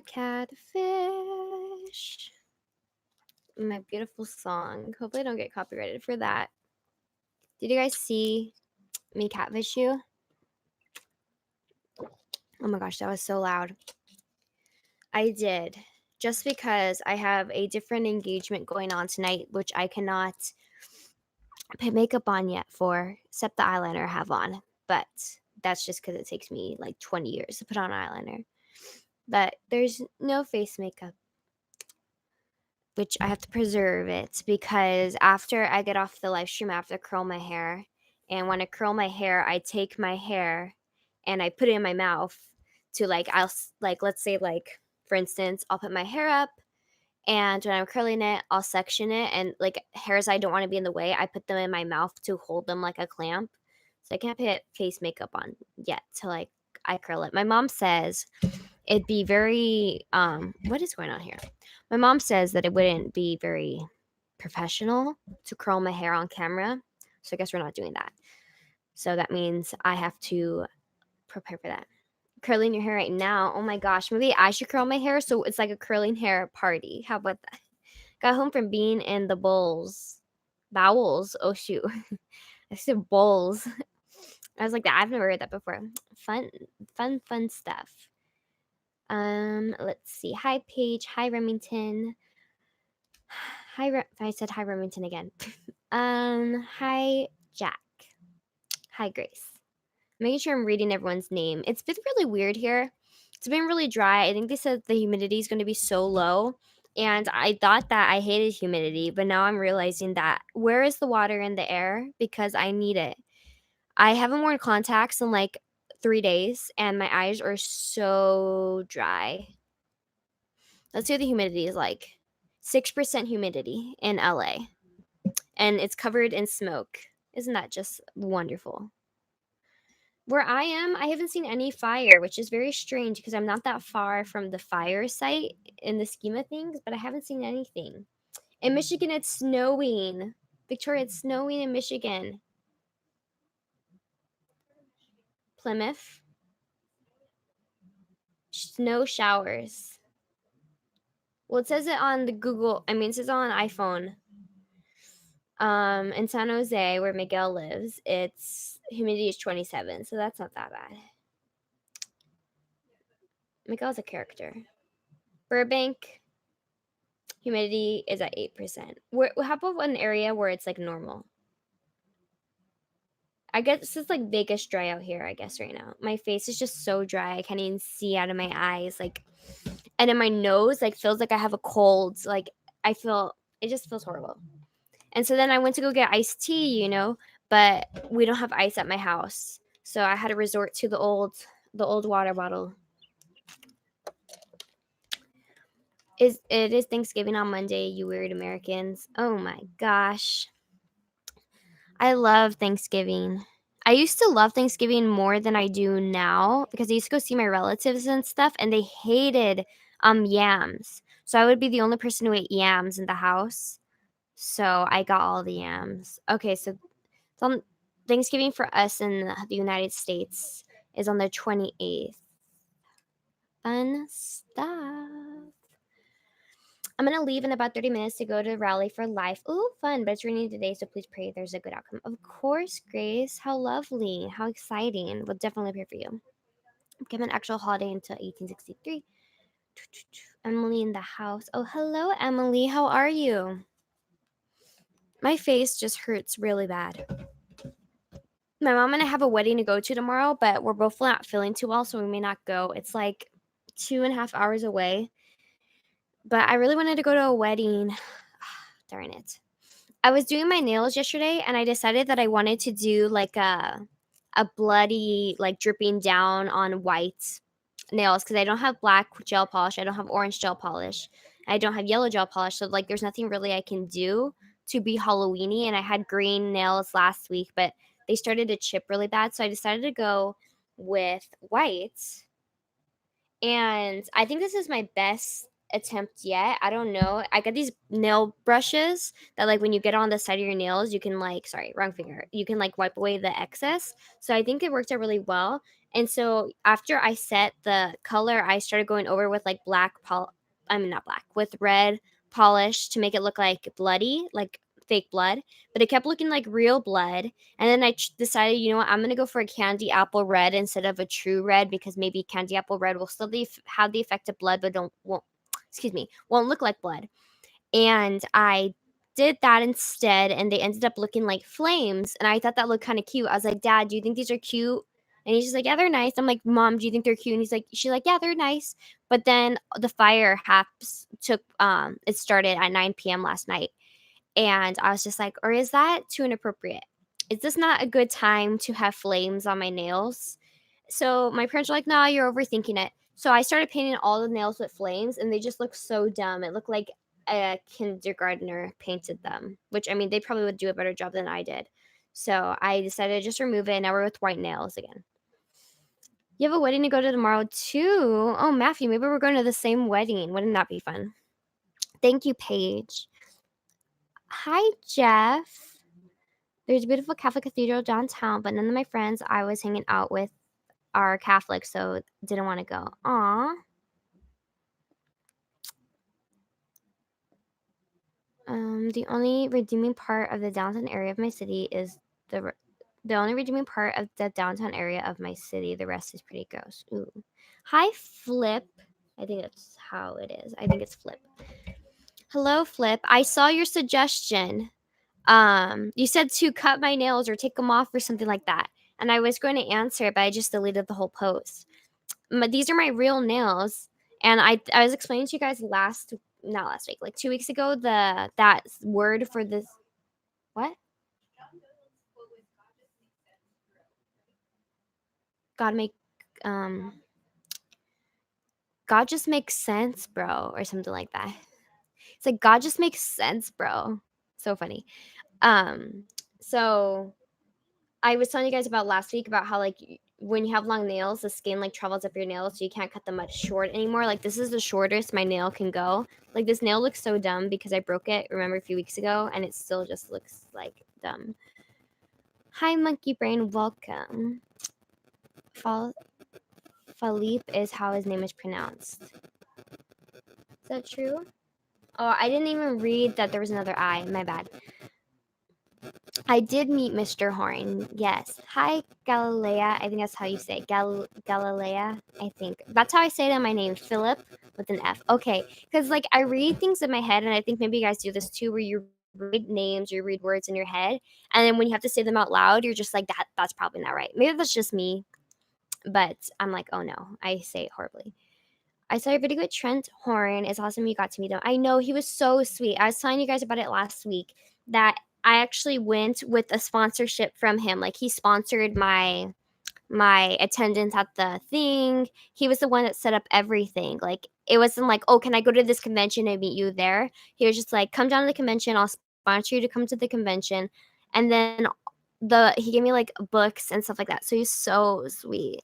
catfish. My beautiful song. Hopefully I don't get copyrighted for that. Did you guys see me catfish you? Oh my gosh, that was so loud. I did. Just because I have a different engagement going on tonight, which I cannot put makeup on yet for, except the eyeliner I have on. But that's just because it takes me like 20 years to put on eyeliner. But there's no face makeup, which I have to preserve it because after I get off the live stream, I have to curl my hair. And when I curl my hair, I take my hair and I put it in my mouth to let's say for instance, I'll put my hair up and when I'm curling it, I'll section it and like hairs I don't want to be in the way, I put them in my mouth to hold them like a clamp. So I can't put face makeup on yet till I curl it. My mom says it'd be very what is going on here? My mom says that it wouldn't be very professional to curl my hair on camera. So I guess we're not doing that. So that means I have to prepare for that. Curling your hair right now. Oh my gosh, maybe I should curl my hair so it's like a curling hair party. How about that? Got home from being in the bowels. Oh shoot. I said bowls. I was like that. I've never heard that before. Fun stuff. Let's see. Hi, Paige. Hi, Remington. I said hi, Remington again. Hi, Jack. Hi, Grace. Making sure I'm reading everyone's name. It's been really weird here. It's been really dry. I think they said the humidity is going to be so low. And I thought that I hated humidity, but now I'm realizing that where is the water in the air? Because I need it. I haven't worn contacts in like 3 days, and my eyes are so dry. Let's see what the humidity is like. 6% humidity in LA. And it's covered in smoke. Isn't that just wonderful? Where I am, I haven't seen any fire, which is very strange because I'm not that far from the fire site in the scheme of things, but I haven't seen anything. In Michigan, it's snowing. Victoria, it's snowing in Michigan. Plymouth. Snow showers. Well, it says it on the Google, it says on iPhone. In San Jose, where Miguel lives, its humidity is 27, so that's not that bad. Miguel's a character. Burbank, humidity is at 8%. How about an area where it's like normal? I guess it's like Vegas dry out here, I guess, right now. My face is just so dry. I can't even see out of my eyes. And in my nose, feels like I have a cold. It just feels horrible. And so then I went to go get iced tea, but we don't have ice at my house. So I had to resort to the old water bottle. It is Thanksgiving on Monday, you weird Americans. Oh my gosh. I love Thanksgiving. I used to love Thanksgiving more than I do now because I used to go see my relatives and stuff and they hated yams. So I would be the only person who ate yams in the house. So I got all the yams. Okay, so Thanksgiving for us in the United States is on the 28th. Fun stuff. I'm going to leave in about 30 minutes to go to Rally for Life. Ooh, fun, but it's raining today, so please pray there's a good outcome. Of course, Grace. How lovely. How exciting. We'll definitely pray for you. Give an actual holiday until 1863. Emily in the house. Oh, hello, Emily. How are you? My face just hurts really bad. My mom and I have a wedding to go to tomorrow, but we're both not feeling too well, so we may not go. It's like 2.5 hours away. But I really wanted to go to a wedding. Darn it. I was doing my nails yesterday, and I decided that I wanted to do like a bloody, dripping down on white nails because I don't have black gel polish. I don't have orange gel polish. I don't have yellow gel polish. So, there's nothing really I can do to be Halloweeny. And I had green nails last week, but they started to chip really bad. So I decided to go with white. And I think this is my best attempt yet. I don't know. I got these nail brushes that when you get on the side of your nails, you can sorry, wrong finger. You can wipe away the excess. So I think it worked out really well. And so after I set the color, I started going over with like not black, with red polish to make it look like bloody, like fake blood. But it kept looking like real blood. And then I decided, you know what, I'm gonna go for a candy apple red instead of a true red, because maybe candy apple red will still have the effect of blood, but won't look like blood. And I did that instead, and they ended up looking like flames, and I thought that looked kind of cute. I was like, "Dad, do you think these are cute?" And he's just like, "Yeah, they're nice." I'm like, "Mom, do you think they're cute?" And she's like, "Yeah, they're nice." But then the fire haps took it started at 9 p.m. last night, and I was just like, "Or is that too inappropriate? Is this not a good time to have flames on my nails?" So my parents were like, "Nah, you're overthinking it." So I started painting all the nails with flames, and they just look so dumb. It looked like a kindergartner painted them, which I mean, they probably would do a better job than I did. So I decided to just remove it. Now we're with white nails again. You have a wedding to go to tomorrow too. Oh, Matthew, maybe we're going to the same wedding. Wouldn't that be fun? Thank you, Paige. Hi, Jeff. There's a beautiful Catholic cathedral downtown, but none of my friends I was hanging out with are Catholic, so didn't want to go. Aw. The only redeeming part of the downtown area of my city is the only redeeming part of the downtown area of my city. The rest is pretty gross. Ooh. Hi, Flip. I think that's how it is. I think it's Flip. Hello, Flip. I saw your suggestion. You said to cut my nails or take them off or something like that. And I was going to answer, but I just deleted the whole post. These are my real nails, and I was explaining to you guys not last week, like 2 weeks ago, that word for this. What? God make um God just makes sense, bro, or something like that. It's like God just makes sense, bro. So funny. Um, so I was telling you guys about last week about how like when you have long nails, the skin like travels up your nails, so you can't cut them much short anymore. Like this is the shortest my nail can go. Like this nail looks so dumb because I broke it. Remember a few weeks ago, and it still just looks like dumb. Hi, Monkey Brain. Welcome. Philippe is how his name is pronounced. Is that true? Oh, I didn't even read that there was another I. My bad. I did meet Mr. Horn. Yes. Hi, Galilea. I think that's how you say it. Galilea. I think that's how I say it in my name, Philip with an F. Okay, because like I read things in my head, and I think maybe you guys do this too, where you read names, you read words in your head, and then when you have to say them out loud, you're just like that. That's probably not right. Maybe that's just me, but I'm like, oh no, I say it horribly. I saw your video with Trent Horn. It's awesome you got to meet him. I know he was so sweet. I was telling you guys about it last week that I actually went with a sponsorship from him. Like he sponsored my attendance at the thing. He was the one that set up everything. Like it wasn't like, "Oh, can I go to this convention and meet you there?" He was just like, "Come down to the convention. I'll sponsor you to come to the convention." And then he gave me like books and stuff like that. So he's so sweet.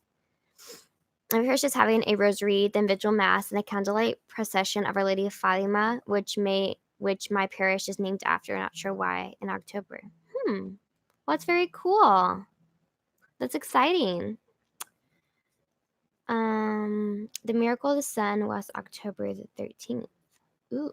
My parish is having a rosary, then vigil mass, and a candlelight procession of Our Lady of Fatima, which my parish is named after. Not sure why, in October. Well, that's very cool. That's exciting. The Miracle of the Sun was October the 13th. Ooh.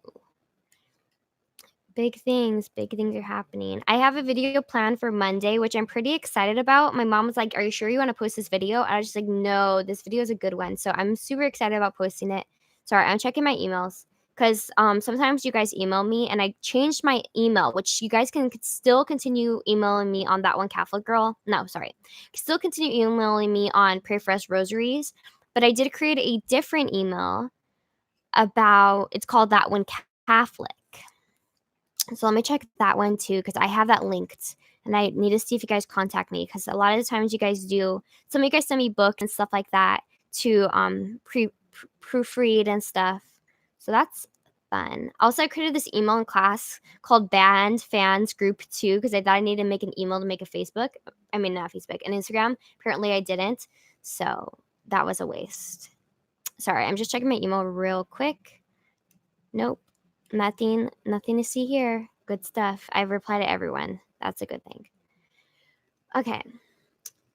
Big things are happening. I have a video planned for Monday, which I'm pretty excited about. My mom was like, "Are you sure you want to post this video?" I was just like, "No, this video is a good one." So I'm super excited about posting it. Sorry, I'm checking my emails because sometimes you guys email me, and I changed my email, which you guys can still continue emailing me on that one Catholic girl. No, sorry, still continue emailing me on Pray for Us Rosaries, but I did create a different email about. It's called that one Catholic. So let me check that one too, because I have that linked, and I need to see if you guys contact me, because a lot of the times you guys do. Some of you guys send me books and stuff like that to proofread and stuff. So that's fun. Also, I created this email in class called Band Fans Group 2 because I thought I needed to make an email to make a Facebook. I mean, not Facebook, an Instagram. Apparently, I didn't. So that was a waste. Sorry, I'm just checking my email real quick. Nope. Nothing to see here. Good stuff. I've replied to everyone. That's a good thing. Okay.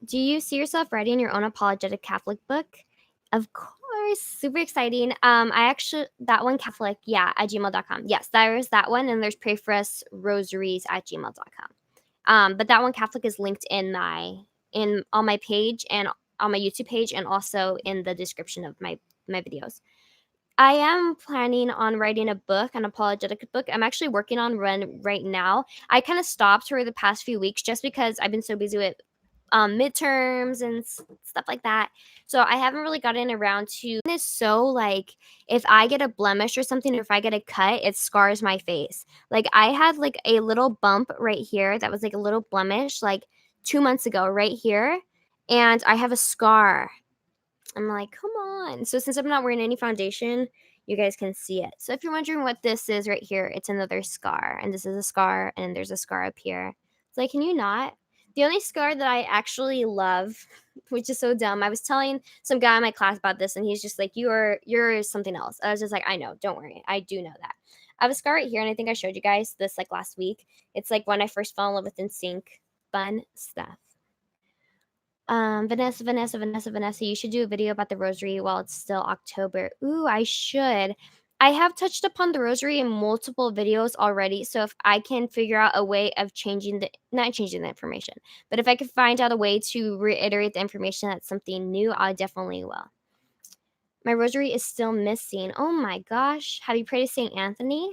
Do you see yourself writing your own apologetic Catholic book? Of course, super exciting. I actually that one Catholic, yeah, at gmail.com. Yes, there is that one, and there's pray for us rosaries at gmail.com. But that one Catholic is linked in on my page and on my YouTube page, and also in the description of my videos. I am planning on writing a book, an apologetic book. I'm actually working on one right now. I kind of stopped for the past few weeks just because I've been so busy with midterms and stuff like that. So I haven't really gotten around to this. So like, if I get a blemish or something, or if I get a cut, it scars my face. Like I had like a little bump right here that was like a little blemish like 2 months ago right here, and I have a scar. I'm like, come on. So since I'm not wearing any foundation, you guys can see it. So if you're wondering what this is right here, it's another scar. And this is a scar, and there's a scar up here. It's like, can you not? The only scar that I actually love, which is so dumb, I was telling some guy in my class about this, and he's just like, you're something else. I was just like, I know, don't worry. I do know that. I have a scar right here, and I think I showed you guys this like last week. It's like when I first fell in love with NSYNC. Fun stuff. Vanessa, you should do a video about the rosary while it's still October. Ooh, I should. I have touched upon the rosary in multiple videos already, so if I can figure out a way of not changing the information, but if I could find out a way to reiterate the information that's something new, I definitely will. My rosary is still missing. Oh my gosh. Have you prayed to St. Anthony?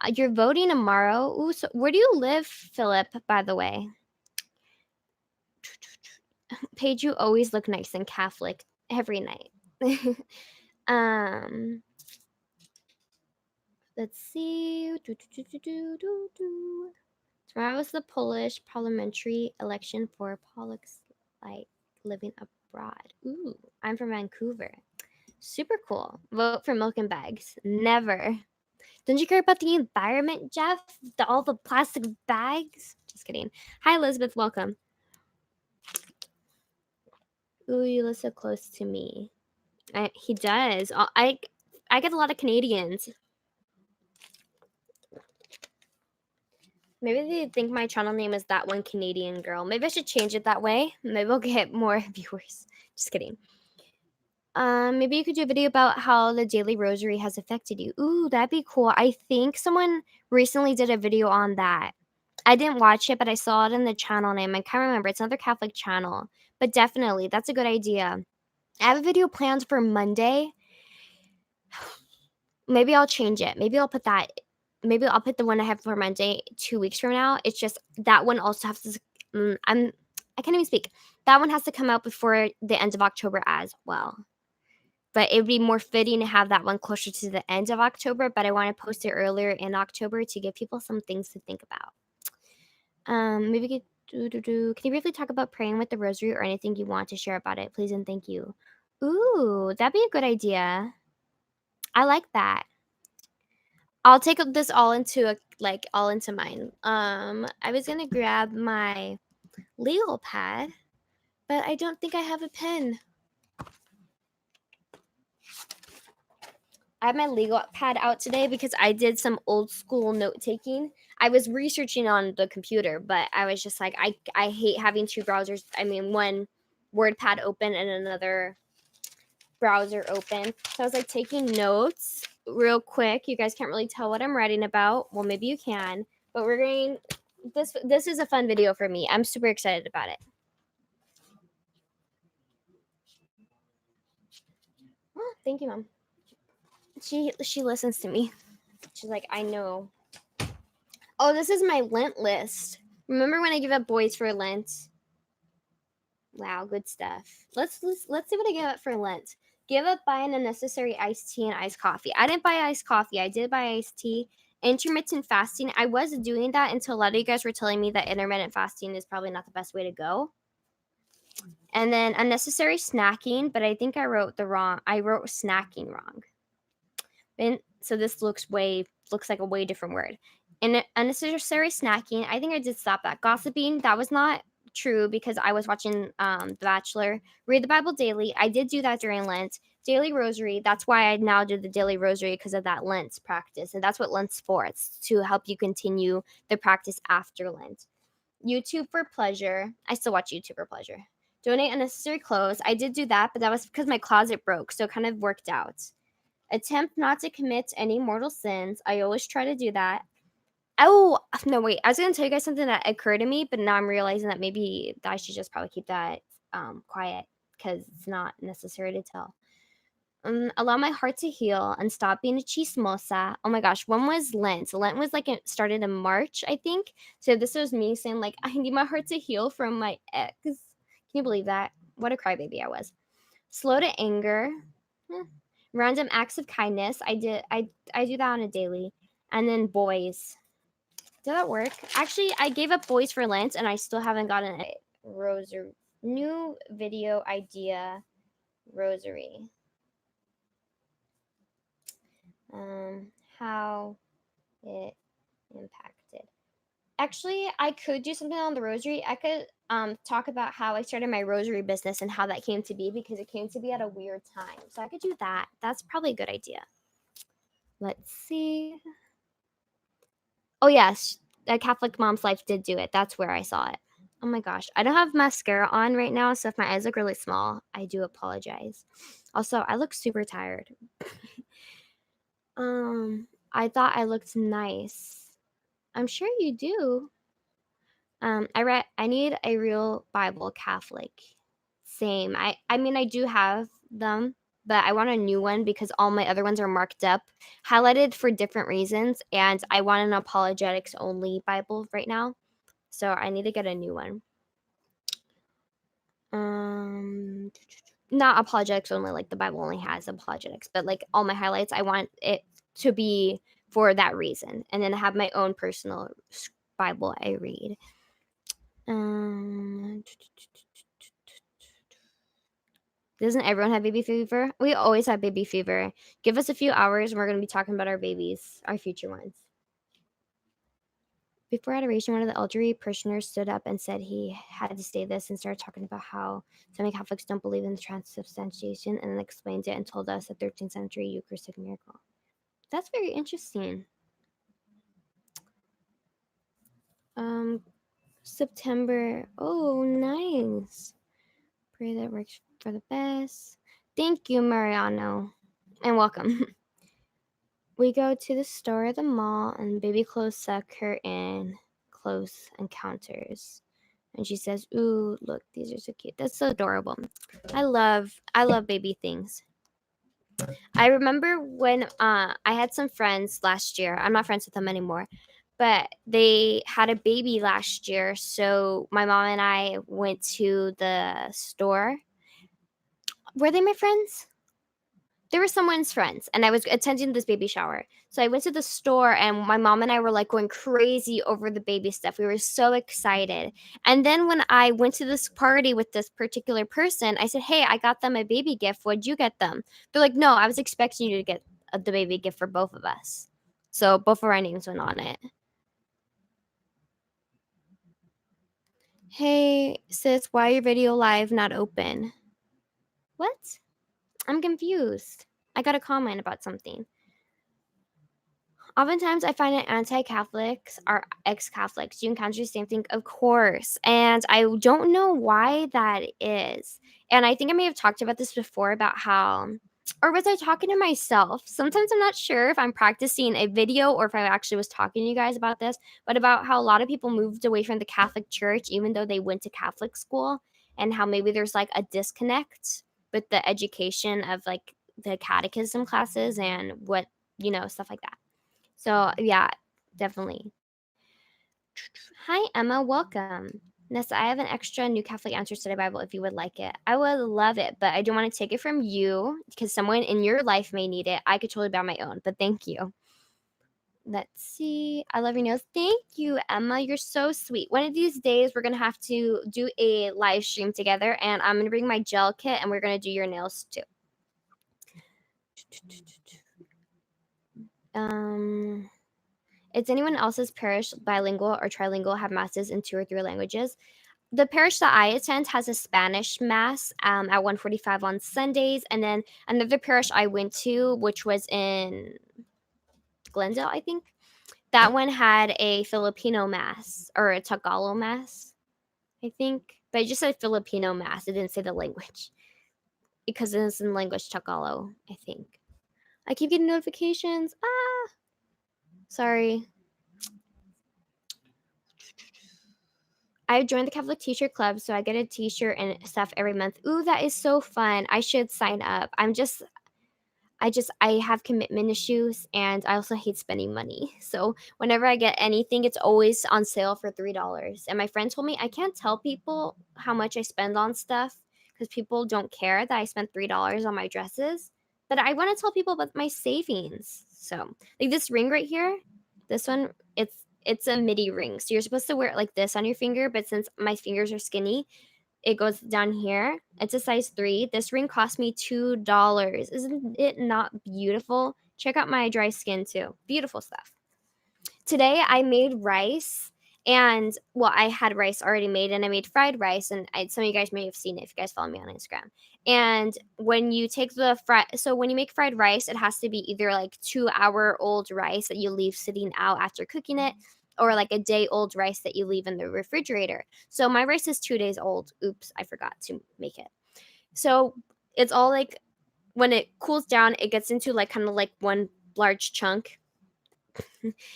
You're voting tomorrow. Ooh, so where do you live, Philip, by the way? Paige, you always look nice and Catholic every night. um, let's see. Tomorrow is the Polish parliamentary election for Polacks like living abroad. Ooh, I'm from Vancouver. Super cool. Vote for milk and bags. Never. Don't you care about the environment, Jeff? All the plastic bags? Just kidding. Hi, Elizabeth. Welcome. Ooh, you live so close to me. He does. I get a lot of Canadians. Maybe they think my channel name is That One Canadian Girl. Maybe I should change it that way. Maybe we'll get more viewers. Just kidding. Maybe you could do a video about how the daily rosary has affected you. Ooh, that'd be cool. I think someone recently did a video on that. I didn't watch it, but I saw it in the channel name. I can't remember. It's another Catholic channel. But definitely, that's a good idea. I have a video planned for Monday. Maybe I'll change it. Maybe I'll put the one I have for Monday 2 weeks from now. It's just that one also has to. I can't even speak. That one has to come out before the end of October as well. But it would be more fitting to have that one closer to the end of October. But I want to post it earlier in October to give people some things to think about. Maybe can you briefly talk about praying with the rosary or anything you want to share about it, please and thank you. Ooh, that'd be a good idea. I like that. I'll take this all into mine. I was gonna grab my legal pad, but I don't think I have a pen. I have my legal pad out today because I did some old school note taking. I was researching on the computer, but I was just like, I hate having two browsers. I mean, one WordPad open and another browser open. So I was like taking notes real quick. You guys can't really tell what I'm writing about. Well, maybe you can, but we're going. This is a fun video for me. I'm super excited about it. Oh, thank you, Mom. She listens to me. She's like, I know. Oh, this is my Lent list. Remember when I give up boys for Lent? Wow, good stuff. Let's see what I give up for Lent. Give up buying unnecessary iced tea and iced coffee. I didn't buy iced coffee. I did buy iced tea. Intermittent fasting. I was doing that until a lot of you guys were telling me that intermittent fasting is probably not the best way to go. And then unnecessary snacking, but I think I wrote snacking wrong. And so this looks like a way different word. And unnecessary snacking, I think I did stop that. Gossiping, that was not true because I was watching The Bachelor. Read the Bible daily. I did do that during Lent. Daily rosary, that's why I now do the daily rosary because of that Lent practice. And that's what Lent's for. It's to help you continue the practice after Lent. YouTube for pleasure. I still watch YouTube for pleasure. Donate unnecessary clothes. I did do that, but that was because my closet broke, so it kind of worked out. Attempt not to commit any mortal sins. I always try to do that. Oh, no, wait. I was going to tell you guys something that occurred to me, but now I'm realizing that maybe I should just probably keep that quiet because it's not necessary to tell. Allow my heart to heal and stop being a chismosa. Oh my gosh, when was Lent? Lent was like it started in March, I think. So this was me saying like I need my heart to heal from my ex. Can you believe that? What a crybaby I was. Slow to anger. Random acts of kindness. I do that on a daily. And then boys. Did that work? Actually, I gave up boys for Lent, and I still haven't gotten a rosary. New video idea rosary. How it impacted. Actually, I could do something on the rosary. I could talk about how I started my rosary business and how that came to be because it came to be at a weird time. So I could do that. That's probably a good idea. Let's see. Oh yes, a Catholic Mom's Life did do it. That's where I saw it. Oh my gosh, I don't have mascara on right now, so if my eyes look really small, I do apologize. Also, I look super tired. I thought I looked nice. I'm sure you do. I need a real Bible Catholic. Same. I mean I do have them, but I want a new one because all my other ones are marked up, highlighted for different reasons, and I want an apologetics only Bible right now. So I need to get a new one. Not apologetics only, like the Bible only has apologetics, but like all my highlights, I want it to be for that reason, and then have my own personal Bible I read. Doesn't everyone have baby fever? We always have baby fever. Give us a few hours and we're going to be talking about our babies, our future ones. Before adoration, one of the elderly parishioners stood up and said he had to say this and started talking about how so many Catholics don't believe in the transubstantiation, and then explained it and told us a 13th century Eucharistic miracle. That's very interesting. September. Oh, nice. Pray that works for the best. Thank you, Mariano, and welcome. We go to the store at the mall, and baby clothes suck her in close encounters. And she says, "Ooh, look, these are so cute." That's so adorable. I love baby things. I remember when I had some friends last year. I'm not friends with them anymore, but they had a baby last year. So my mom and I went to the store. Were they my friends? They were someone's friends, and I was attending this baby shower. So I went to the store, and my mom and I were like going crazy over the baby stuff. We were so excited. And then when I went to this party with this particular person, I said, "Hey, I got them a baby gift. What'd you get them?" They're like, "No, I was expecting you to get the baby gift for both of us." So both of our names went on it. Hey, sis, why your video live not open? What? I'm confused. I got a comment about something. Oftentimes, I find that anti-Catholics are ex-Catholics. You encounter the same thing, of course, and I don't know why that is. And I think I may have talked about this before about how, or was I talking to myself? Sometimes I'm not sure if I'm practicing a video or if I actually was talking to you guys about this, but about how a lot of people moved away from the Catholic Church even though they went to Catholic school, and how maybe there's like a disconnect with the education of like the catechism classes and what, stuff like that. So, yeah, definitely. Hi, Emma. Welcome. Nessa, I have an extra New Catholic Answer Study Bible if you would like it. I would love it, but I don't want to take it from you because someone in your life may need it. I could totally buy my own, but thank you. Let's see. I love your nails. Thank you, Emma. You're so sweet. One of these days, we're going to have to do a live stream together, and I'm going to bring my gel kit, and we're going to do your nails too. Is anyone else's parish bilingual or trilingual, have masses in 2 or 3 languages? The parish that I attend has a Spanish mass at 1:45 on Sundays, and then another parish I went to, which was in Glendale, I think, That one had a Filipino mass or a Tagalog mass, I think. But it just said Filipino mass. It didn't say the language because it's in language Tagalog, I think. I keep getting notifications. Ah, sorry. I joined the Catholic T-shirt club, so I get a T-shirt and stuff every month. Ooh, that is so fun. I should sign up. I have commitment issues and I also hate spending money. So whenever I get anything, it's always on sale for $3. And my friend told me I can't tell people how much I spend on stuff because people don't care that I spent $3 on my dresses. But I want to tell people about my savings. So like this ring right here, this one, it's a midi ring. So you're supposed to wear it like this on your finger, but since my fingers are skinny, it goes down here. It's a size 3. This ring cost me $2. Isn't it not beautiful? Check out my dry skin too. Beautiful stuff. Today I made rice and well, I had rice already made and I made fried rice and some of you guys may have seen it if you guys follow me on Instagram. And when you take when you make fried rice, it has to be either like 2-hour old rice that you leave sitting out after cooking it or like a day old rice that you leave in the refrigerator. So my rice is 2 days old. Oops, I forgot to make it. So it's all like when it cools down, it gets into like kind of like one large chunk.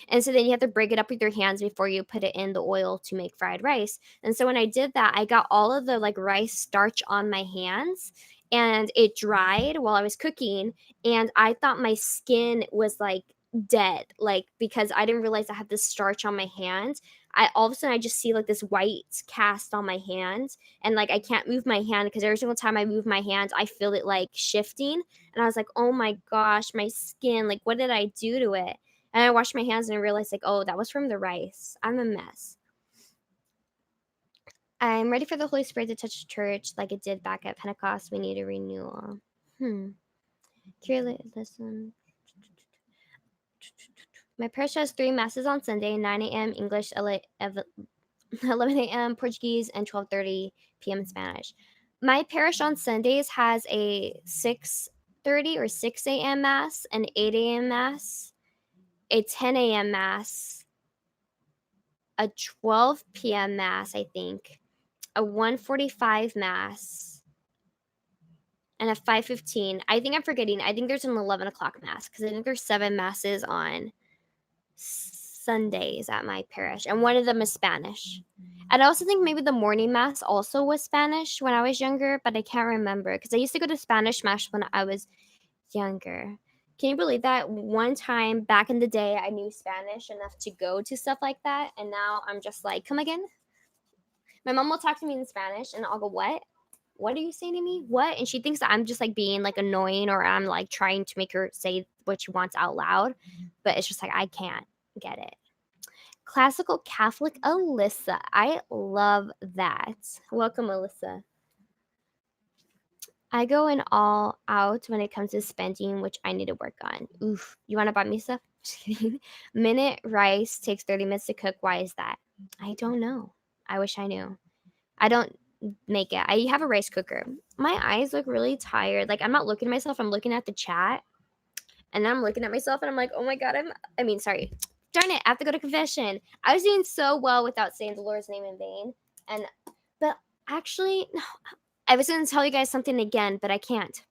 And so then you have to break it up with your hands before you put it in the oil to make fried rice. And so when I did that, I got all of the like rice starch on my hands and it dried while I was cooking. And I thought my skin was like dead, like because I didn't realize I had this starch on my hand. I all of a sudden I just see like this white cast on my hand and like I can't move my hand because every single time I move my hand, I feel it like shifting. And I was like, oh my gosh, my skin, like what did I do to it? And I washed my hands and I realized, like, oh, that was from the rice. I'm a mess. I'm ready for the Holy Spirit to touch the church like it did back at Pentecost. We need a renewal. Listen. My parish has 3 masses on Sunday, 9 a.m. English, 11 a.m. Portuguese, and 12:30 p.m. Spanish. My parish on Sundays has a 6:30 or 6 a.m. mass, an 8 a.m. mass, a 10 a.m. mass, a 12 p.m. mass, I think, a 1:45 mass, and a 5:15. I think I'm forgetting. I think there's an 11 o'clock mass because I think there's 7 masses on Sundays at my parish, and one of them is Spanish. And I also think maybe the morning mass also was Spanish when I was younger, but I can't remember because I used to go to Spanish mass when I was younger. Can you believe that? One time back in the day, I knew Spanish enough to go to stuff like that, and now I'm just like, come again? My mom will talk to me in Spanish, and I'll go, what? What are you saying to me? What? And she thinks that I'm just like being like annoying or I'm like trying to make her say what she wants out loud, but it's just like I can't get it. Classical Catholic Alyssa. I love that. Welcome, Alyssa. I go in all out when it comes to spending, which I need to work on. Oof. You want to buy me stuff? Just kidding. Minute rice takes 30 minutes to cook. Why is that? I don't know. I wish I knew. I don't make it. I have a rice cooker. My eyes look really tired. Like I'm not looking at myself. I'm looking at the chat. And I'm looking at myself and I'm like, oh my God, sorry. Darn it, I have to go to confession. I was doing so well without saying the Lord's name in vain. But actually, no, I was going to tell you guys something again, but I can't.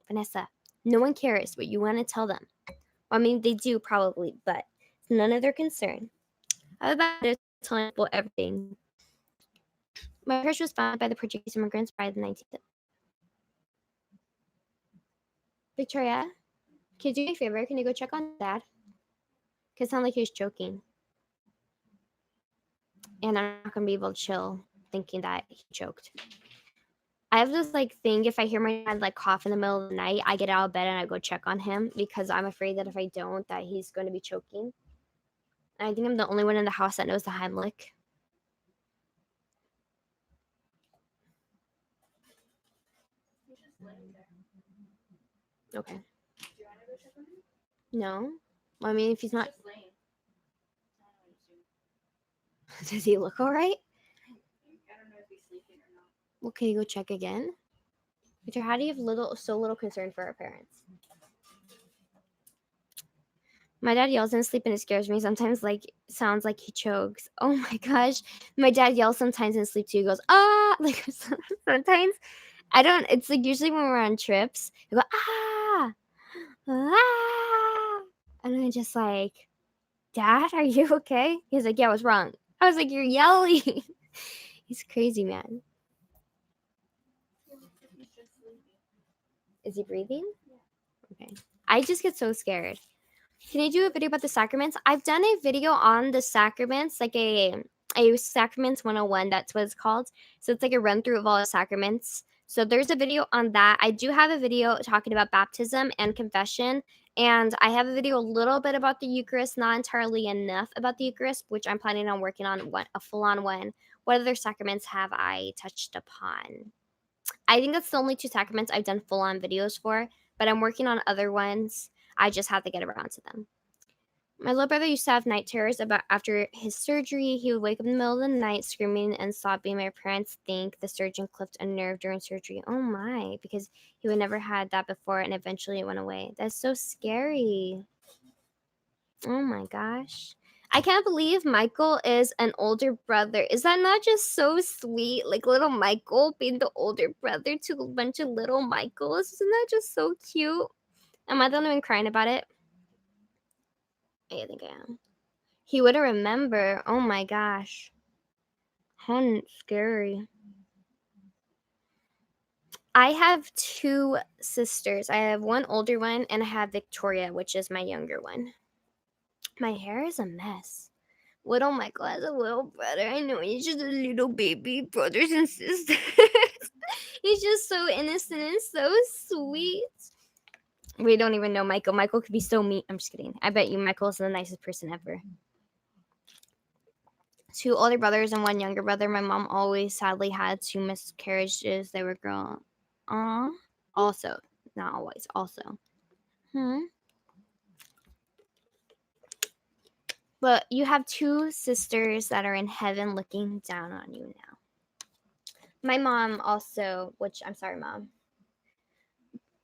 Vanessa, no one cares what you want to tell them. I mean, they do probably, but it's none of their concern. I was about to tell people everything. My parish was founded by the Portuguese immigrants by the 19th. Victoria, can you do me a favor? Can you go check on Dad? Because it sounds like he's choking. And I'm not going to be able to chill thinking that he choked. I have this like thing if I hear my dad like cough in the middle of the night, I get out of bed and I go check on him because I'm afraid that if I don't, that he's going to be choking. And I think I'm the only one in the house that knows the Heimlich. Okay. No. Well, I mean, if he's not. Does he look all right? I don't know if he's sleeping or not. Well, can you go check again? Victor, how do you have so little concern for our parents? My dad yells in his sleep and it scares me. Sometimes, like, sounds like he chokes. Oh my gosh. My dad yells sometimes in his sleep too. He goes, ah! Like, sometimes I don't, it's like usually when we're on trips, he go, ah! Ah! And I'm just like, Dad, are you okay? He's like, yeah, what's wrong? I was like, you're yelling. He's crazy, man. Is he breathing? Okay. I just get so scared. Can I do a video about the sacraments? I've done a video on the sacraments, like a sacraments 101, that's what it's called. So it's like a run through of all the sacraments. So there's a video on that. I do have a video talking about baptism and confession. And I have a video a little bit about the Eucharist, not entirely enough about the Eucharist, which I'm planning on working on a full-on one. What other sacraments have I touched upon? I think that's the only two sacraments I've done full-on videos for, but I'm working on other ones. I just have to get around to them. My little brother used to have night terrors about after his surgery. He would wake up in the middle of the night screaming and sobbing. My parents think the surgeon clipped a nerve during surgery. Oh my, because he would never had that before and eventually it went away. That's so scary. Oh my gosh. I can't believe Michael is an older brother. Is that not just so sweet? Like little Michael being the older brother to a bunch of little Michaels. Isn't that just so cute? Am I the only one crying about it? I think I am. He wouldn't remember. Oh my gosh. How scary. I have two sisters. I have one older one and I have Victoria, which is my younger one. My hair is a mess. Little Michael has a little brother. I know he's just a little baby, brothers and sisters. He's just so innocent and so sweet. We don't even know Michael. Michael could be so mean. I'm just kidding. I bet you Michael's the nicest person ever. Two older brothers and one younger brother. My mom always sadly had two miscarriages. They were girl. Also, not always. Also. But you have two sisters that are in heaven looking down on you now. My mom also, which I'm sorry, Mom.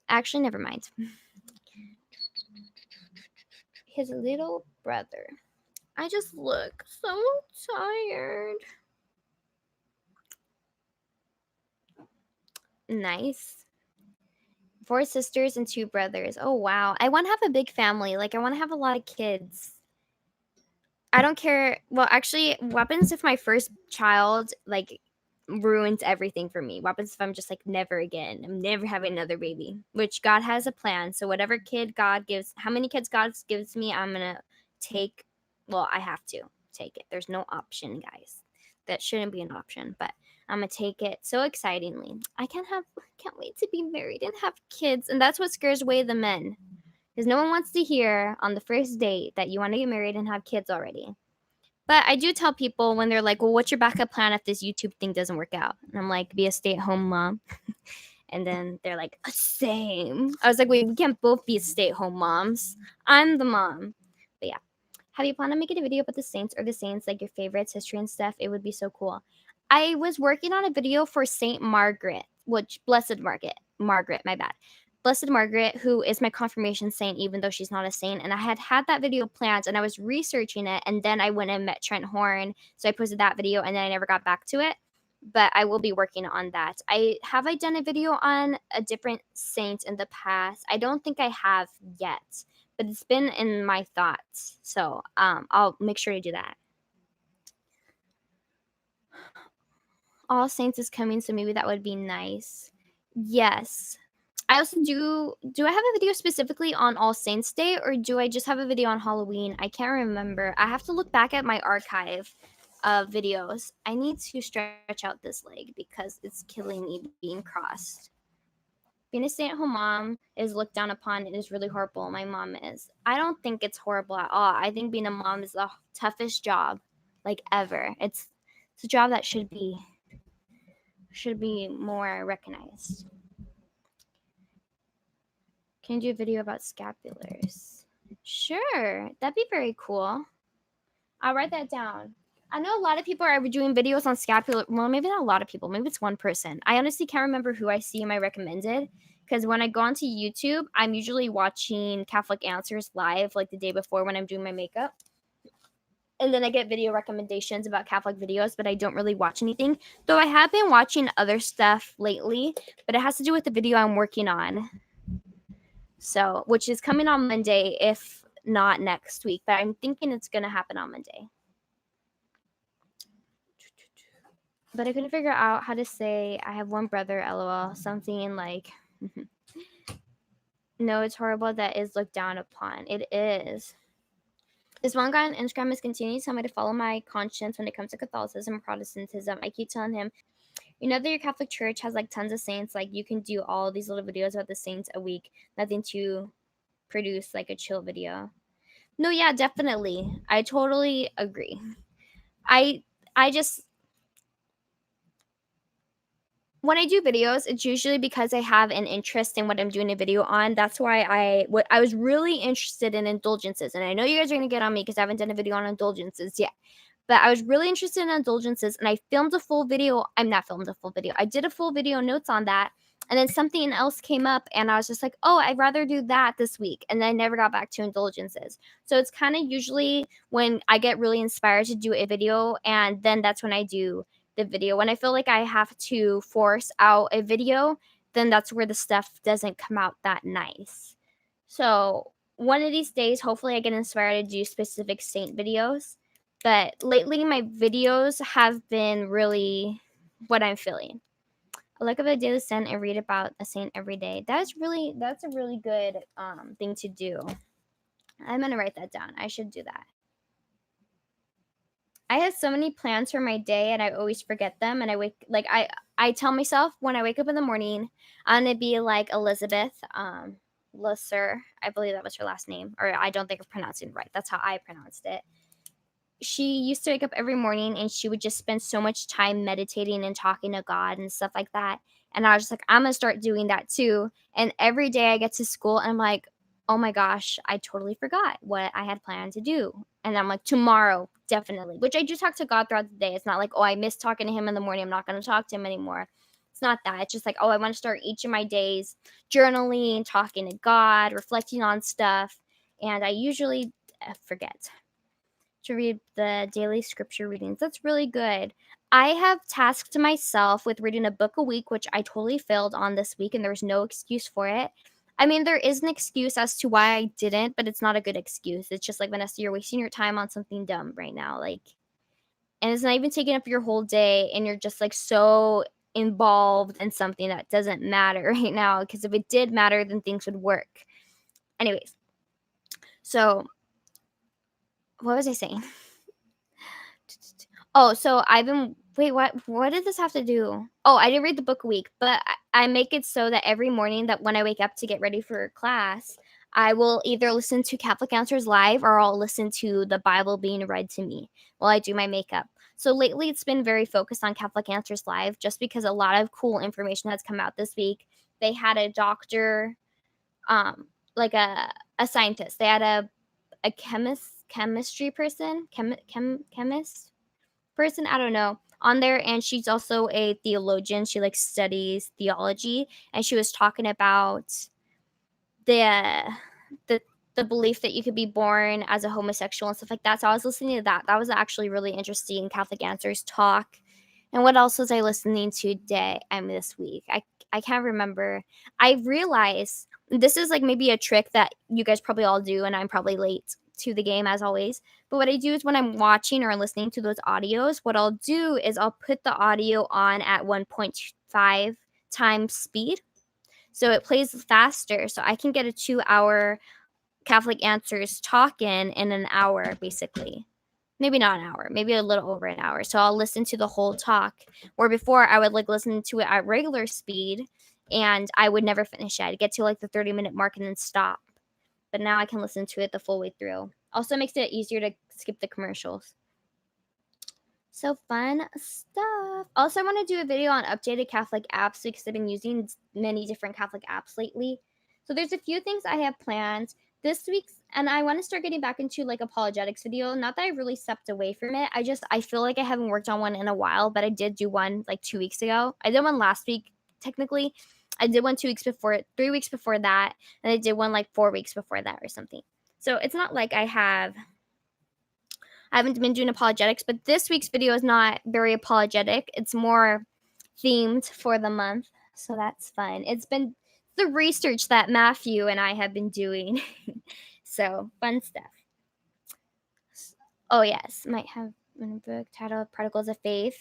Actually, never mind. His little brother. I just look so tired. Nice. 4 sisters and 2 brothers. Oh, wow. I want to have a big family. Like, I want to have a lot of kids. I don't care. Well, actually, what happens if my first child, like, ruins everything for me? What happens if I'm just like, never again? I'm never having another baby, which God has a plan. So, whatever kid God gives, how many kids God gives me, I'm going to take. Well, I have to take it. There's no option, guys. That shouldn't be an option, but I'm going to take it so excitingly. I can't wait to be married and have kids. And that's what scares away the men. Because no one wants to hear on the first date that you want to get married and have kids already. But I do tell people when they're like, well, what's your backup plan if this YouTube thing doesn't work out? And I'm like, be a stay-at-home mom. And then they're like, same. I was like, wait, we can't both be stay-at-home moms. I'm the mom. But yeah. Have you planned on making a video about the saints or the saints, like your favorites, history and stuff? It would be so cool. I was working on a video for Saint Margaret, which, Blessed Margaret, my bad. Blessed Margaret, who is my confirmation saint, even though she's not a saint. And I had that video planned and I was researching it. And then I went and met Trent Horn. So I posted that video and then I never got back to it. But I will be working on that. I done a video on a different saint in the past? I don't think I have yet, but it's been in my thoughts. So I'll make sure to do that. All Saints is coming, so maybe that would be nice. Yes. I also do I have a video specifically on All Saints Day, or do I just have a video on Halloween? I can't remember. I have to look back at my archive of videos. I need to stretch out this leg because it's killing me being crossed. Being a stay-at-home mom is looked down upon and is really horrible. My mom is. I don't think it's horrible at all. I think being a mom is the toughest job, like, ever. It's a job that should be more recognized. Can you do a video about scapulars? Sure, that'd be very cool. I'll write that down. I know a lot of people are doing videos on scapular. Well, maybe not a lot of people. Maybe it's one person. I honestly can't remember who I see in my recommended because when I go onto YouTube, I'm usually watching Catholic Answers live like the day before when I'm doing my makeup. And then I get video recommendations about Catholic videos, but I don't really watch anything. Though I have been watching other stuff lately, but it has to do with the video I'm working on. So, which is coming on Monday, if not next week, but I'm thinking it's going to happen on Monday. But I couldn't figure out how to say I have one brother, lol, something like, no, it's horrible that is looked down upon. It is. This one guy on Instagram is continuing to tell me to follow my conscience when it comes to Catholicism and Protestantism. I keep telling him, you know that your Catholic Church has like tons of saints. Like you can do all these little videos about the saints a week. Nothing to produce like a chill video. No, yeah, definitely. I totally agree. I just when I do videos, it's usually because I have an interest in what I'm doing a video on. That's why I was really interested in indulgences. And I know you guys are going to get on me because I haven't done a video on indulgences yet. But I was really interested in indulgences and I filmed a full video. I'm not filmed a full video. I did a full video notes on that. And then something else came up and I was just like, oh, I'd rather do that this week. And then I never got back to indulgences. So it's kind of usually when I get really inspired to do a video and then that's when I do the video. When I feel like I have to force out a video, then that's where the stuff doesn't come out that nice. So one of these days, hopefully I get inspired to do specific saint videos. But lately my videos have been really what I'm feeling. I look up a daily saint and read about a saint every day. That's a really good thing to do. I'm gonna write that down. I should do that. I have so many plans for my day and I always forget them. And I tell myself when I wake up in the morning, I'm gonna be like Elizabeth, Lusser. I believe that was her last name, or I don't think I'm pronouncing it right. That's how I pronounced it. She used to wake up every morning and she would just spend so much time meditating and talking to God and stuff like that. And I was just like, I'm gonna start doing that too. And every day I get to school and I'm like, oh my gosh, I totally forgot what I had planned to do. And I'm like, tomorrow, definitely. Which I do talk to God throughout the day. It's not like, oh, I miss talking to him in the morning. I'm not gonna talk to him anymore. It's not that. It's just like, oh, I want to start each of my days journaling, talking to God, reflecting on stuff. And I usually forget to read the daily scripture readings. That's really good. I have tasked myself with reading a book a week, which I totally failed on this week, and there's no excuse for it. I mean, there is an excuse as to why I didn't, but it's not a good excuse. It's just like, Vanessa, you're wasting your time on something dumb right now. Like, and it's not even taking up your whole day, and you're just like so involved in something that doesn't matter right now. Because if it did matter, then things would work. Anyways, so what was I saying? Oh, so I've been what did this have to do? Oh, I didn't read the book a week, but I make it so that every morning that when I wake up to get ready for class, I will either listen to Catholic Answers live or I'll listen to the Bible being read to me while I do my makeup. So lately it's been very focused on Catholic Answers live just because a lot of cool information has come out this week. They had a doctor, like a scientist. They had a chemistry person, chemist person, I don't know, on there, and she's also a theologian. She like studies theology, and she was talking about the the the belief that you could be born as a homosexual and stuff like that. So I was listening to that. That was actually really interesting. Catholic Answers talk. And what else was I listening to today? This week. I can't remember. I realize this is like maybe a trick that you guys probably all do, and I'm probably late to the game as always. But what I do is when I'm watching or listening to those audios, what I'll do is I'll put the audio on at 1.5 times speed. So it plays faster. So I can get a 2-hour Catholic Answers talk in an hour, basically. Maybe not an hour, maybe a little over an hour. So I'll listen to the whole talk. Where before I would like listen to it at regular speed and I would never finish it. I'd get to like the 30-minute mark and then stop. But now I can listen to it the full way through. Also makes it easier to skip the commercials. So fun stuff. Also, I want to do a video on updated Catholic apps because I've been using many different Catholic apps lately. So there's a few things I have planned this week's, and I want to start getting back into like apologetics video. Not that I really stepped away from it. I feel like I haven't worked on one in a while, but I did do one like 2 weeks ago. I did one last week, technically. I did one 3 weeks before that, and I did one like 4 weeks before that or something. So it's not like I haven't been doing apologetics, but this week's video is not very apologetic. It's more themed for the month. So that's fun. It's been the research that Matthew and I have been doing. So fun stuff. Oh yes, might have a book titled Prodigals of Faith.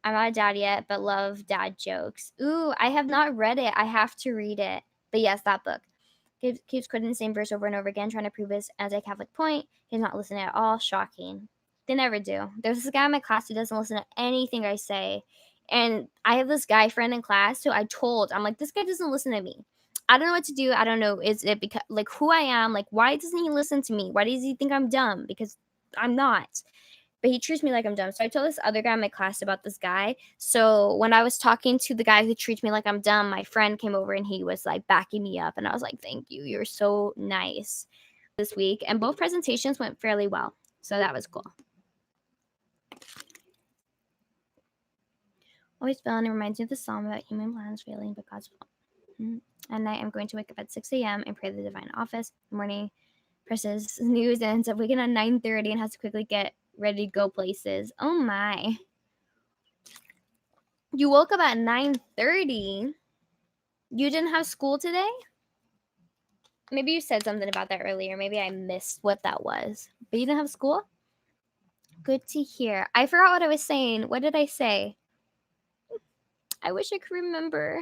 I'm not a dad yet, but love dad jokes. Ooh, I have not read it. I have to read it. But yes, that book. Keeps quoting the same verse over and over again, trying to prove his anti-Catholic point. He's not listening at all. Shocking. They never do. There's this guy in my class who doesn't listen to anything I say. And I have this guy friend in class who I'm like, this guy doesn't listen to me. I don't know what to do. I don't know. Is it because, like, who I am? Like, why doesn't he listen to me? Why does he think I'm dumb? Because I'm not. But he treats me like I'm dumb. So I told this other guy in my class about this guy. So when I was talking to the guy who treats me like I'm dumb, my friend came over and he was like backing me up. And I was like, thank you. You're so nice this week. And both presentations went fairly well. So that was cool. Always fail, and it reminds me of the psalm about human plans failing, but God's will. At night, I'm going to wake up at 6 a.m. and pray the divine office. In the morning, presses snooze and ends up waking at 9:30 and has to quickly get ready to go places. Oh my. You woke up at 9:30? You didn't have school today? Maybe you said something about that earlier. Maybe I missed what that was. But you didn't have school? Good to hear. I forgot what I was saying. What did I say? I wish I could remember.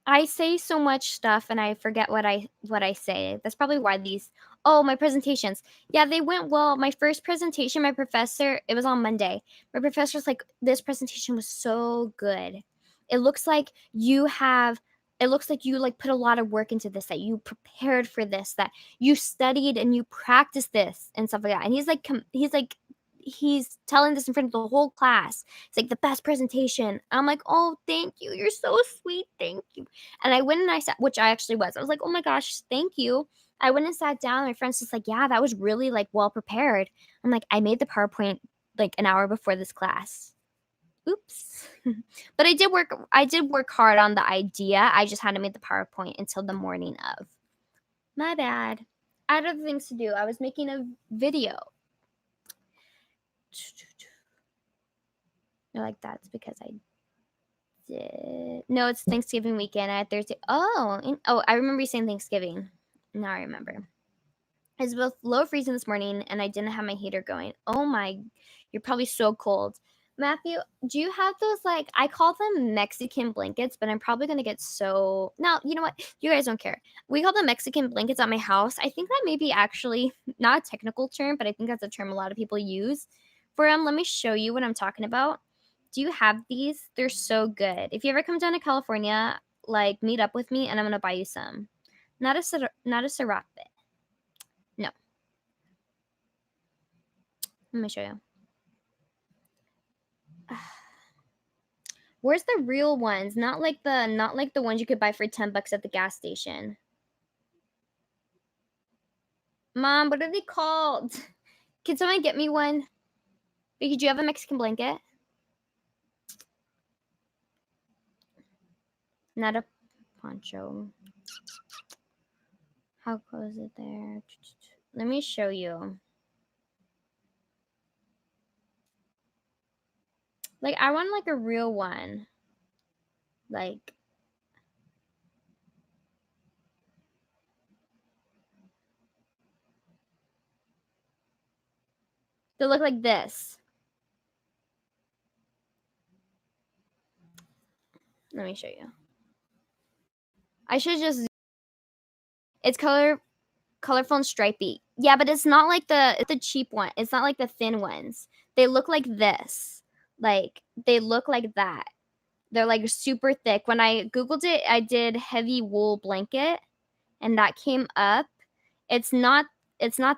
I say so much stuff and I forget what I say. That's probably why my presentations. Yeah, they went well. My first presentation, my professor, it was on Monday. My professor's like, this presentation was so good. It looks like you like put a lot of work into this, that you prepared for this, that you studied and you practiced this and stuff like that. And he's telling this in front of the whole class. It's like the best presentation. I'm like, oh, thank you. You're so sweet. Thank you. And I went and I sat, which I actually was. I was like, oh my gosh, thank you. I went and sat down. My friend's just like, yeah, that was really like well prepared. I'm like, I made the PowerPoint like an hour before this class. Oops. But I did work hard on the idea. I just hadn't made the PowerPoint until the morning of. My bad. I had other things to do. I was making a video. You're like, that's because I did. No, it's Thanksgiving weekend. I had Thursday. I remember you saying Thanksgiving. Now I remember. It's both low freezing this morning, and I didn't have my heater going. Oh my, you're probably so cold. Matthew, do you have those, like, I call them Mexican blankets, but I'm probably going to get so... No, you know what? You guys don't care. We call them Mexican blankets at my house. I think that may be actually not a technical term, but I think that's a term a lot of people use for them. Let me show you what I'm talking about. Do you have these? They're so good. If you ever come down to California, like, meet up with me, and I'm going to buy you some. Not a serape. No. Let me show you. Where's the real ones? Not like the ones you could buy for $10 at the gas station. Mom, what are they called? Can someone get me one? Because do you have a Mexican blanket? Not a poncho. How close is it there? Let me show you. Like, I want like a real one. Like, they look like this. Let me show you. I should just... It's colorful and stripy. Yeah, but it's not like it's a cheap one. It's not like the thin ones. They look like this. Like, they look like that. They're like super thick. When I Googled it, I did heavy wool blanket and that came up. It's not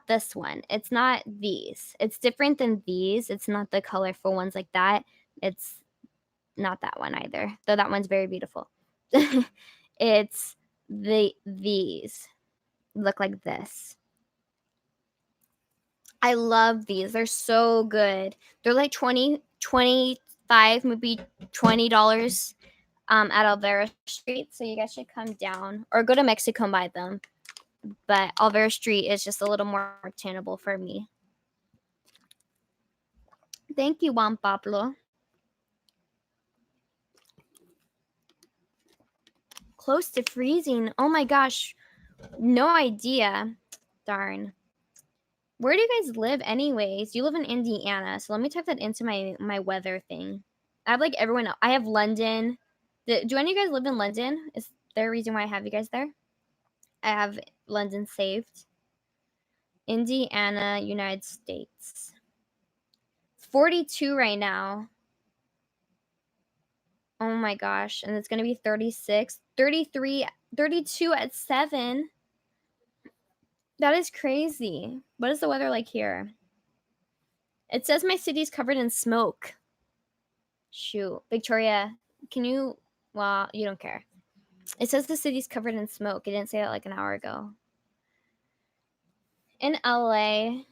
this one. It's not these. It's different than these. It's not the colorful ones like that. It's not that one either. Though that one's very beautiful. It's these look like this. I love these. They're so good. They're like 25, maybe $20 at Alvera Street, so you guys should come down or go to Mexico and buy them. But Alvera Street is just a little more attainable for me. Thank you, Juan Pablo. Close to freezing. Oh my gosh. No idea. Darn. Where do you guys live anyways? You live in Indiana, so let me type that into my weather thing. I have like everyone else. I have London. Do any of you guys live in London? Is there a reason why I have you guys there? I have London saved. Indiana, United States. It's 42 right now. Oh my gosh. And it's going to be 36, 33, 32 at 7. That is crazy. What is the weather like here? It says my city's covered in smoke. Shoot. Victoria, can you... Well, you don't care. It says the city's covered in smoke. It didn't say that like an hour ago. In LA,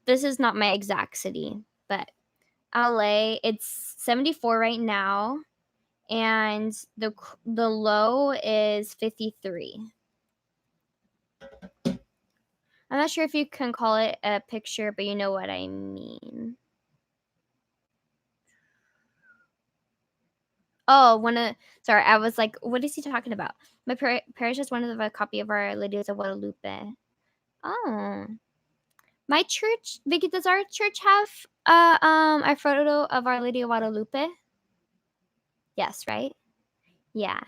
this is not my exact city, but LA, it's 74 right now, and the low is 53. I'm not sure if you can call it a picture, but you know what I mean. Oh, sorry, I was like, what is he talking about? My parish just wanted a copy of Our Lady of Guadalupe. Oh. My church, Vicky, does our church have a photo of Our Lady of Guadalupe? Yes, right? Yeah.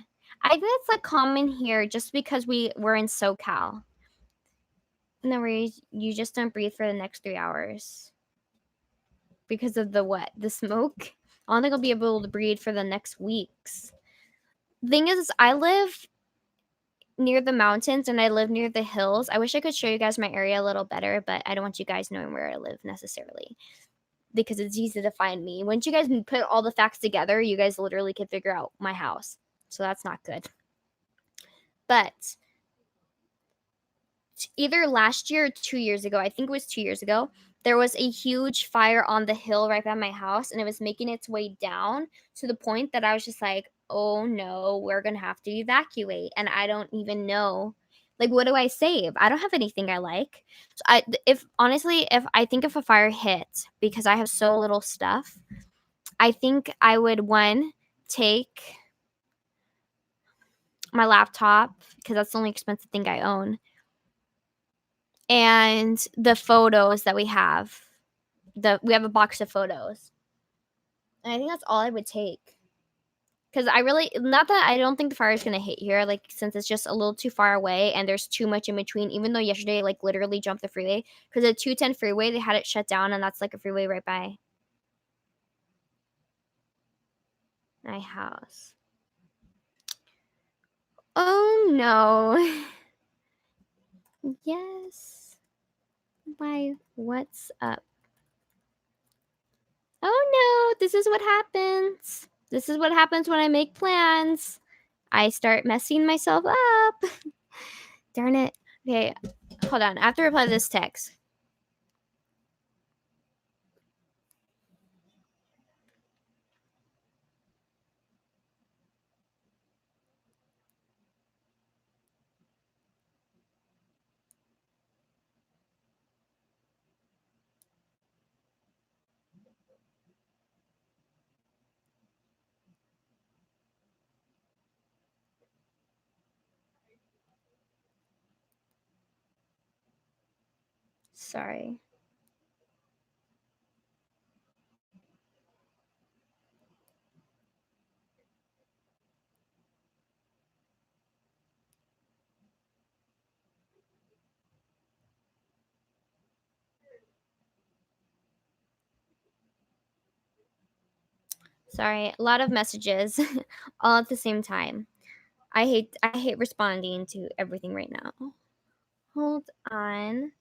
I think that's like common here just because we're in SoCal. No worries, you just don't breathe for the next 3 hours. Because of the what? The smoke? I don't think I'll be able to breathe for the next weeks. The thing is, I live near the mountains and I live near the hills. I wish I could show you guys my area a little better, but I don't want you guys knowing where I live necessarily because it's easy to find me. Once you guys put all the facts together, you guys literally can figure out my house. So that's not good. But either last year or 2 years ago, I think it was 2 years ago, there was a huge fire on the hill right by my house and it was making its way down to the point that I was just like, oh no, we're gonna have to evacuate. And I don't even know, like, what do I save? I don't have anything I like. So if I think if a fire hit, because I have so little stuff, I think I would take my laptop because that's the only expensive thing I own, and the photos that we have. We have a box of photos. And I think that's all I would take. Because not that I don't think the fire is going to hit here, like, since it's just a little too far away and there's too much in between, even though yesterday I, like, literally jumped the freeway. Because the 210 freeway, they had it shut down, and that's, like, a freeway right by my house. Oh, no. Yes. Why? What's up? Oh, no. This is what happens. This is what happens when I make plans. I start messing myself up. Darn it. Okay, hold on. I have to reply to this text. Sorry. Sorry, a lot of messages all at the same time. I hate responding to everything right now. Hold on.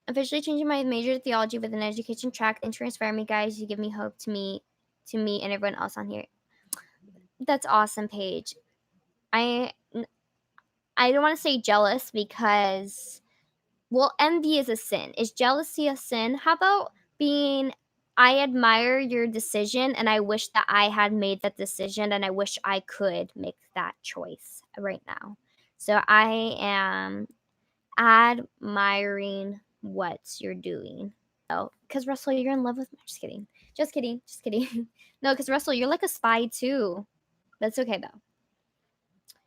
Officially changing my major to theology with an education track. Thanks for inspiring me, guys. You give me hope to me and everyone else on here. That's awesome, Paige. I don't want to say jealous because, well, envy is a sin. Is jealousy a sin? How about being I admire your decision, and I wish that I had made that decision, and I wish I could make that choice right now. So I am admiring what you're doing. Oh, because Russell, you're in love with me. Just kidding. Just kidding. Just kidding. No, because Russell, you're like a spy too. That's okay though.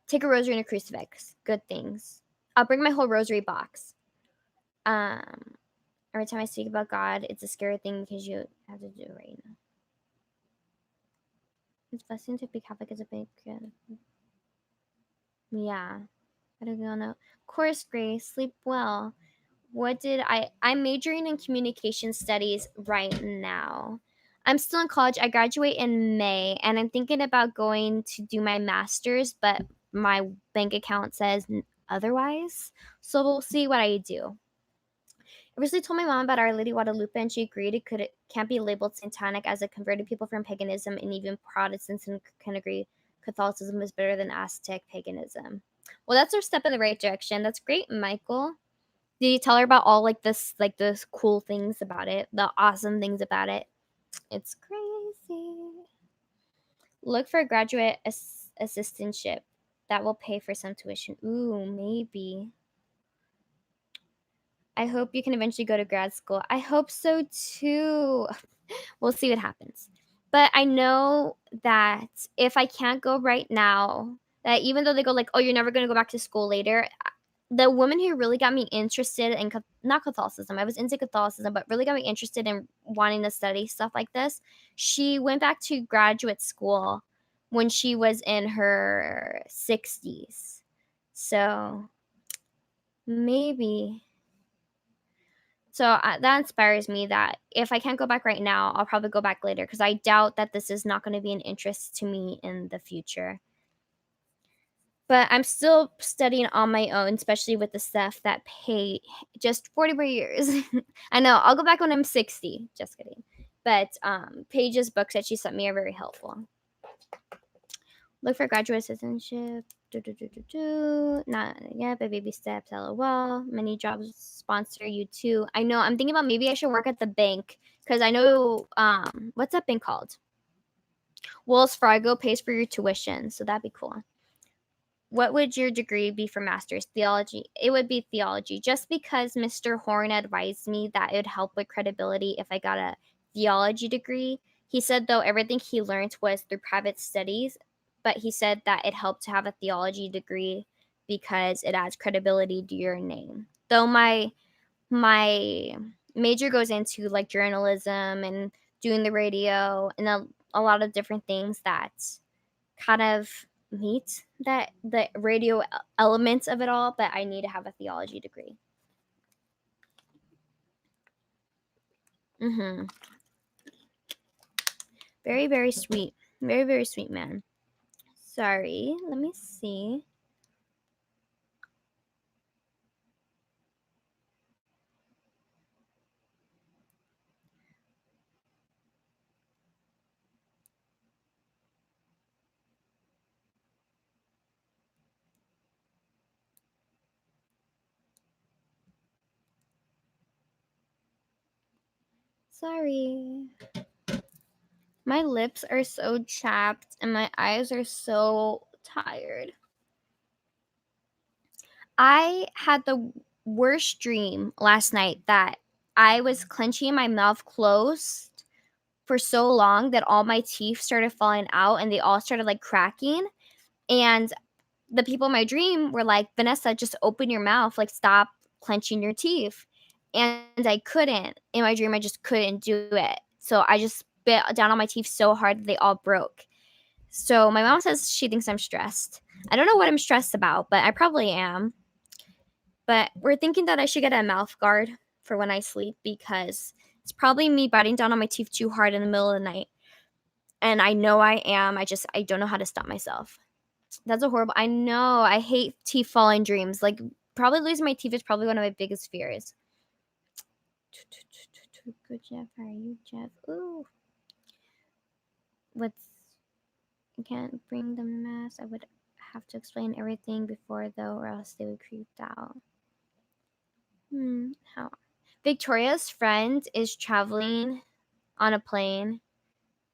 Take a rosary and a crucifix. Good things. I'll bring my whole rosary box. Um, every time I speak about God, it's a scary thing because you have to do it right now. It's blessing to be Catholic is a big, yeah. I don't know. Of course, Grace, sleep well. I'm majoring in communication studies right now. I'm still in college. I graduate in May, and I'm thinking about going to do my master's, but my bank account says otherwise. So we'll see what I do. I recently told my mom about Our Lady Guadalupe, and she agreed it can't be labeled satanic as it converted people from paganism, and even Protestants can agree Catholicism is better than Aztec paganism. Well, that's our step in the right direction. That's great, Michael. Did you tell her about all like those cool things about it, the awesome things about it? It's crazy. Look for a graduate assistantship that will pay for some tuition. Ooh, maybe. I hope you can eventually go to grad school. I hope so too. We'll see what happens. But I know that if I can't go right now, that even though they go like, "Oh, you're never going to go back to school later," the woman who really got me interested in not Catholicism, I was into Catholicism, but really got me interested in wanting to study stuff like this. She went back to graduate school when she was in her 60s. So maybe. So that inspires me that if I can't go back right now, I'll probably go back later because I doubt that this is not going to be an interest to me in the future. But I'm still studying on my own, especially with the stuff that pay just 40 more years. I know, I'll go back when I'm 60. Just kidding. But Paige's books that she sent me are very helpful. Look for graduate citizenship. Not yet, but baby steps. LOL. Many jobs sponsor you too. I know. I'm thinking about maybe I should work at the bank because I know what's that bank called? Wells Fargo pays for your tuition, so that'd be cool. What would your degree be for master's? Theology. It would be theology, just because Mr. Horn advised me that it would help with credibility if I got a theology degree. He said, though, everything he learned was through private studies, but he said that it helped to have a theology degree because it adds credibility to your name. Though my major goes into like journalism and doing the radio and a lot of different things that kind of meet that the radio elements of it all, but I need to have a theology degree. Mm-hmm. Very, very sweet. Very, very sweet man. Sorry, let me see. Sorry. My lips are so chapped and my eyes are so tired. I had the worst dream last night that I was clenching my mouth closed for so long that all my teeth started falling out and they all started like cracking. And the people in my dream were like, Vanessa, just open your mouth, like stop clenching your teeth. And I couldn't. In my dream, I just couldn't do it. So I just bit down on my teeth so hard that they all broke. So my mom says she thinks I'm stressed. I don't know what I'm stressed about, but I probably am. But we're thinking that I should get a mouth guard for when I sleep because it's probably me biting down on my teeth too hard in the middle of the night. And I know I am. I don't know how to stop myself. That's a horrible. I know. I hate teeth falling dreams. Like probably losing my teeth is probably one of my biggest fears. Good Jeff. How are you, Jeff? Ooh. What's I can't bring the mask. I would have to explain everything before though, or else they would creep out. How? Victoria's friend is traveling on a plane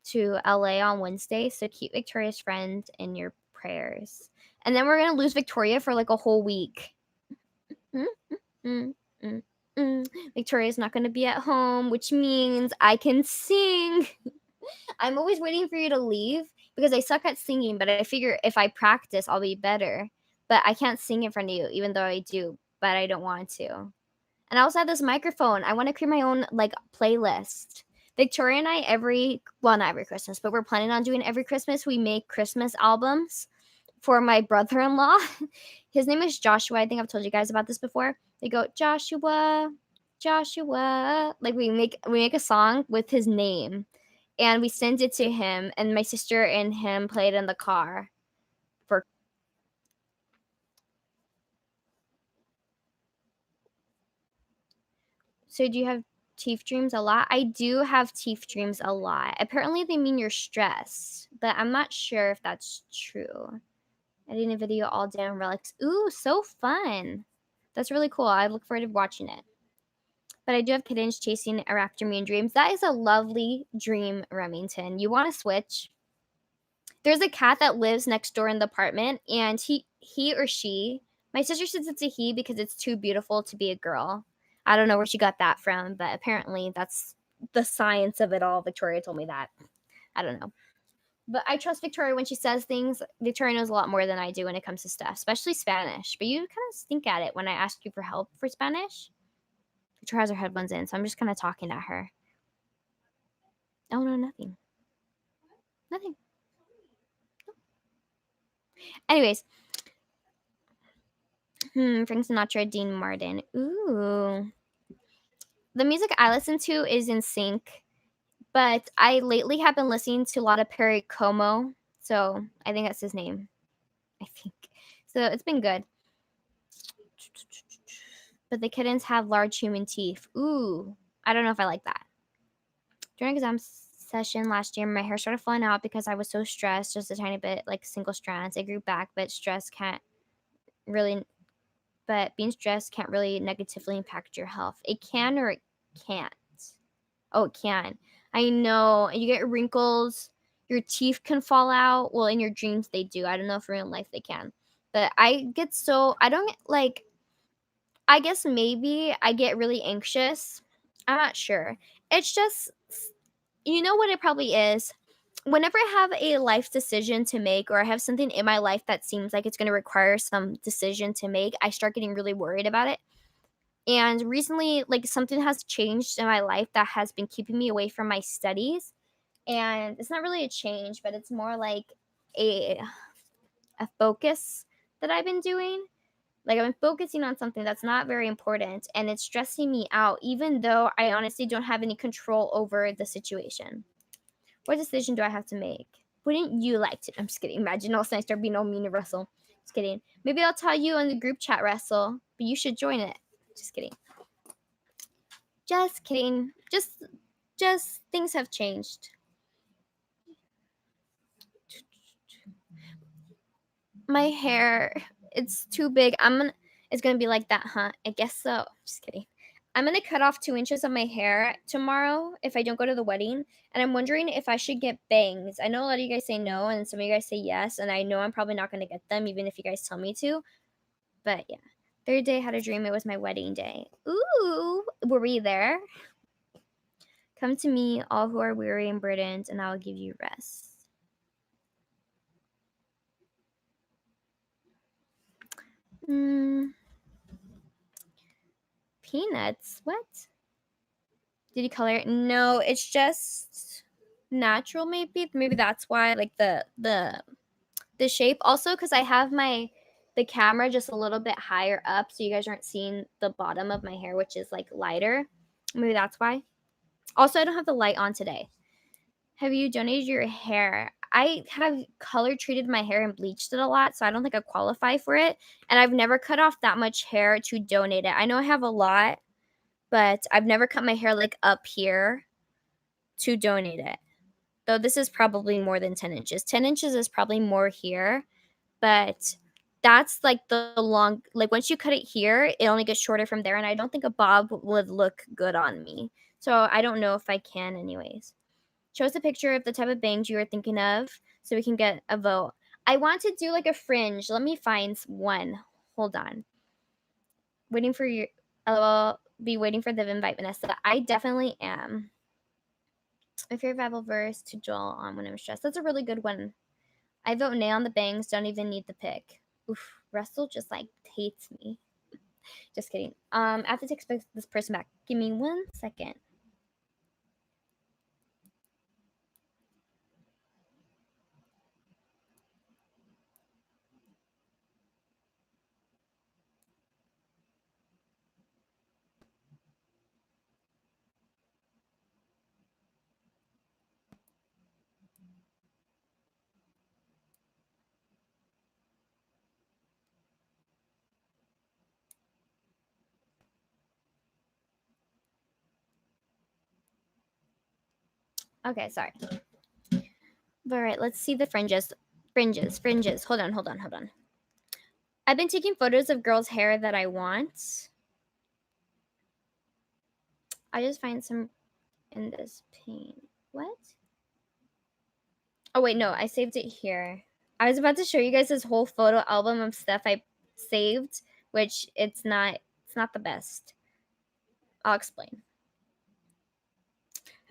to LA on Wednesday, so keep Victoria's friend in your prayers. And then we're gonna lose Victoria for like a whole week. Mm, mm, mm, mm. Victoria's not gonna be at home, which means I can sing. I'm always waiting for you to leave because I suck at singing, but I figure if I practice, I'll be better. But I can't sing in front of you, even though I do, but I don't want to. And I also have this microphone. I want to create my own like playlist. Victoria and I not every Christmas, but we're planning on doing every Christmas. We make Christmas albums for my brother-in-law. His name is Joshua. I think I've told you guys about this before. They go Joshua, Joshua. Like we make a song with his name, and we send it to him. And my sister and him played in the car. So do you have teeth dreams a lot? I do have teeth dreams a lot. Apparently they mean you're stressed, but I'm not sure if that's true. Editing a video all day on relics. Ooh, so fun. That's really cool. I look forward to watching it. But I do have kittens chasing after me in dreams. That is a lovely dream, Remington. You want to switch? There's a cat that lives next door in the apartment, and he or she, my sister says it's a he because it's too beautiful to be a girl. I don't know where she got that from, but apparently that's the science of it all. Victoria told me that. I don't know. But I trust Victoria when she says things. Victoria knows a lot more than I do when it comes to stuff, especially Spanish. But you kind of stink at it when I ask you for help for Spanish. Victoria has her headphones in, so I'm just kind of talking at her. Oh, no, nothing. Nothing. Anyways, Frank Sinatra, Dean Martin. Ooh. The music I listen to is in sync, but I lately have been listening to a lot of Perry Como, so I think that's his name. I think. So it's been good. But the kittens have large human teeth. Ooh. I don't know if I like that. During exam session last year, my hair started falling out because I was so stressed, just a tiny bit, like single strands. It grew back, but being stressed can't really negatively impact your health. It can or it can't. Oh, it can. I know. You get wrinkles, your teeth can fall out. Well, in your dreams, they do. I don't know if in real life they can. But I don't like, I guess maybe I get really anxious. I'm not sure. It's just, you know what it probably is? Whenever I have a life decision to make, or I have something in my life that seems like it's going to require some decision to make, I start getting really worried about it. And recently, like something has changed in my life that has been keeping me away from my studies. And it's not really a change, but it's more like a focus that I've been doing. Like I've been focusing on something that's not very important and it's stressing me out, even though I honestly don't have any control over the situation. What decision do I have to make? Wouldn't you like to? I'm just kidding. Imagine all of a sudden I start being all mean to Russell. Just kidding. Maybe I'll tell you in the group chat, Russell, but you should join it. Just kidding. Just kidding. Just things have changed. My hair, it's too big. It's gonna be like that, huh? I guess so. Just kidding. I'm gonna cut off 2 inches of my hair tomorrow if I don't go to the wedding. And I'm wondering if I should get bangs. I know a lot of you guys say no, and some of you guys say yes, and I know I'm probably not gonna get them, even if you guys tell me to. But yeah. Third day, had a dream it was my wedding day. Ooh, were we there? Come to me, all who are weary and burdened, and I will give you rest. Peanuts? What? Did you color it? No, it's just natural. Maybe that's why. Like the shape. Also, because I have the camera just a little bit higher up, so you guys aren't seeing the bottom of my hair, which is like lighter. Maybe that's why. Also, I don't have the light on today. Have you donated your hair? I have color treated my hair and bleached it a lot, so I don't think I qualify for it. And I've never cut off that much hair to donate it. I know I have a lot, but I've never cut my hair like up here to donate it. Though this is probably more than 10 inches. 10 inches is probably more here, but that's like the like once you cut it here, it only gets shorter from there. And I don't think a bob would look good on me. So I don't know if I can anyways. Show us a picture of the type of bangs you are thinking of so we can get a vote. I want to do like a fringe. Let me find one. Hold on. Waiting for your LOL. Be waiting for the invite, Vanessa. I definitely am. My favorite Bible verse to dwell on when I'm stressed. That's a really good one. I vote nay on the bangs. Don't even need the pick. Oof. Russell just like hates me. Just kidding. I have to take this person back. Give me 1 second. Okay, sorry. All right, let's see the fringes. Fringes. Hold on. I've been taking photos of girls' hair that I want. I just find some in this pane. What? Oh, wait, no, I saved it here. I was about to show you guys this whole photo album of stuff I saved, which it's not the best. I'll explain.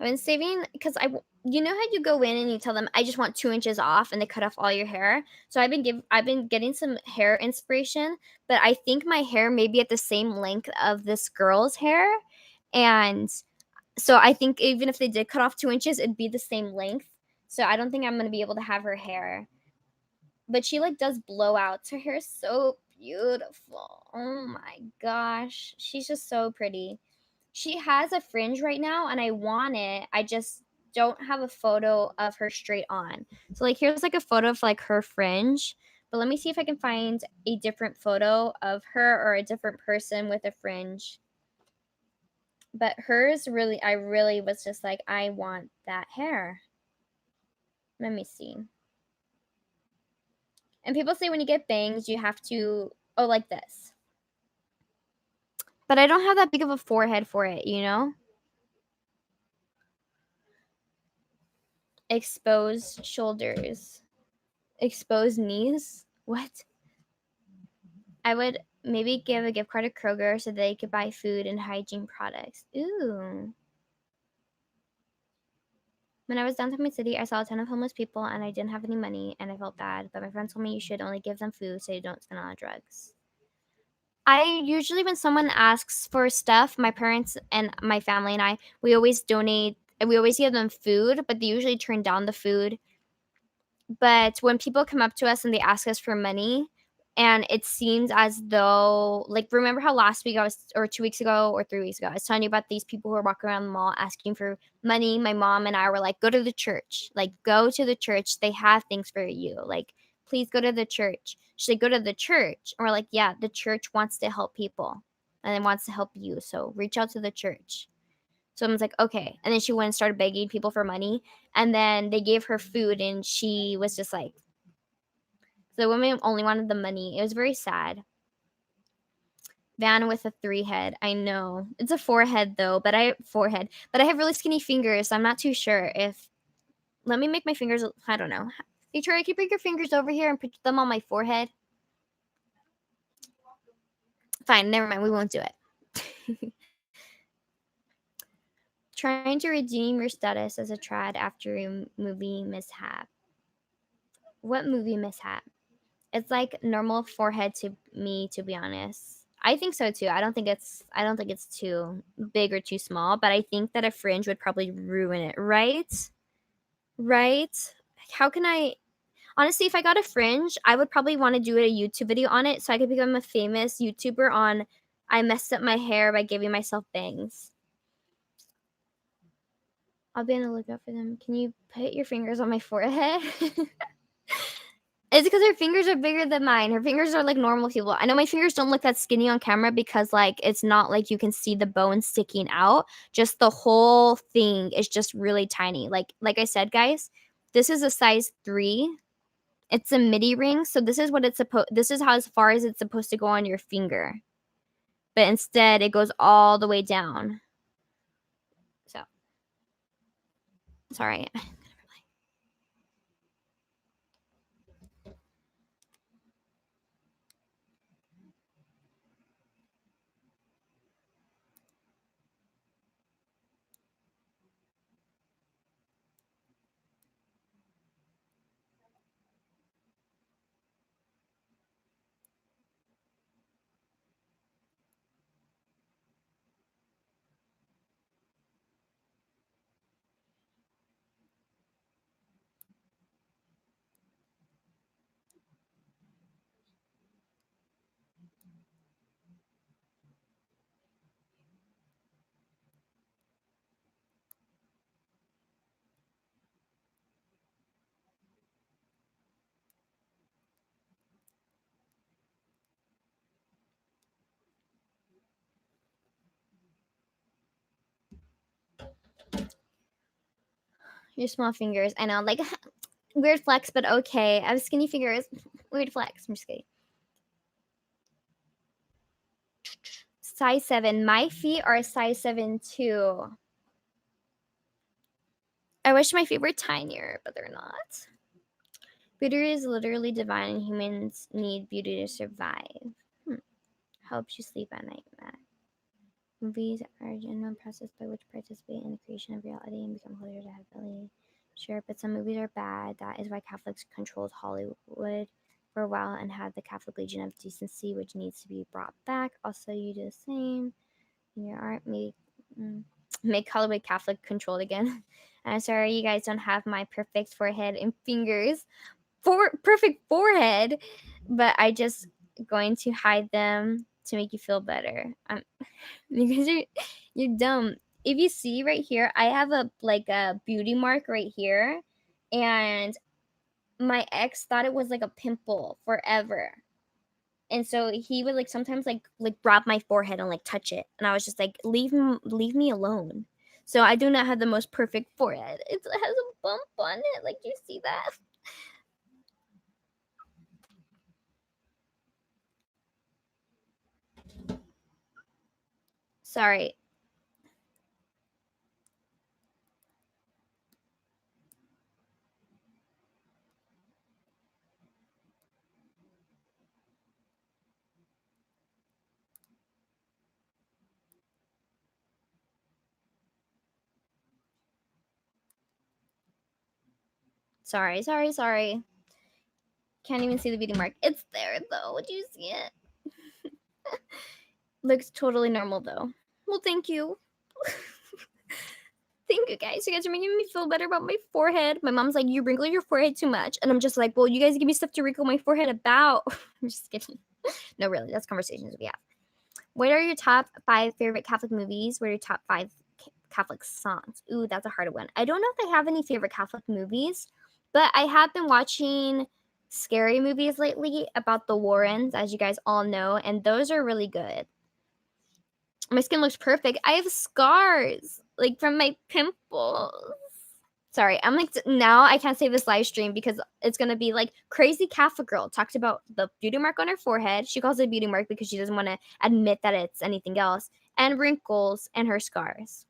I've been saving because you know how you go in and you tell them I just want 2 inches off and they cut off all your hair. So I've been getting some hair inspiration, but I think my hair may be at the same length of this girl's hair, and so I think even if they did cut off 2 inches, it'd be the same length. So I don't think I'm gonna be able to have her hair, but she like does blowouts. Her hair is so beautiful. Oh my gosh, she's just so pretty. She has a fringe right now and I want it. I just don't have a photo of her straight on. So like here's like a photo of like her fringe. But let me see if I can find a different photo of her or a different person with a fringe. But hers really, I really was just like, I want that hair. Let me see. And people say when you get bangs, you have to, oh, like this. But I don't have that big of a forehead for it, you know? Exposed shoulders. Exposed knees? What? I would maybe give a gift card to Kroger so they could buy food and hygiene products. Ooh. When I was downtown my city, I saw a ton of homeless people and I didn't have any money and I felt bad. But my friend told me you should only give them food so you don't spend on drugs. I usually, when someone asks for stuff, my parents and my family and I, we always donate, we always give them food, but they usually turn down the food. But when people come up to us and they ask us for money, and it seems as though, like, remember how last week or 2 weeks ago or 3 weeks ago, I was telling you about these people who were walking around the mall asking for money. My mom and I were like, go to the church. Like, go to the church. They have things for you. Like, please go to the church. She's like, go to the church. And we're like, yeah, the church wants to help people and it wants to help you. So reach out to the church. So I was like, okay. And then she went and started begging people for money. And then they gave her food and she was just like, the woman only wanted the money. It was very sad. Van with a 3 head. I know. It's a 4 head though, but I have really skinny fingers. So I'm not too sure if let me make my fingers, I don't know. Victoria, can you bring your fingers over here and put them on my forehead? Fine, never mind. We won't do it. Trying to redeem your status as a trad after a movie mishap. What movie mishap? It's like normal forehead to me, to be honest. I think so too. I don't think it's too big or too small, but I think that a fringe would probably ruin it, right? Right? How can I honestly, if I got a fringe, I would probably want to do a YouTube video on it so I could become a famous YouTuber on I messed up my hair by giving myself bangs. I'll be on the lookout for them. Can you put your fingers on my forehead? It's because her fingers are bigger than mine. Her fingers are like normal people. I know my fingers don't look that skinny on camera because like it's not like you can see the bone sticking out. Just the whole thing is just really tiny. Like I said, guys, this is a size 3. It's a midi ring, so this is how as far as it's supposed to go on your finger. But instead it goes all the way down. Sorry. Your small fingers. I know, like weird flex, but okay. I have skinny fingers. Weird flex. I'm just kidding. Size 7. My feet are a size 7 too. I wish my feet were tinier, but they're not. Beauty is literally divine, and humans need beauty to survive. Helps you sleep at night, Matt. Movies are a genuine process by which participate in the creation of reality and become closer to heavenly. Sure, but some movies are bad. That is why Catholics controlled Hollywood for a while and had the Catholic Legion of Decency, which needs to be brought back. Also, you do the same in your art. Make Hollywood Catholic controlled again. I'm sorry, you guys don't have my perfect forehead and fingers. Perfect forehead, but I just going to hide them to make you feel better. Because you're dumb. If you see right here, I have a beauty mark right here, and my ex thought it was like a pimple forever. And so he would like sometimes like rub my forehead and like touch it, and I was just like, leave me alone. So I do not have the most perfect forehead. It has a bump on it, like you see that. Sorry. Sorry. Can't even see the beauty mark. It's there though. Do you see it? Looks totally normal though. Well, thank you. Thank you guys. You guys are making me feel better about my forehead. My mom's like, you wrinkle your forehead too much. And I'm just like, well, you guys give me stuff to wrinkle my forehead about. I'm just kidding. No, really. That's conversations we have. What are your top 5 favorite Catholic movies? What are your top 5 Catholic songs? Ooh, that's a hard one. I don't know if I have any favorite Catholic movies, but I have been watching scary movies lately about the Warrens, as you guys all know, and those are really good. My skin looks perfect. I have scars, like from my pimples. Sorry, I'm like, now I can't save this live stream because it's gonna be like crazy Catholic girl talked about the beauty mark on her forehead. She calls it a beauty mark because she doesn't want to admit that it's anything else, and wrinkles and her scars.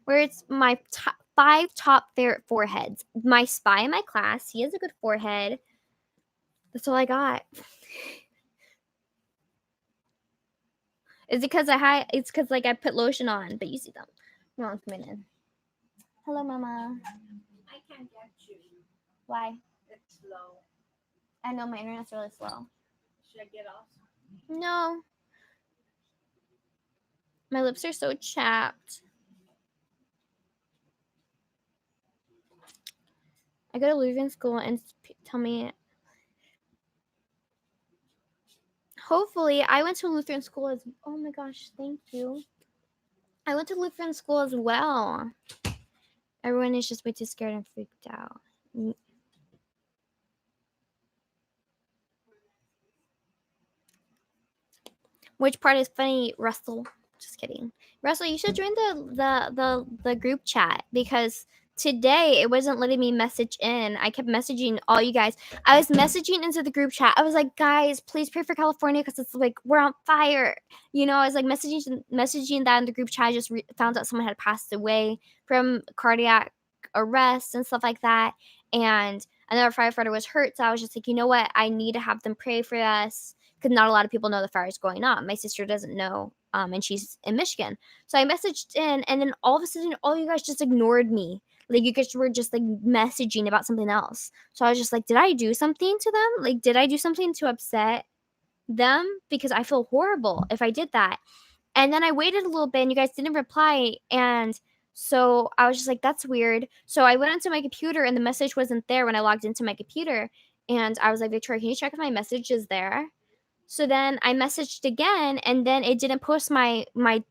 Where it's my top 5 top favorite foreheads. My spy in my class, he has a good forehead. That's all I got. It's because it's because like I put lotion on, but you see them. Mom's coming in. Hello, Mama. I can't get you. Why? It's slow. I know my internet's really slow. Should I get off? No. My lips are so chapped. I go to Lutheran school and tell me. Hopefully, I went to Lutheran school as. Oh my gosh, thank you. I went to Lutheran school as well. Everyone is just way too scared and freaked out. Which part is funny, Russell? Just kidding. Russell, you should join the group chat because today it wasn't letting me message in. I kept messaging all you guys. I was messaging into the group chat. I was like, guys, please pray for California because it's like we're on fire. You know, I was like messaging that in the group chat. I just found out someone had passed away from cardiac arrests and stuff like that. And another firefighter was hurt, so I was just like, you know what? I need to have them pray for us because not a lot of people know the fire is going on. My sister doesn't know, and she's in Michigan. So I messaged in, and then all of a sudden, all you guys just ignored me. Like, you guys were just like messaging about something else. So I was just like, did I do something to them? Like, did I do something to upset them? Because I feel horrible if I did that. And then I waited a little bit and you guys didn't reply. And so I was just like, that's weird. So I went onto my computer and the message wasn't there when I logged into my computer. And I was like, Victoria, can you check if my message is there? So then I messaged again and then it didn't post my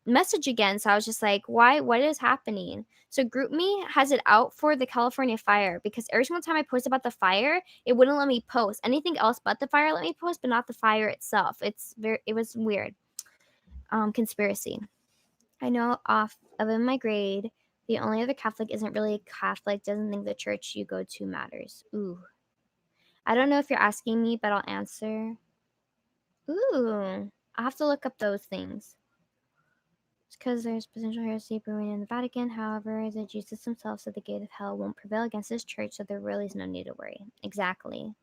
message again. So I was just like, why? What is happening? So GroupMe has it out for the California fire because every single time I post about the fire, it wouldn't let me post. Anything else but the fire let me post, but not the fire itself. It was weird. Conspiracy. I know off of in my grade, the only other Catholic isn't really Catholic, doesn't think the church you go to matters. Ooh. I don't know if you're asking me, but I'll answer. Ooh. I'll have to look up those things. It's because there's potential heresy brewing in the Vatican. However, the Jesus himself said the gate of hell won't prevail against his church, so there really is no need to worry. Exactly.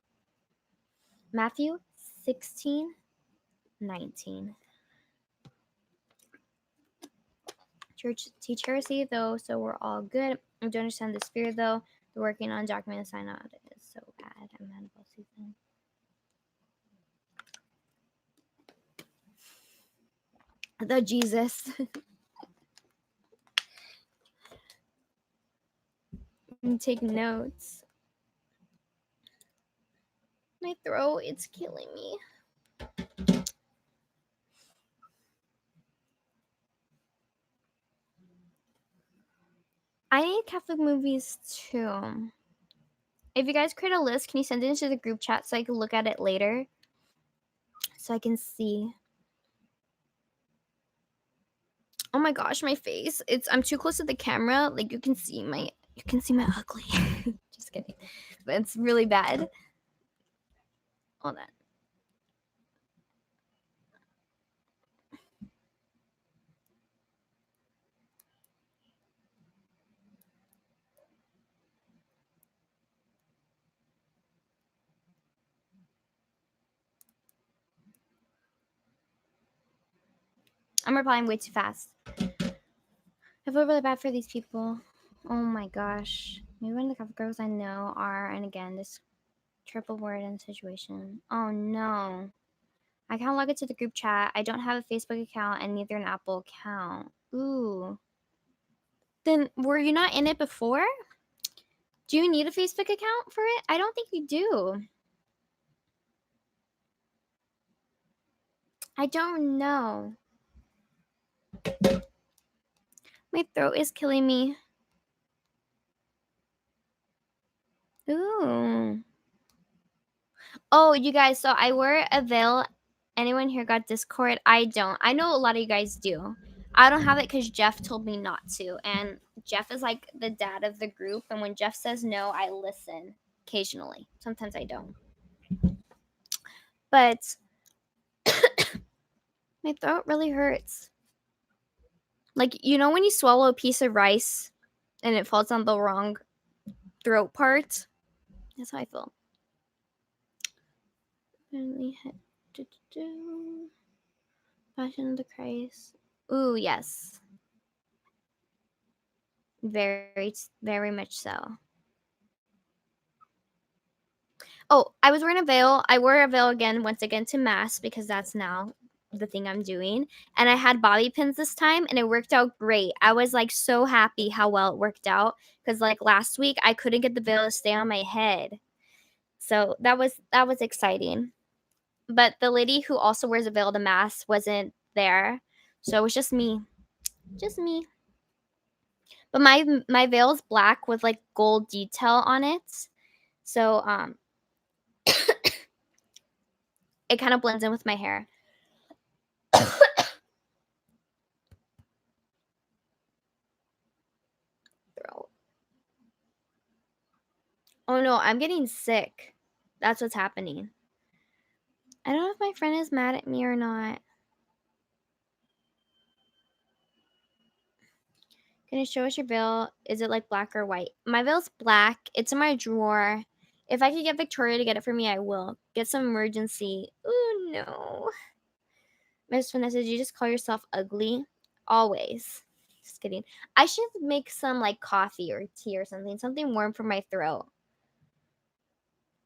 Matthew 16:19. Church teach heresy though, so we're all good. I don't understand this fear though. The working on document sign out is so bad. I'm mad about season. The Jesus. Take notes. My throat, it's killing me. I need Catholic movies too. If you guys create a list, can you send it into the group chat so I can look at it later? So I can see. Oh my gosh, my face. I'm too close to the camera. Like you can see my ugly. Just kidding. But it's really bad. All that. I'm replying way too fast. I feel really bad for these people. Oh my gosh. Maybe one of the Catholic girls I know are, and again, this triple word and situation. Oh no. I can't log into the group chat. I don't have a Facebook account and neither an Apple account. Ooh. Then were you not in it before? Do you need a Facebook account for it? I don't think you do. I don't know. My throat is killing me. Ooh. Oh, you guys, so I wear a veil. Anyone here got Discord? I don't. I know a lot of you guys do. I don't have it because Jeff told me not to. And Jeff is like the dad of the group. And when Jeff says no, I listen occasionally. Sometimes I don't. But my throat really hurts. Like, you know when you swallow a piece of rice and it falls on the wrong throat part? That's how I feel. Passion of the Christ. Ooh, yes. Very, very much so. Oh, I was wearing a veil. I wore a veil again, once again, to mass because that's now the thing I'm doing. And I had bobby pins this time and it worked out great. I was like so happy how well it worked out because like last week I couldn't get the veil to stay on my head. So that was exciting. But the lady who also wears a veil to mass wasn't there. So it was just me. Just me. But my veil is black with like gold detail on it. So it kind of blends in with my hair. Oh no, I'm getting sick. That's what's happening. I don't know if my friend is mad at me or not. Can you show us your veil? Is it like black or white? My veil's black. It's in my drawer. If I could get Victoria to get it for me, I will. Get some emergency. Ooh, no. Miss Vanessa, did you just call yourself ugly? Always. Just kidding. I should make some like coffee or tea or something warm for my throat.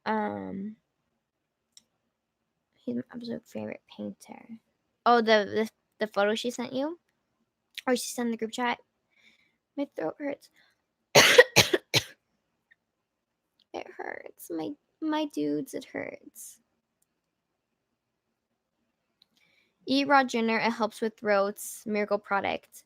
Um, he's my absolute favorite painter. Oh, the photo she sent you, or she sent in the group chat. My throat hurts. It hurts. My dudes, it hurts. Eat raw ginger. It helps with throats. Miracle product.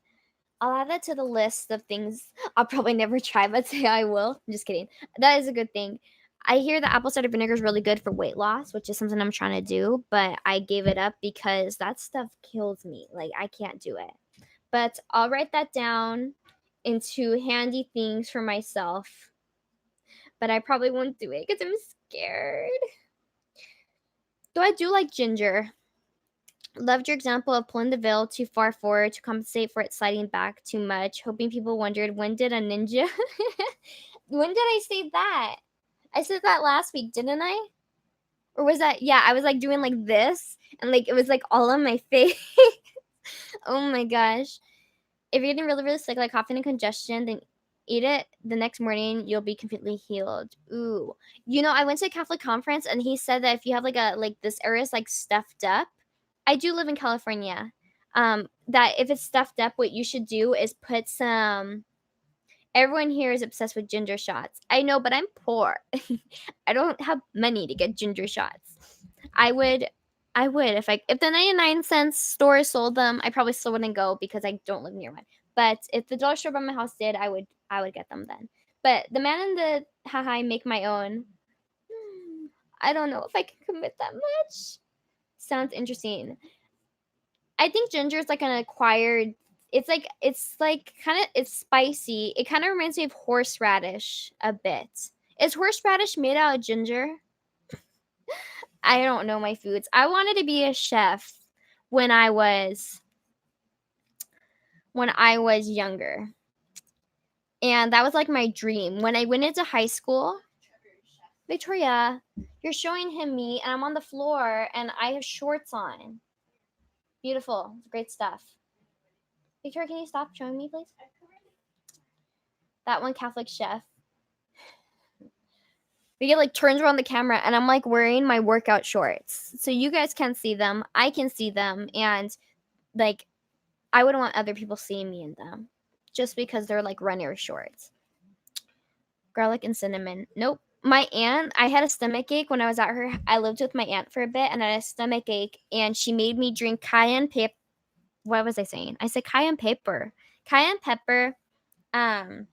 I'll add that to the list of things I'll probably never try, but say I will. I'm just kidding. That is a good thing. I hear that apple cider vinegar is really good for weight loss, which is something I'm trying to do, but I gave it up because that stuff kills me. Like, I can't do it. But I'll write that down into handy things for myself. But I probably won't do it because I'm scared. Though I do like ginger. Loved your example of pulling the veil too far forward to compensate for it sliding back too much, hoping people wondered when did a ninja. When did I say that? I said that last week, didn't I? Or was that, yeah, I was like doing like this and like it was like all on my face. Oh my gosh. If you're getting really, really sick, like coughing and congestion, then eat it the next morning, you'll be completely healed. Ooh. I went to a Catholic conference and he said that if you have like this area is like stuffed up, I do live in California. That if it's stuffed up, what you should do is put some. Everyone here is obsessed with ginger shots. I know, but I'm poor. I don't have money to get ginger shots. I would, I would if the 99 cents store sold them, I probably still wouldn't go because I don't live near one. But if the dollar store by my house did, I would get them then. But the man in the haha, I make my own. I don't know if I can commit that much. Sounds interesting. I think ginger is like an acquired. It's like kind of it's spicy. It kind of reminds me of horseradish a bit. Is horseradish made out of ginger? I don't know my foods. I wanted to be a chef when I was younger. And that was like my dream. When I went into high school, Victoria, you're showing him me and I'm on the floor and I have shorts on. Beautiful. Great stuff. Victoria, can you stop showing me, please? That one Catholic chef. We get like turns around the camera and I'm like wearing my workout shorts. So you guys can see them. I can see them. And like I wouldn't want other people seeing me in them. Just because they're like runner shorts. Garlic and cinnamon. Nope. My aunt, I had a stomach ache when I was at her. I lived with my aunt for a bit and I had a stomach ache and she made me drink cayenne pepper. What was I saying? I said cayenne pepper. Cayenne pepper, apple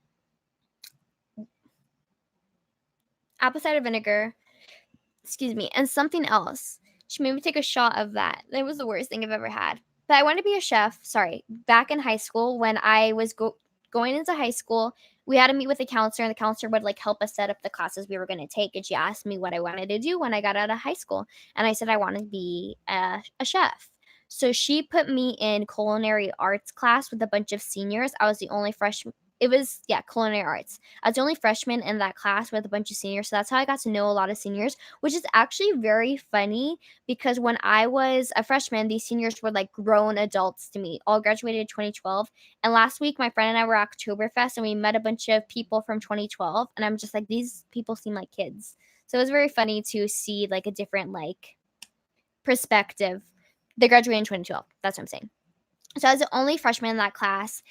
cider vinegar, excuse me, and something else. She made me take a shot of that. It was the worst thing I've ever had. But I wanted to be a chef. Sorry, back in high school when I was going into high school, we had to meet with a counselor, and the counselor would like help us set up the classes we were going to take. And she asked me what I wanted to do when I got out of high school, and I said I wanted to be a chef. So she put me in culinary arts class with a bunch of seniors. I was the only freshman. It was, yeah, culinary arts. I was the only freshman in that class with a bunch of seniors. So that's how I got to know a lot of seniors, which is actually very funny because when I was a freshman, these seniors were like grown adults to me, all graduated in 2012. And last week, my friend and I were at Oktoberfest and we met a bunch of people from 2012. And I'm just like, these people seem like kids. So it was very funny to see like a different like perspective. They graduated in 2012. That's what I'm saying. So I was the only freshman in that class.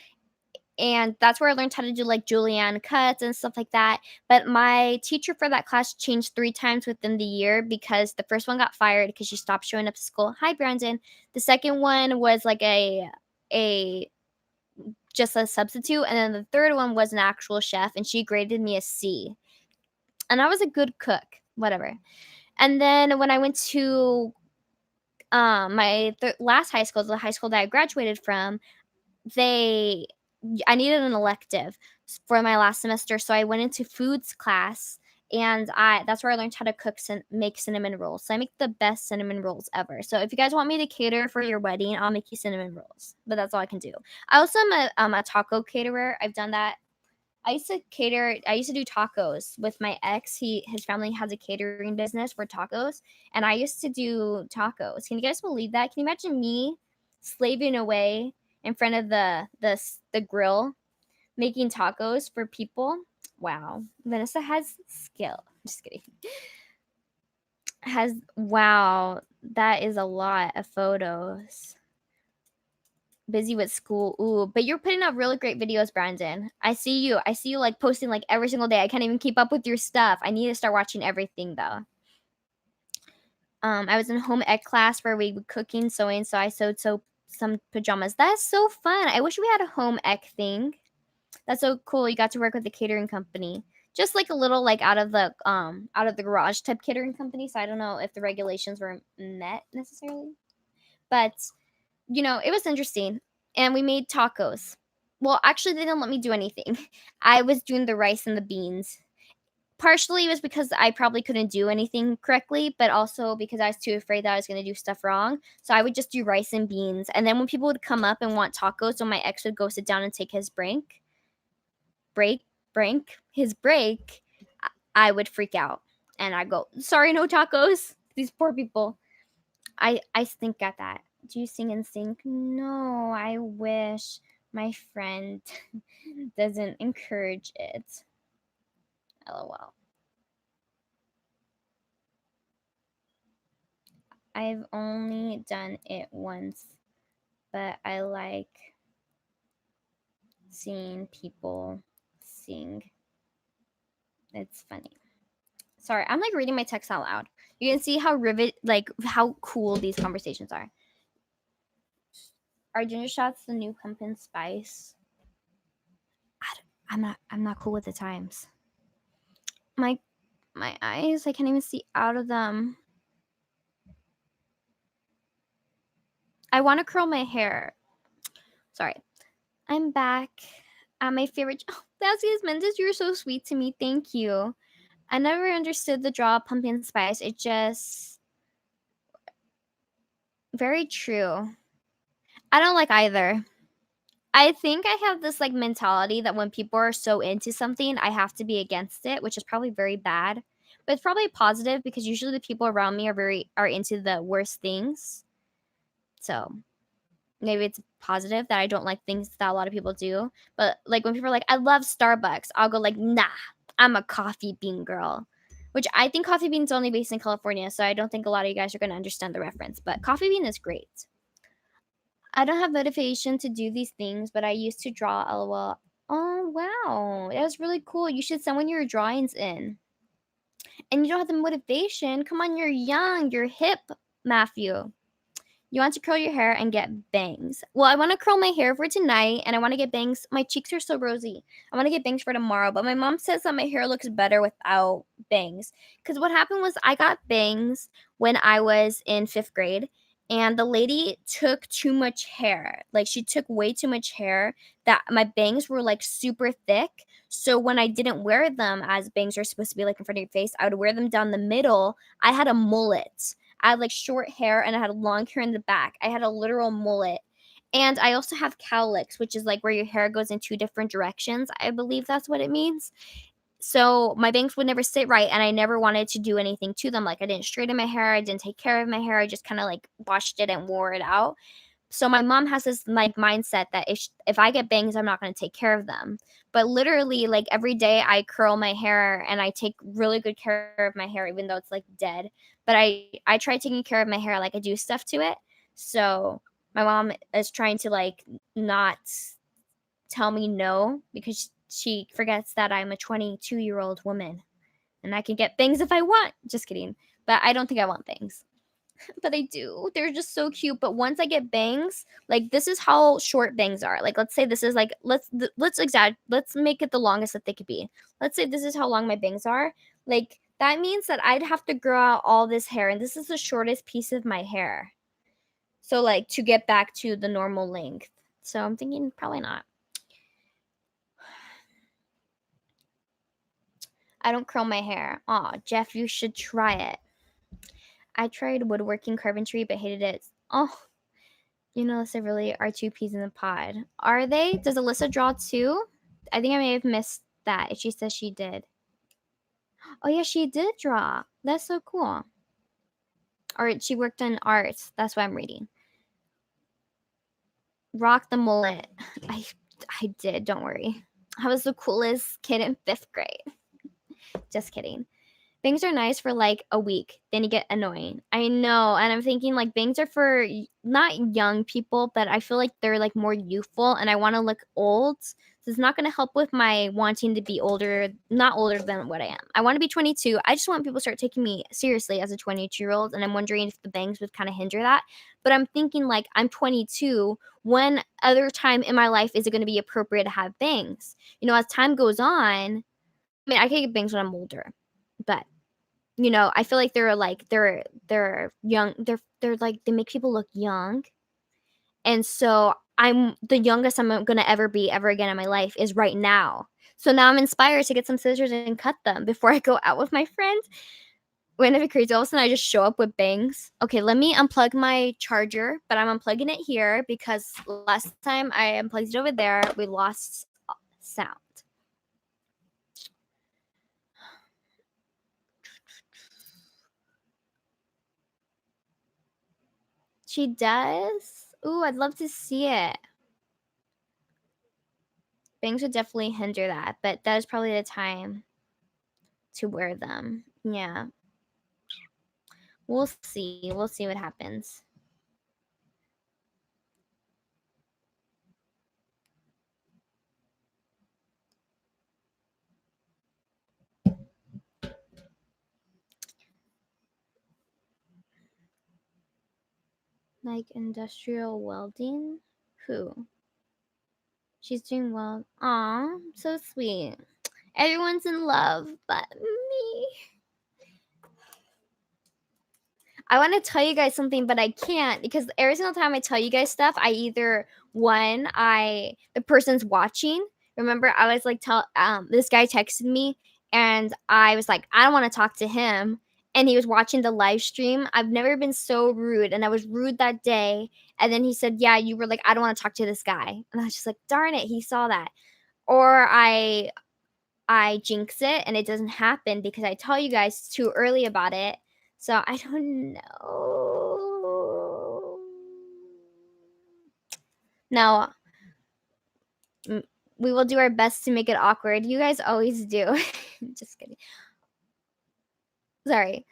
And that's where I learned how to do like julienne cuts and stuff like that. But my teacher for that class changed 3 times within the year because the first one got fired because she stopped showing up to school. Hi, Brandon. The second one was like a just a substitute, and then the third one was an actual chef, and she graded me a C. And I was a good cook, whatever. And then when I went to my last high school, the high school that I graduated from, I needed an elective for my last semester, so I went into foods class and that's where I learned how to make cinnamon rolls. So I make the best cinnamon rolls ever. So if you guys want me to cater for your wedding, I'll make you cinnamon rolls. But that's all I can do. I also am a taco caterer. I've done that. I used to cater. I used to do tacos with my ex. His family has a catering business for tacos, and I used to do tacos. Can you guys believe that? Can you imagine me slaving away in front of the grill making tacos for people? Wow, Vanessa has skill. Just kidding. Has Wow, that is a lot of photos. Busy with school. Ooh, but you're putting up really great videos, Brandon. I see you. I see you like posting like every single day. I can't even keep up with your stuff. I need to start watching everything though. I was in home ec class where we were cooking, sewing, so I sewed some pajamas. That's so fun. I wish we had a home ec thing. That's so cool. You got to work with a catering company. Just like a little like out of the garage type catering company. So I don't know if the regulations were met necessarily. But it was interesting. And we made tacos. Well, actually, they didn't let me do anything. I was doing the rice and the beans. Partially it was because I probably couldn't do anything correctly, but also because I was too afraid that I was going to do stuff wrong. So I would just do rice and beans. And then when people would come up and want tacos, so my ex would go sit down and take his his break, I would freak out and I'd go, sorry, no tacos. These poor people. I stink at that. Do you sing and sing? No, I wish. My friend doesn't encourage it. LOL. I've only done it once, but I like seeing people sing. It's funny. Sorry, I'm like reading my text out loud. You can see how cool these conversations are. Are ginger shots the new pumpkin spice? I'm not cool with the times. My eyes, I can't even see out of them. I want to curl my hair. Sorry. I'm back. My favorite. Oh, Vasquez Mendez, you're so sweet to me. Thank you. I never understood the draw of pumpkin spice. It just. Very true. I don't like either. I think I have this like mentality that when people are so into something, I have to be against it, which is probably very bad. But it's probably positive because usually the people around me are into the worst things. So maybe it's positive that I don't like things that a lot of people do. But like when people are like, I love Starbucks, I'll go like, nah, I'm a coffee bean girl. Which I think coffee bean's only based in California, so I don't think a lot of you guys are gonna understand the reference. But coffee bean is great. I don't have motivation to do these things, but I used to draw LOL. Oh wow. That was really cool. You should send one of your drawings in. And you don't have the motivation. Come on, you're young, you're hip, Matthew. You want to curl your hair and get bangs. Well, I want to curl my hair for tonight and I want to get bangs. My cheeks are so rosy. I want to get bangs for tomorrow, but my mom says that my hair looks better without bangs. Because what happened was I got bangs when I was in 5th grade and the lady took too much hair. Like she took way too much hair that my bangs were like super thick. So when I didn't wear them as bangs are supposed to be like in front of your face, I would wear them down the middle. I had a mullet. I had like short hair and I had long hair in the back. I had a literal mullet. And I also have cowlicks, which is like where your hair goes in two different directions. I believe that's what it means. So my bangs would never sit right and I never wanted to do anything to them. Like I didn't straighten my hair, I didn't take care of my hair. I just kind of like washed it and wore it out. So my mom has this like mindset that if I get bangs, I'm not going to take care of them. But literally, like every day, I curl my hair and I take really good care of my hair, even though it's like dead. But I try taking care of my hair, like I do stuff to it. So my mom is trying to like not tell me no because she forgets that I'm a 22-year-old woman and I can get bangs if I want. Just kidding. But I don't think I want bangs, but I do. They're just so cute. But once I get bangs, like this is how short bangs are. Like let's say this is like let's make it the longest that they could be. Let's say this is how long my bangs are. Like that means that I'd have to grow out all this hair and this is the shortest piece of my hair. So like to get back to the normal length. So I'm thinking probably not. I don't curl my hair. Aw, Jeff, you should try it. I tried woodworking carpentry but hated it. Oh, you know, Alyssa really are two peas in the pod. Are they? Does Alyssa draw too? I think I may have missed that if she says she did. Oh, yeah, she did draw. That's so cool. Or she worked on arts. That's what I'm reading. Rock the mullet. I, I did, don't worry. I was the coolest kid in 5th grade. Just kidding. Bangs are nice for like a week, then you get annoying. I know, and I'm thinking like bangs are for not young people, but I feel like they're like more youthful, and I want to look old. So it's not going to help with my wanting to be older, not older than what I am. I want to be 22. I just want people to start taking me seriously as a 22-year-old, and I'm wondering if the bangs would kind of hinder that. But I'm thinking like I'm 22. When other time in my life is it going to be appropriate to have bangs? You know, as time goes on, I mean, I can get bangs when I'm older, but you know, I feel like they're young. They're like they make people look young, and so I'm the youngest I'm gonna ever be ever again in my life is right now. So now I'm inspired to get some scissors and cut them before I go out with my friends. Wouldn't it be crazy? All of a sudden, I just show up with bangs. Okay, let me unplug my charger, but I'm unplugging it here because last time I unplugged it over there, we lost sound. She does? Ooh, I'd love to see it. Bangs would definitely hinder that, but that is probably the time to wear them. Yeah. We'll see. We'll see what happens. Like industrial welding? Who? She's doing well. Aw, so sweet. Everyone's in love but me. I want to tell you guys something, but I can't because every single time I tell you guys stuff, I either the person's watching. Remember, I was like, this guy texted me, and I was like, I don't want to talk to him, and he was watching the live stream. I've never been so rude, and I was rude that day. And then he said, "Yeah, you were like, I don't want to talk to this guy," and I was just like, darn it, he saw that. Or I jinx it and it doesn't happen because I tell you guys too early about it. So I don't know. No, we will do our best to make it awkward. You guys always do. Just kidding. Sorry.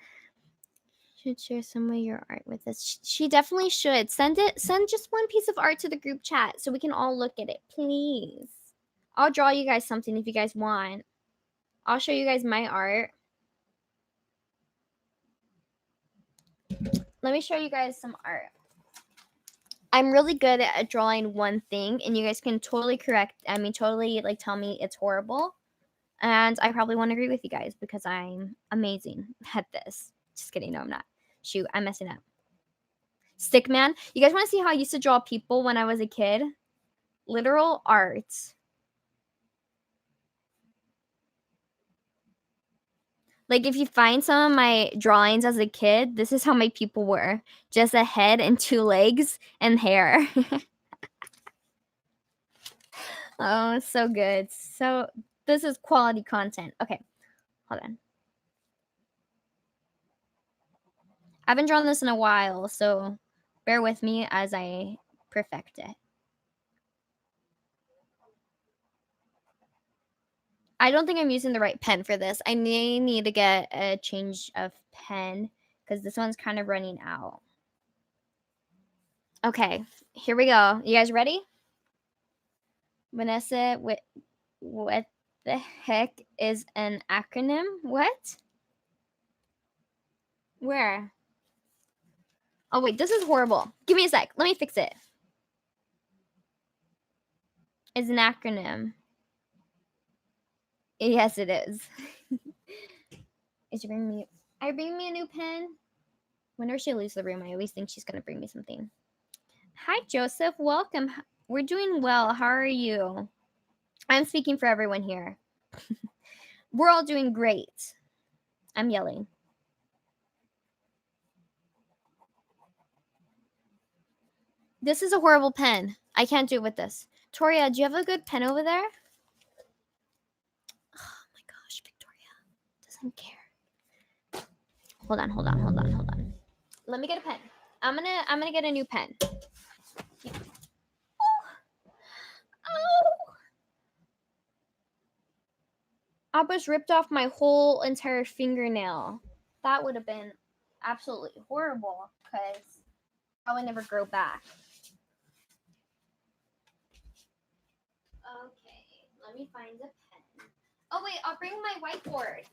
Should share some of your art with us. She definitely should. Send just one piece of art to the group chat so we can all look at it, please. I'll draw you guys something if you guys want. I'll show you guys my art. Let me show you guys some art. I'm really good at drawing one thing, and you guys can totally totally like tell me it's horrible. And I probably won't agree with you guys because I'm amazing at this. Just kidding. No, I'm not. Shoot, I'm messing up. Stickman. You guys want to see how I used to draw people when I was a kid? Literal art. Like if you find some of my drawings as a kid, this is how my people were. Just a head and 2 legs and hair. Oh, so good. So this is quality content. Okay, hold on. I haven't drawn this in a while, so bear with me as I perfect it. I don't think I'm using the right pen for this. I may need to get a change of pen because this one's kind of running out. Okay, here we go. You guys ready? Vanessa, what the heck is an acronym? What? Where? Oh, wait, this is horrible. Give me a sec. Let me fix it. It's an acronym. Yes, it is. Is she bringing me? Are you bringing me a new pen? Whenever she leaves the room, I always think she's gonna bring me something. Hi, Joseph. Welcome. We're doing well. How are you? I'm speaking for everyone here. We're all doing great. I'm yelling. This is a horrible pen. I can't do it with this. Toria, do you have a good pen over there? Oh my gosh, Victoria doesn't care. Hold on. Let me get a pen. I'm gonna get a new pen. Oh. I just ripped off my whole entire fingernail. That would have been absolutely horrible because I would never grow back. Okay, let me find a pen. Oh wait, I'll bring my whiteboard.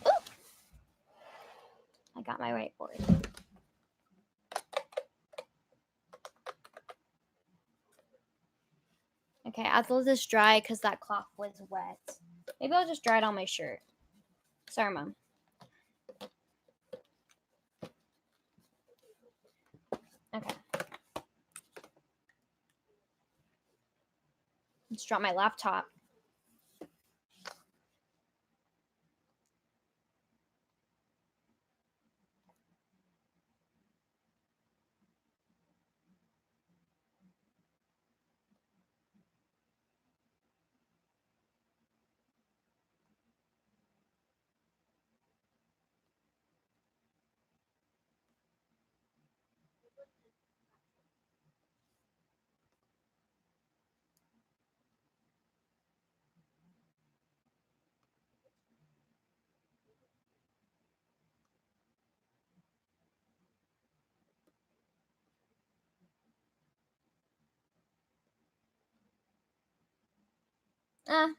Ooh. I got my whiteboard. Okay, I'll let this dry because that cloth was wet. Maybe I'll just dry it on my shirt. Sorry, Mom. Okay. Let's drop my laptop.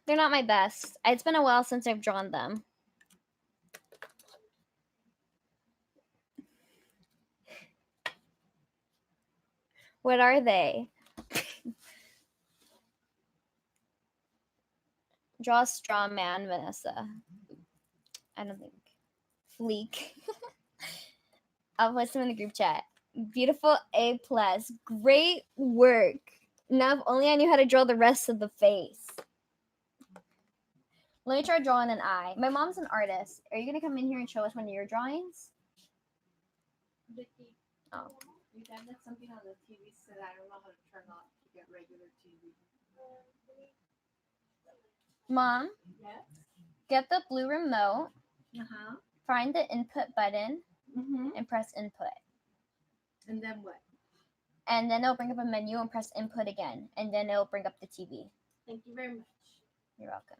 They're not my best. It's been a while since I've drawn them. What are they? Draw a straw man, Vanessa. I don't think. Fleek. I'll post them in the group chat. Beautiful A+. Great work. Now if only I knew how to draw the rest of the face. Let me try drawing an eye. My mom's an artist. Are you going to come in here and show us one of your drawings? Vicky, Oh. you done something on the TV set I don't know how to turn off to get regular TV. Mom, Yes. get the blue remote, Uh-huh. find the input button, Mm-hmm. and press input. And then what? And then it'll bring up a menu and press input again. And then it'll bring up the TV. Thank you very much. You're welcome.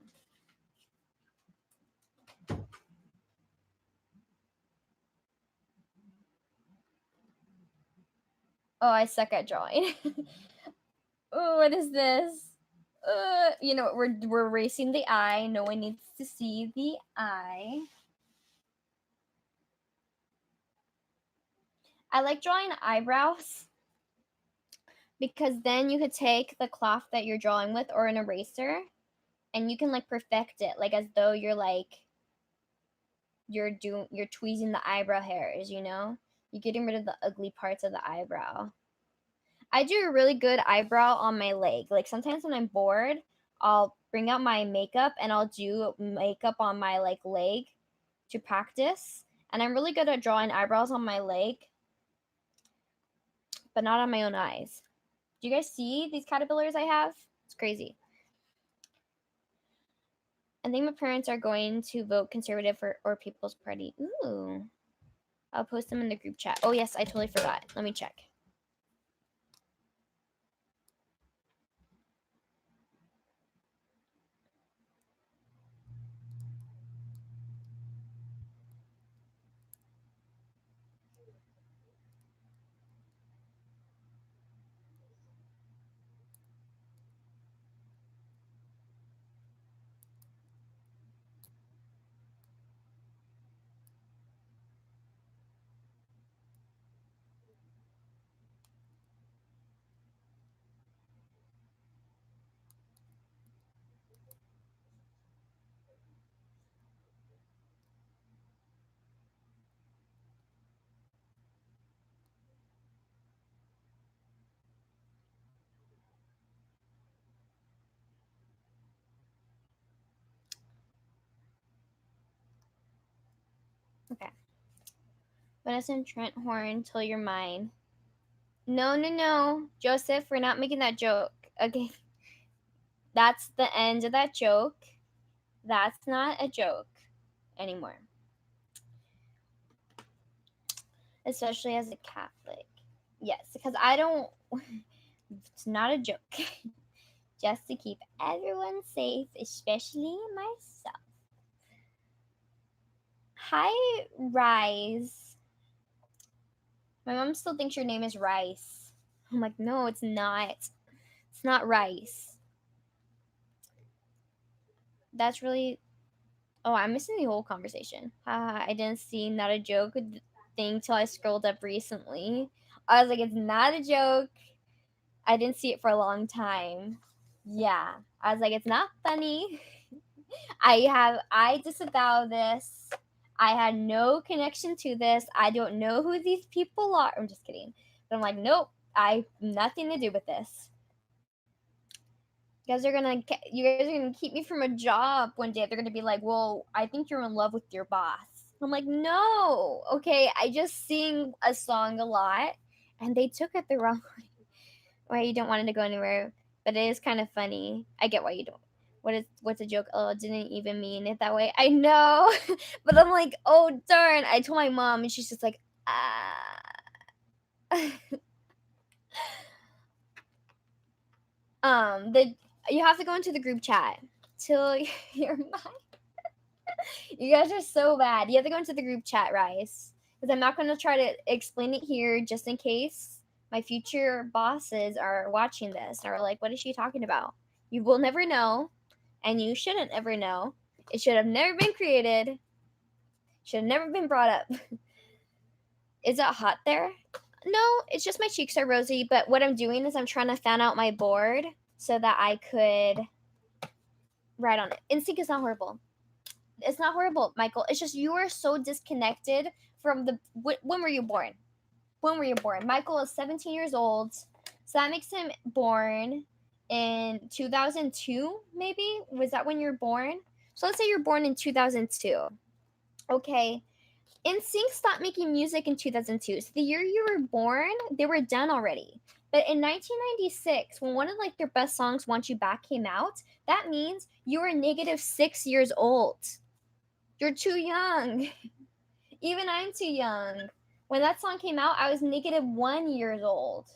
Oh, I suck at drawing. Oh, what is this? You know what? We're erasing the eye. No one needs to see the eye. I like drawing eyebrows because then you could take the cloth that you're drawing with or an eraser and you can like perfect it, like as though you're tweezing the eyebrow hairs, you know? You're getting rid of the ugly parts of the eyebrow. I do a really good eyebrow on my leg. Like sometimes when I'm bored, I'll bring out my makeup and I'll do makeup on my like leg to practice. And I'm really good at drawing eyebrows on my leg, but not on my own eyes. Do you guys see these caterpillars I have? It's crazy. I think my parents are going to vote conservative or People's Party. Ooh. I'll post them in the group chat. Oh yes, I totally forgot. Let me check. Okay. Vanessa and Trent Horn till you're mine. No, no, no. Joseph, we're not making that joke. Okay. That's the end of that joke. That's not a joke anymore. Especially as a Catholic. Yes, because I don't. It's not a joke. Just to keep everyone safe, especially myself. Hi, Rise. My mom still thinks your name is Rice. I'm like, no, it's not. It's not Rice. That's really. Oh, I'm missing the whole conversation. I didn't see not a joke thing till I scrolled up recently. I was like, it's not a joke. I didn't see it for a long time. Yeah. I was like, it's not funny. I disavow this. I had no connection to this. I don't know who these people are. I'm just kidding. But I'm like, nope, I nothing to do with this. You guys are gonna keep me from a job one day. They're gonna be like, well, I think you're in love with your boss. I'm like, no, okay, I just sing a song a lot, and they took it the wrong way. Why you don't want it to go anywhere, but it is kind of funny. I get why you don't. What's a joke? Oh, I didn't even mean it that way. I know, but I'm like, oh darn! I told my mom, and she's just like, ah. The you have to go into the group chat till you're mine. You guys are so bad. You have to go into the group chat, Rice, because I'm not going to try to explain it here just in case my future bosses are watching this and are like, what is she talking about? You will never know, and you shouldn't ever know. It should have never been created. Should have never been brought up. Is it hot there? No, it's just my cheeks are rosy, but what I'm doing is I'm trying to fan out my board so that I could write on it. Instinct is not horrible. It's not horrible, Michael. It's just you are so disconnected from the. When were you born? When were you born? Michael is 17 years old, so that makes him born in 2002. Maybe was that when you were born? So let's say you're born in 2002. Okay. NSYNC stopped making music in 2002. So the year you were born, they were done already. But in 1996, when one of like their best songs, "Want You Back," came out, that means you were -6 years old. You're too young. Even I'm too young. When that song came out, I was -1 years old.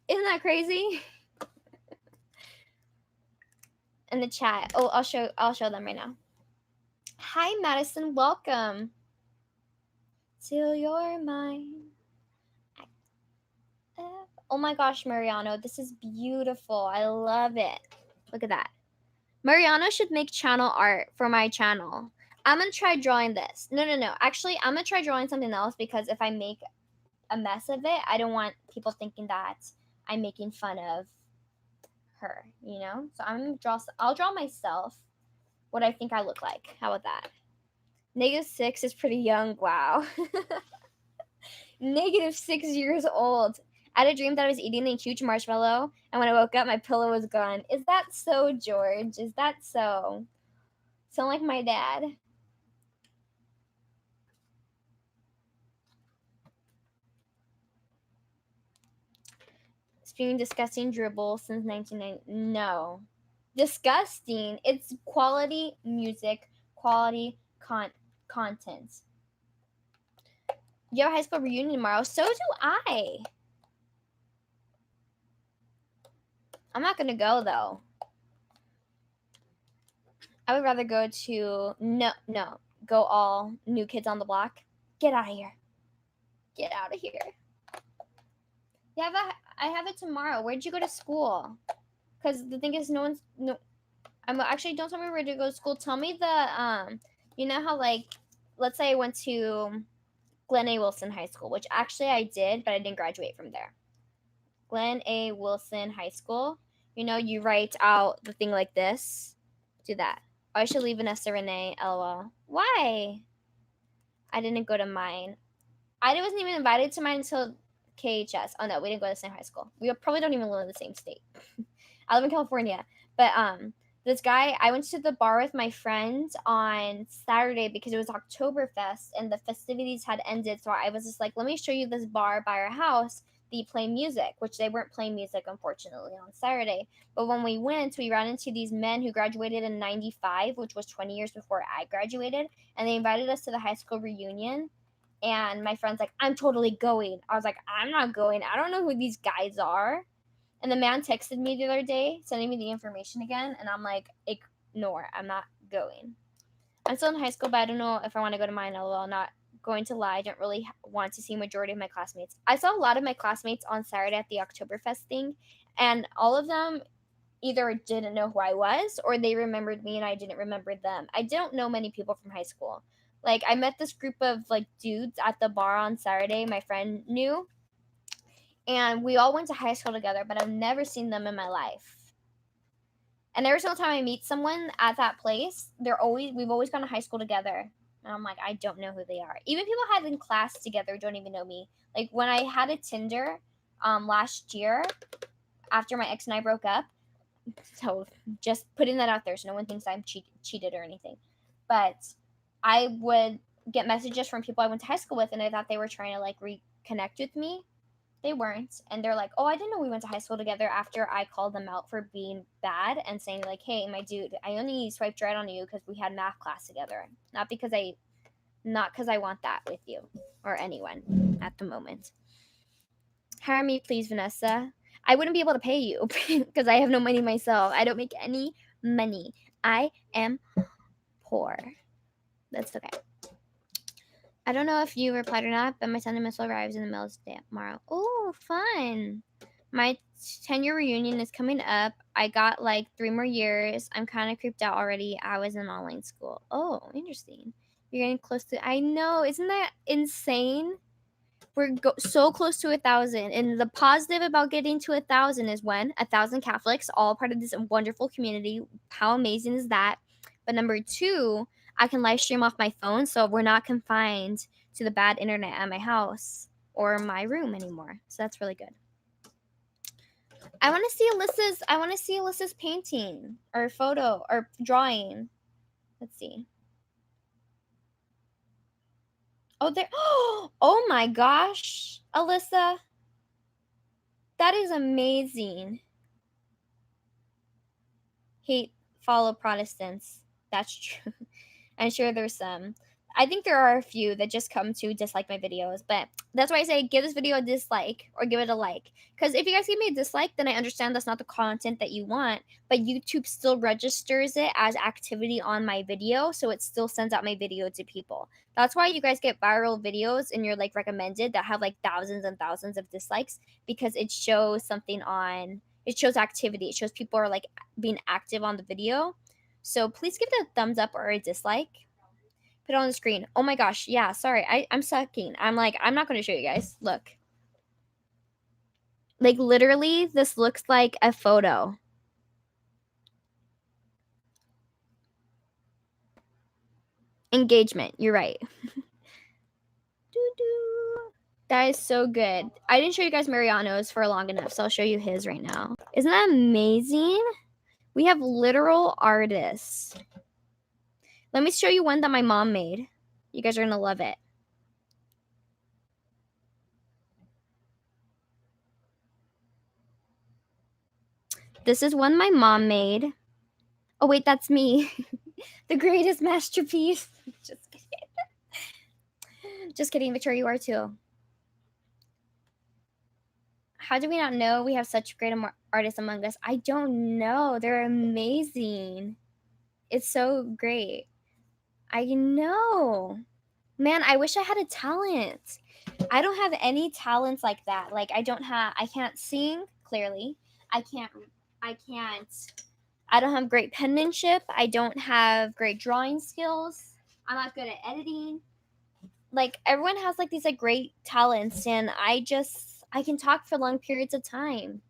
Isn't that crazy? In the chat. Oh, I'll show them right now. Hi Madison, welcome. Till you're mine. Oh my gosh, Mariano, this is beautiful. I love it. Look at that. Mariano should make channel art for my channel. I'm gonna try drawing this. No. Actually, I'm gonna try drawing something else because if I make a mess of it, I don't want people thinking that I'm making fun of her, you know? So I'll draw myself what I think I look like. How about that? -6 is pretty young. Wow. -6 years old. I had a dream that I was eating a huge marshmallow, and when I woke up, my pillow was gone. Is that so, George? Is that so? Sound like my dad. Spewing disgusting dribble since 1990. No. Disgusting. It's quality music, quality content. You have a high school reunion tomorrow. So do I. I'm not going to go, though. I would rather go to. No. Go all New Kids on the Block. Get out of here. Get out of here. I have it tomorrow. Where'd you go to school? Because the thing is, no one's. No. I'm actually, don't tell me where to go to school. Tell me the. You know how, like, let's say I went to Glen A. Wilson High School, which actually I did, but I didn't graduate from there. Glen A. Wilson High School. You know, you write out the thing like this. Do that. Oh, I should leave Vanessa Renee. LOL. Why? I didn't go to mine. I wasn't even invited to mine until KHS. Oh no, we didn't go to the same high school. We probably don't even live in the same state. I live in California, but this guy, I went to the bar with my friend on Saturday because it was Oktoberfest and the festivities had ended. So I was just like, let me show you this bar by our house. They play music, which they weren't playing music, unfortunately, on Saturday. But when we went, we ran into these men who graduated in 95, which was 20 years before I graduated. And they invited us to the high school reunion. And my friend's like, I'm totally going. I was like, I'm not going. I don't know who these guys are. And the man texted me the other day, sending me the information again, and I'm like, ignore. I'm not going. I'm still in high school, but I don't know if I want to go to mine. Although I'm not going to lie, I don't really want to see majority of my classmates. I saw a lot of my classmates on Saturday at the Oktoberfest thing, and all of them either didn't know who I was or they remembered me and I didn't remember them. I don't know many people from high school. Like I met this group of like dudes at the bar on Saturday. My friend knew, and we all went to high school together, but I've never seen them in my life. And every single time I meet someone at that place, we've always gone to high school together. And I'm like, I don't know who they are. Even people I had in class together don't even know me. Like when I had a Tinder last year after my ex and I broke up. So just putting that out there so no one thinks I'm cheated or anything. But I would get messages from people I went to high school with, and I thought they were trying to like reconnect with me. They weren't, and they're like, oh, I didn't know we went to high school together, after I called them out for being bad and saying like, hey, my dude, I only swiped right on you because we had math class together, not because I want that with you or anyone at the moment. Hire me, please, Vanessa. I wouldn't be able to pay you because I have no money myself. I don't make any money. I am poor. That's okay. I don't know if you replied or not, but my Sunday missile arrives in the middle of the day tomorrow. Oh, fun. My 10-year reunion is coming up. I got like 3 more years. I'm kind of creeped out already. I was in online school. Oh, interesting. You're getting close to. I know. Isn't that insane? We're so close to 1,000. And the positive about getting to 1,000 is when 1,000 Catholics, all part of this wonderful community. How amazing is that? But number 2, I can live stream off my phone, so we're not confined to the bad internet at my house or my room anymore. So that's really good. I want to see Alyssa's painting or photo or drawing. Let's see. Oh, there. Oh my gosh, Alyssa. That is amazing. Hate follow Protestants. That's true. I'm sure there's some. I think there are a few that just come to dislike my videos, but that's why I say give this video a dislike or give it a like. Because if you guys give me a dislike, then I understand that's not the content that you want, but YouTube still registers it as activity on my video, so it still sends out my video to people. That's why you guys get viral videos and you're like recommended that have like thousands and thousands of dislikes, because it shows something on, it shows activity. It shows people are like being active on the video. So please give it a thumbs up or a dislike. Put it on the screen. Oh my gosh. Yeah, sorry. I'm sucking. I'm like, I'm not going to show you guys. Look. Like, literally, this looks like a photo. Engagement. You're right. That is so good. I didn't show you guys Mariano's for long enough, so I'll show you his right now. Isn't that amazing? We have literal artists. Let me show you one that my mom made. You guys are going to love it. This is one my mom made. Oh, wait, that's me. The greatest masterpiece. Just kidding. Just kidding, Victoria, you are too. How do we not know we have such great artists among us? I don't know. They're amazing. It's so great. I know. Man, I wish I had a talent. I don't have any talents like that. Like I can't sing clearly. I don't have great penmanship. I don't have great drawing skills. I'm not good at editing. Like everyone has like these like great talents, and I can talk for long periods of time.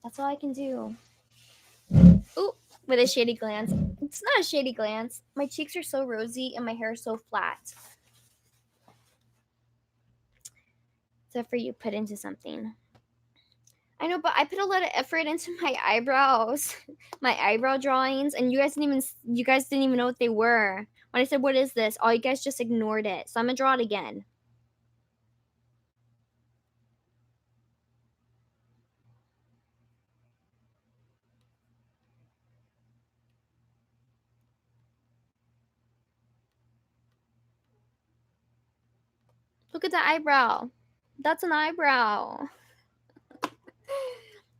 That's all I can do. Ooh, with a shady glance. It's not a shady glance. My cheeks are so rosy and my hair is so flat. Except for you put into something. I know, but I put a lot of effort into my eyebrows, my eyebrow drawings, and you guys didn't even know what they were. When I said, "What is this?" all you guys just ignored it. So I'm gonna draw it again. Look at the eyebrow. That's an eyebrow.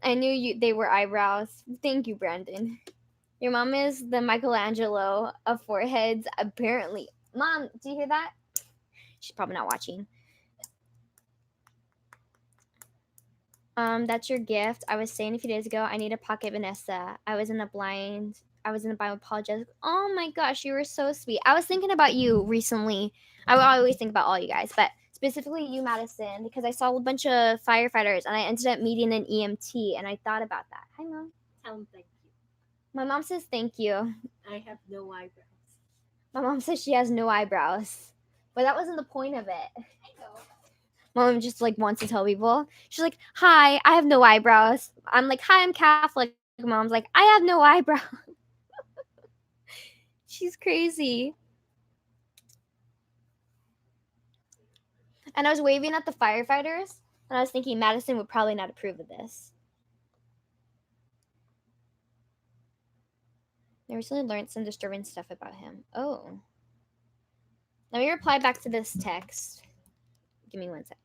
I knew they were eyebrows. Thank you, Brandon. Your mom is the Michelangelo of foreheads, apparently. Mom, do you hear that? She's probably not watching. That's your gift. I was saying a few days ago, I need a pocket Vanessa. I was in the blind with apologize. Oh my gosh, you were so sweet. I was thinking about you recently. I will always think about all you guys, but specifically you, Madison, because I saw a bunch of firefighters and I ended up meeting an EMT and I thought about that. Hi, Mom. Tell him thank you. My mom says thank you. I have no eyebrows. My mom says she has no eyebrows. But that wasn't the point of it. I know. Mom just like wants to tell people. She's like, "Hi, I have no eyebrows." I'm like, "Hi, I'm Catholic." Mom's like, "I have no eyebrows." She's crazy. And I was waving at the firefighters, and I was thinking Madison would probably not approve of this. I recently learned some disturbing stuff about him. Oh. Let me reply back to this text. Give me one sec.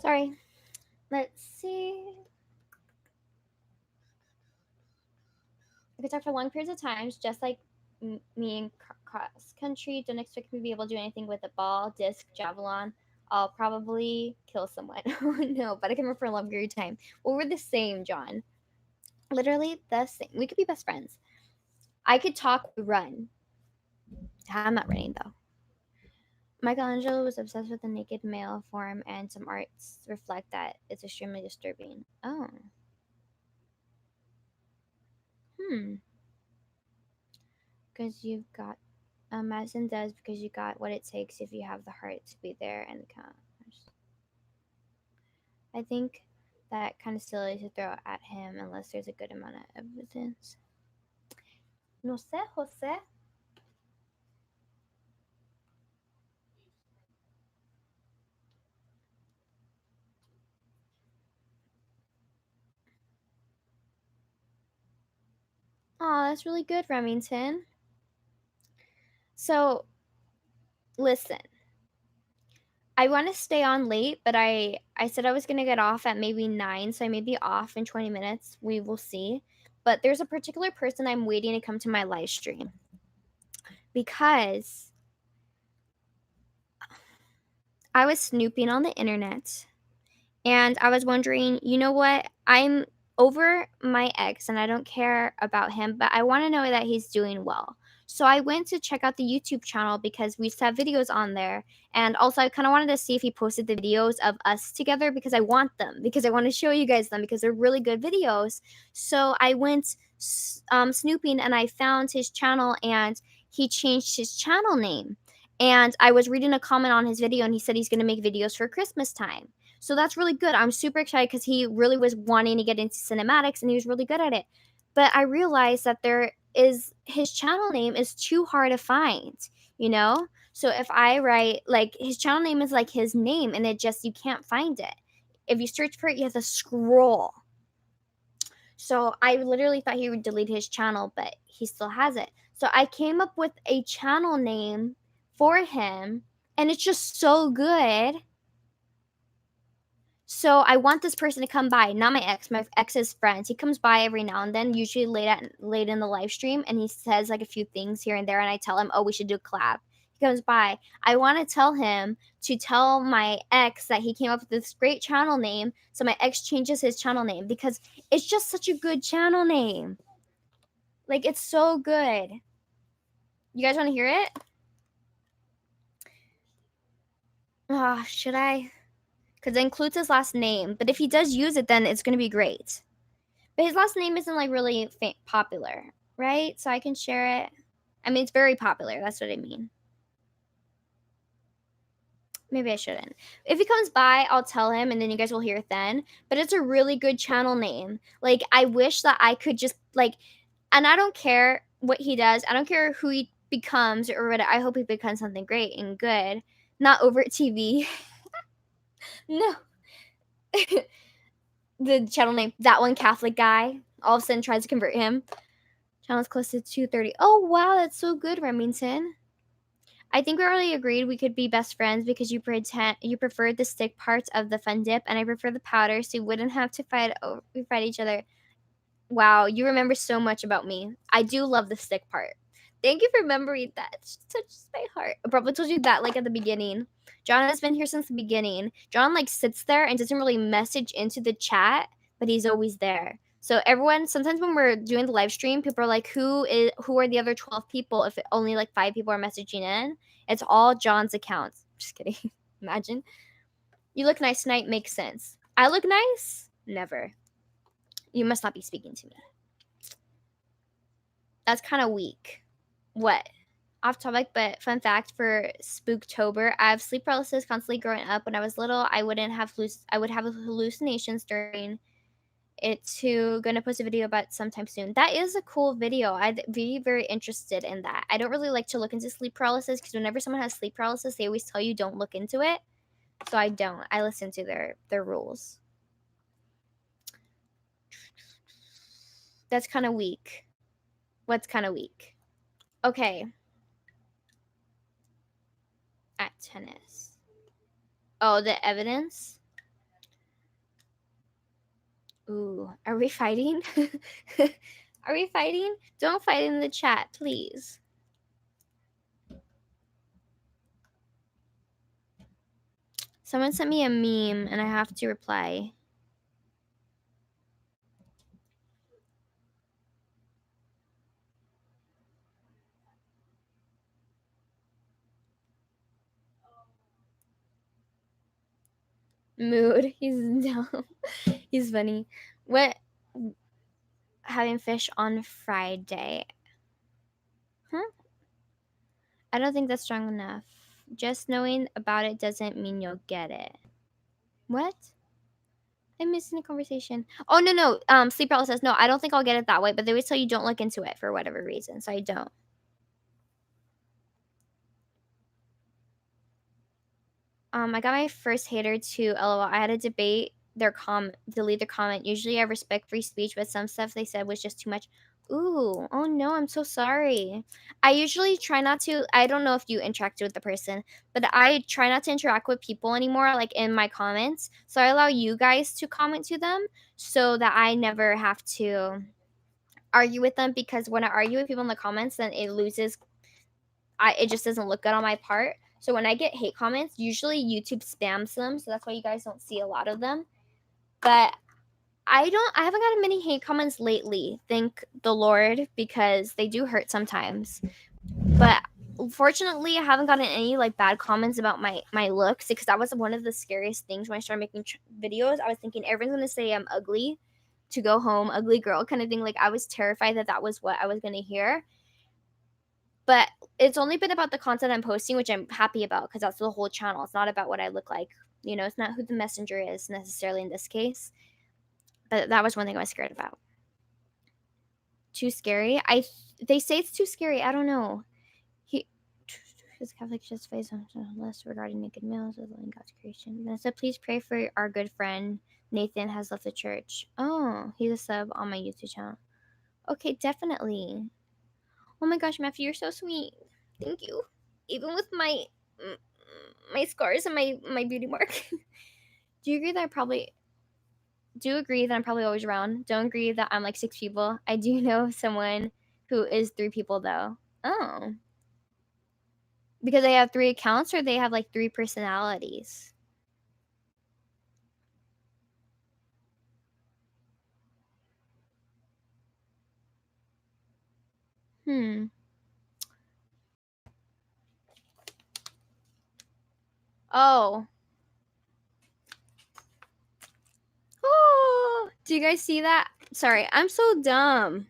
Sorry. Let's see. I could talk for long periods of times, just like me in cross country. Don't expect me to be able to do anything with a ball, disc, javelin. I'll probably kill someone. Oh no, but I can remember for a long period of time. Well, we're the same, John. Literally the same. We could be best friends. I could talk, run. I'm not running though. Michelangelo was obsessed with the naked male form, and some arts reflect that. It's extremely disturbing. Oh. Hmm. Because you've got Madison does because you got what it takes if you have the heart to be there and the count. I think that kind of silly to throw at him unless there's a good amount of evidence. No sé, Jose. Oh, that's really good, Remington. So, listen. I want to stay on late, but I said I was going to get off at maybe 9, so I may be off in 20 minutes. We will see. But there's a particular person I'm waiting to come to my live stream because I was snooping on the internet and I was wondering, you know what? I'm over my ex and I don't care about him, but I want to know that he's doing well. So I went to check out the YouTube channel because we used to have videos on there. And also, I kind of wanted to see if he posted the videos of us together because I want them, because I want to show you guys them because they're really good videos. So I went snooping and I found his channel and he changed his channel name. And I was reading a comment on his video and he said he's going to make videos for Christmas time. So that's really good. I'm super excited because he really was wanting to get into cinematics and he was really good at it. But I realized that his channel name is too hard to find, you know? So if I write like his channel name is like his name and you can't find it. If you search for it, you have to scroll. So I literally thought he would delete his channel, but he still has it. So I came up with a channel name for him, and it's just so good. So I want this person to come by, not my ex's friends. He comes by every now and then, usually late in the live stream, and he says like a few things here and there, and I tell him, oh, we should do a collab. He comes by. I want to tell him to tell my ex that he came up with this great channel name, so my ex changes his channel name because it's just such a good channel name. Like it's so good. You guys want to hear it? Should I? Because it includes his last name, but if he does use it, then it's gonna be great. But his last name isn't like really popular, right? So I can share it. I mean, it's very popular. That's what I mean. Maybe I shouldn't. If he comes by, I'll tell him, and then you guys will hear it then. But it's a really good channel name. Like, I wish that I could just like, and I don't care what he does. I don't care who he becomes or what. I hope he becomes something great and good, not over at TV. No. The channel name, that one Catholic guy, all of a sudden tries to convert him. Channel's close to 230. Oh, wow, that's so good, Remington. I think we already agreed we could be best friends because you preferred the stick parts of the fun dip, and I prefer the powder, so you wouldn't have to fight each other. Wow, you remember so much about me. I do love the stick part. Thank you for remembering that. It touches my heart. I probably told you that like at the beginning. John has been here since the beginning. John like sits there and doesn't really message into the chat, but he's always there. So everyone, sometimes when we're doing the live stream, people are like, who are the other 12 people if only like 5 people are messaging in? It's all John's accounts. Just kidding. Imagine. You look nice tonight makes sense. I look nice? Never. You must not be speaking to me. That's kind of weak. What? Off topic, but fun fact for Spooktober, I have sleep paralysis constantly growing up. When I was little, I would have hallucinations during it too. Gonna post a video about it sometime soon. That is a cool video. I'd be very interested in that. I don't really like to look into sleep paralysis because whenever someone has sleep paralysis, they always tell you don't look into it. So I don't. I listen to their rules. That's kind of weak. What's kind of weak? Okay. At tennis. Oh, the evidence? Ooh, are we fighting? Are we fighting? Don't fight in the chat, please. Someone sent me a meme and I have to reply. Mood. He's dumb. He's funny. What? Having fish on Friday. Huh? I don't think that's strong enough. Just knowing about it doesn't mean you'll get it. What? I'm missing a conversation. Oh no. Sleep paralysis. No, I don't think I'll get it that way. But they always tell you don't look into it for whatever reason, so I don't. I got my first hater to LOL. I had to delete their comment. Usually I respect free speech, but some stuff they said was just too much. Ooh, oh no, I'm so sorry. I usually try not to. I don't know if you interacted with the person, but I try not to interact with people anymore, like in my comments. So I allow you guys to comment to them so that I never have to argue with them, because when I argue with people in the comments, then it just doesn't look good on my part. So when I get hate comments, usually YouTube spams them, so that's why you guys don't see a lot of them. But I haven't gotten many hate comments lately, thank the Lord, because they do hurt sometimes. But fortunately, I haven't gotten any like bad comments about my looks, because that was one of the scariest things when I started making videos. I was thinking everyone's gonna say I'm ugly, to go home, ugly girl kind of thing. Like I was terrified that was what I was gonna hear. But it's only been about the content I'm posting, which I'm happy about, because that's the whole channel. It's not about what I look like. It's not who the messenger is necessarily in this case. But that was one thing I was scared about. Too scary? They say it's too scary. I don't know. His Catholic justifies less regarding naked males with God's creation. Vanessa, please pray for our good friend Nathan has left the church. Oh, he's a sub on my YouTube channel. Okay, definitely. Oh my gosh, Matthew, you're so sweet. Thank you. Even with my scars and my beauty mark. Do you agree that I probably do agree that I'm probably always around? Don't agree that I'm like 6 people. I do know someone who is 3 people though. Oh. Because they have 3 accounts or they have like 3 personalities. Hmm. Oh. Oh, do you guys see that? Sorry, I'm so dumb.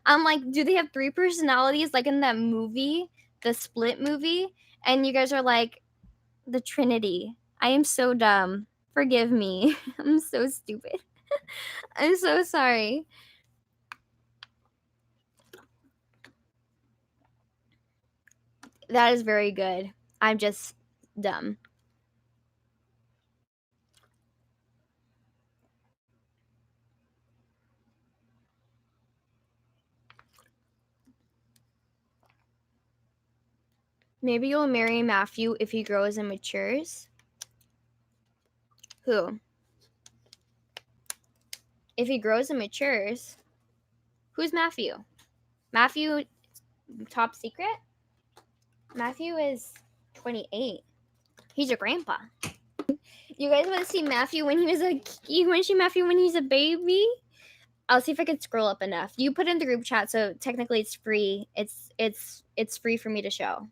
I'm like, do they have 3 personalities like in that movie, the Split movie? And you guys are like the Trinity. I am so dumb. Forgive me. I'm so stupid. I'm so sorry. That is very good. I'm just dumb. Maybe you'll marry Matthew if he grows and matures. Who? If he grows and matures. Who's Matthew? Matthew, top secret? Matthew is 28. He's your grandpa. You guys want to see Matthew when he was a? You want to see Matthew when he's a baby? I'll see if I can scroll up enough. You put in the group chat, so technically it's free. It's free for me to show.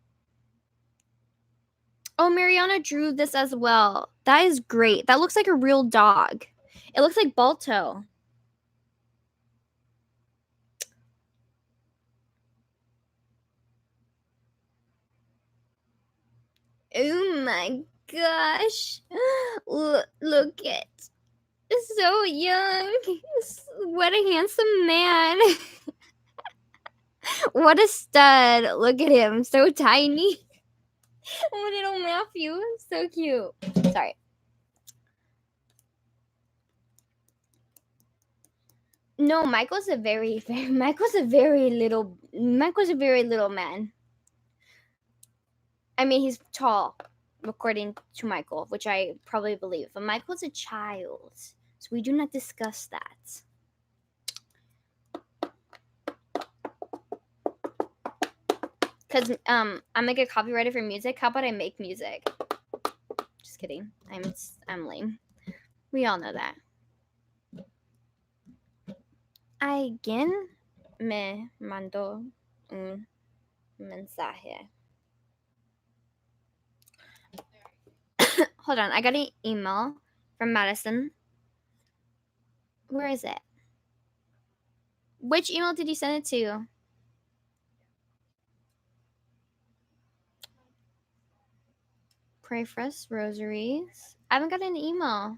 Oh, Mariana drew this as well. That is great. That looks like a real dog. It looks like Balto. Oh my gosh. Look at. So young. What a handsome man. What a stud. Look at him. So tiny. Oh, little Matthew. So cute. Sorry. No, Michael's a very Michael's a very little man. I mean, he's tall, according to Michael, which I probably believe. But Michael's a child, so we do not discuss that. Cause I'm gonna get copyrighted for music. How about I make music? Just kidding. I'm lame. We all know that. Alguien me mandó un mensaje. Hold on, I got an email from Madison. Where is it? Which email did you send it to? Pray for us, rosaries. I haven't got an email.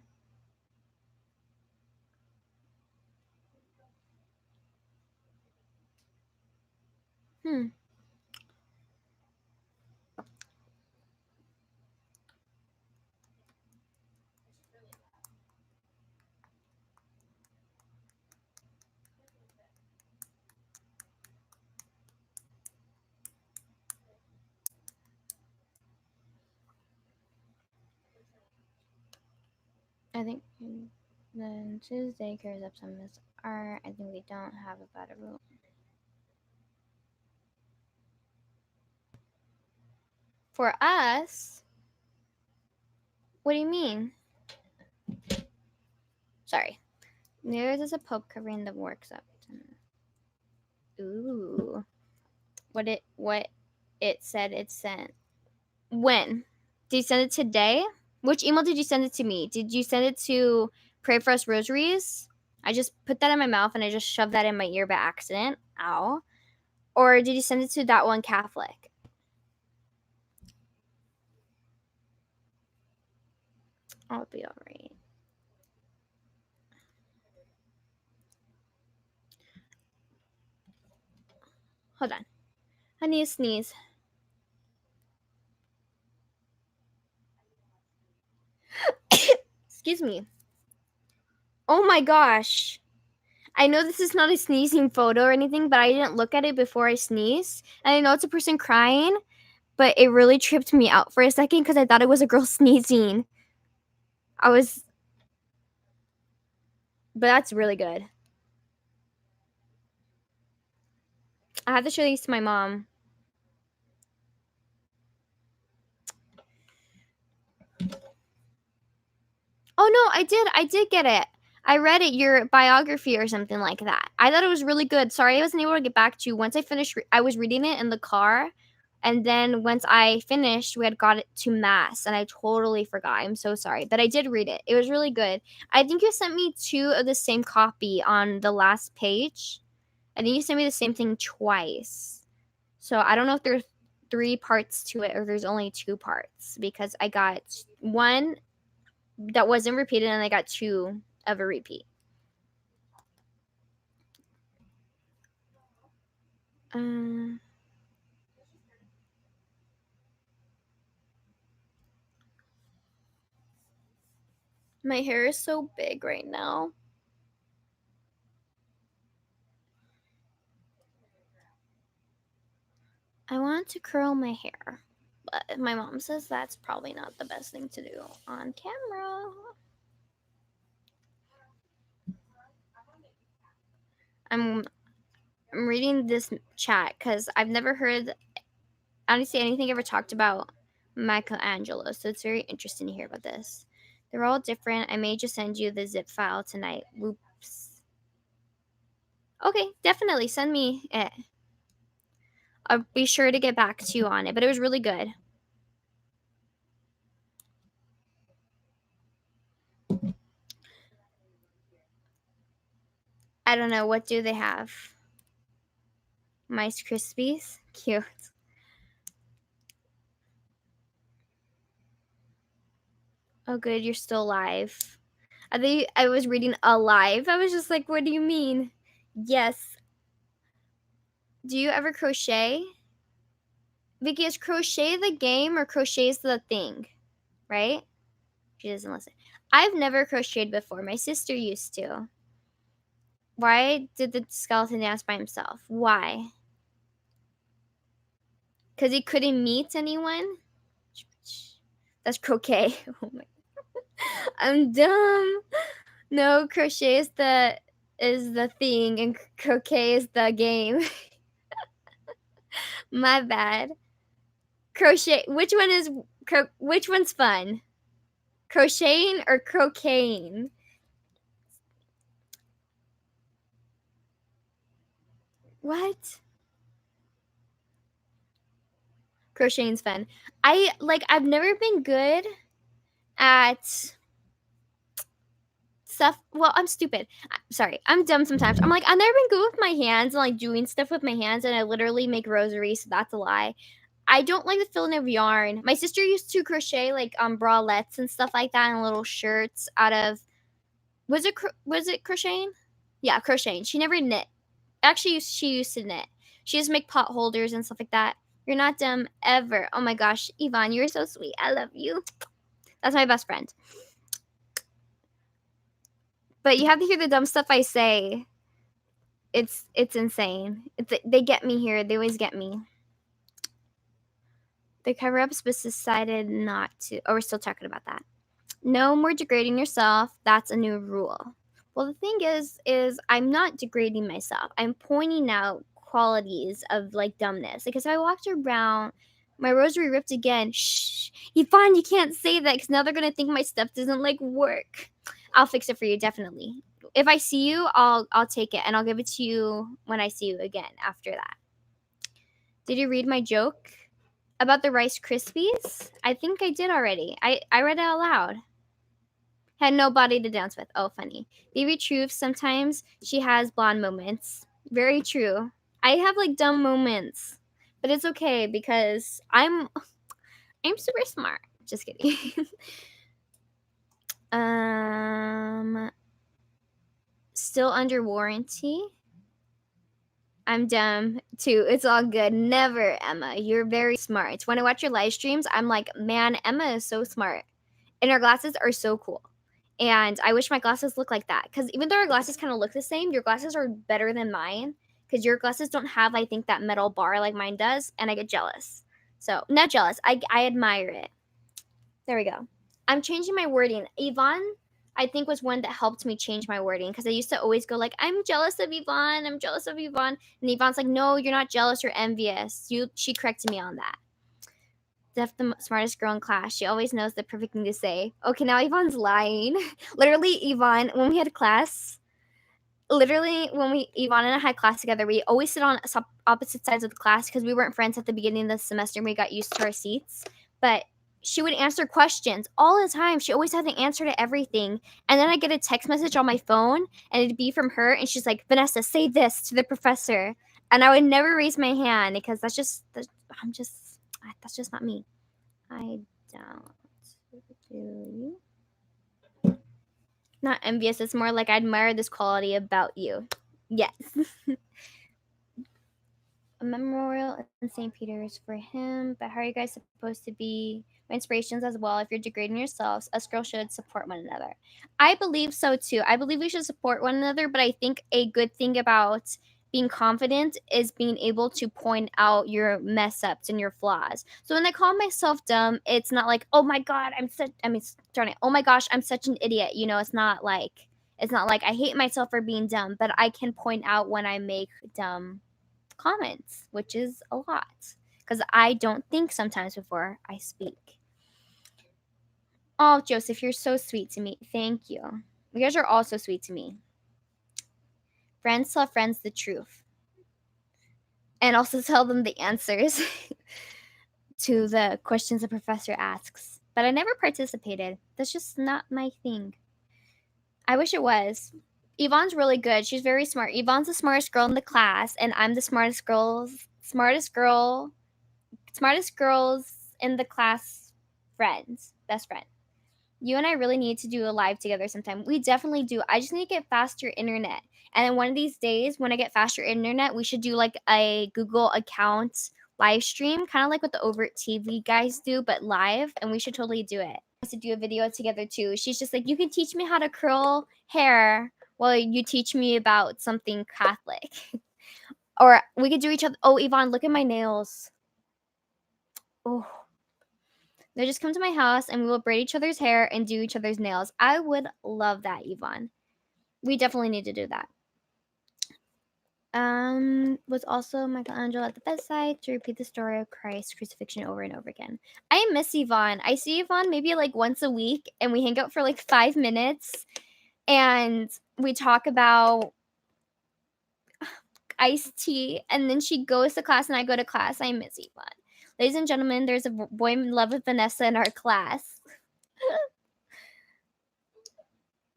I think then Tuesday carries up some of this art. I think we don't have a better rule. For us? What do you mean? Sorry. There's a Pope covering the works up. Ooh. What it said it sent. When? Did you send it today? Which email did you send it to me? Did you send it to Pray for Us Rosaries? I just put that in my mouth and I just shoved that in my ear by accident. Ow. Or did you send it to that one Catholic? I'll be alright. Hold on. I need to sneeze. Excuse me. Oh my gosh. I know this is not a sneezing photo or anything, but I didn't look at it before I sneezed. And I know it's a person crying, but it really tripped me out for a second because I thought it was a girl sneezing. But that's really good. I have to show these to my mom. Oh no, I did get it. I read it, your biography or something like that. I thought it was really good. Sorry I wasn't able to get back to you. Once I finished, I was reading it in the car. And then once I finished, we had got it to mass and I totally forgot. I'm so sorry. But I did read it. It was really good. I think you sent me 2 of the same copy on the last page. I think you sent me the same thing twice. So I don't know if there's 3 parts to it or there's only 2 parts because I got one that wasn't repeated and I got 2 of a repeat. My hair is so big right now. I want to curl my hair, but my mom says that's probably not the best thing to do on camera. I'm reading this chat because I've never heard, honestly, anything ever talked about Michelangelo, so it's very interesting to hear about this. They're all different. I may just send you the zip file tonight. Whoops. Okay, definitely send me it. I'll be sure to get back to you on it, but it was really good. I don't know, what do they have? Mice Krispies? Cute. Oh, good, you're still alive. I was reading alive. I was just like, what do you mean? Yes. Do you ever crochet? Vicky, is crochet the game or crochet is the thing? Right? She doesn't listen. I've never crocheted before. My sister used to. Why did the skeleton dance by himself? Why? Because he couldn't meet anyone? That's croquet. Oh my. I'm dumb. No, crochet is the thing and croquet is the game. My bad. Crochet. Which one's fun? Crocheting or croqueting? What? Crocheting's fun. I've never been good at stuff. Well, I'm stupid. Sorry, I'm dumb sometimes. I'm like, I've never been good with my hands and like doing stuff with my hands, and I literally make rosaries, so that's a lie. I don't like the feeling of yarn. My sister used to crochet like bralettes and stuff like that, and little shirts out of. Was it crocheting? Yeah, crocheting. She never knit. Actually, she used to knit. She used to make pot holders and stuff like that. You're not dumb ever. Oh my gosh, Yvonne, you're so sweet. I love you. That's my best friend. But you have to hear the dumb stuff I say. It's insane. They get me here. They always get me. The cover-ups was decided not to. Oh, we're still talking about that. No more degrading yourself. That's a new rule. Well, the thing is I'm not degrading myself. I'm pointing out qualities of like dumbness. Because if I walked around, my rosary ripped again. Shh, Yvonne, you can't say that because now they're gonna think my stuff doesn't like work. I'll fix it for you definitely. If I see you, I'll take it and I'll give it to you when I see you again after that. Did you read my joke about the Rice Krispies? I think I did already. I read it out loud. Had nobody to dance with. Oh, funny. Baby Truth, sometimes she has blonde moments. Very true. I have like dumb moments, but it's okay because I'm super smart. Just kidding. Still under warranty. I'm dumb too. It's all good. Never, Emma. You're very smart. When I watch your live streams, I'm like, man, Emma is so smart. And her glasses are so cool. And I wish my glasses looked like that, because even though our glasses kind of look the same, your glasses are better than mine, because your glasses don't have, I think, that metal bar like mine does, and I get jealous. So, not jealous, I admire it. There we go. I'm changing my wording. Yvonne, I think, was one that helped me change my wording, because I used to always go like, I'm jealous of Yvonne, I'm jealous of Yvonne. And Yvonne's like, no, you're not jealous, you're envious. She corrected me on that. Def the smartest girl in class. She always knows the perfect thing to say. Okay, now Yvonne's lying. Literally, Yvonne, when we had class, Yvonne and I had class together, we always sit on opposite sides of the class, because we weren't friends at the beginning of the semester and we got used to our seats. But she would answer questions all the time. She always had the answer to everything. And then I get a text message on my phone, and it'd be from her, and she's like, Vanessa, say this to the professor. And I would never raise my hand, because that's just not me. I don't do you. Not envious. It's more like I admire this quality about you. Yes. A memorial in St. Peter's for him. But how are you guys supposed to be my inspirations as well if you're degrading yourselves? Us girls should support one another. I believe so too. I believe we should support one another, but I think a good thing about being confident is being able to point out your mess ups and your flaws. So when I call myself dumb, it's not like, oh my god, oh my gosh, I'm such an idiot. It's not like I hate myself for being dumb, but I can point out when I make dumb comments, which is a lot, because I don't think sometimes before I speak. Oh, Joseph, you're so sweet to me. Thank you. You guys are all so sweet to me. Friends tell friends the truth, and also tell them the answers to the questions the professor asks. But I never participated. That's just not my thing. I wish it was. Yvonne's really good. She's very smart. Yvonne's the smartest girl in the class, and I'm the smartest girls in the class best friend. You and I really need to do a live together sometime. We definitely do. I just need to get faster internet. And then one of these days, when I get faster internet, we should do like a Google account live stream, kind of like what the Overt TV guys do, but live. And we should totally do it. To do a video together too. She's just like, you can teach me how to curl hair while you teach me about something Catholic. Or we could do each other. Oh, Yvonne, look at my nails. Oh. They just come to my house and we will braid each other's hair and do each other's nails. I would love that, Yvonne. We definitely need to do that. Was also Michelangelo at the bedside to repeat the story of Christ's crucifixion over and over again. I miss Yvonne. I see Yvonne maybe like once a week, and we hang out for like 5 minutes, and we talk about iced tea, and then she goes to class and I go to class. I miss Yvonne. Ladies and gentlemen, there's a boy in love with Vanessa in our class.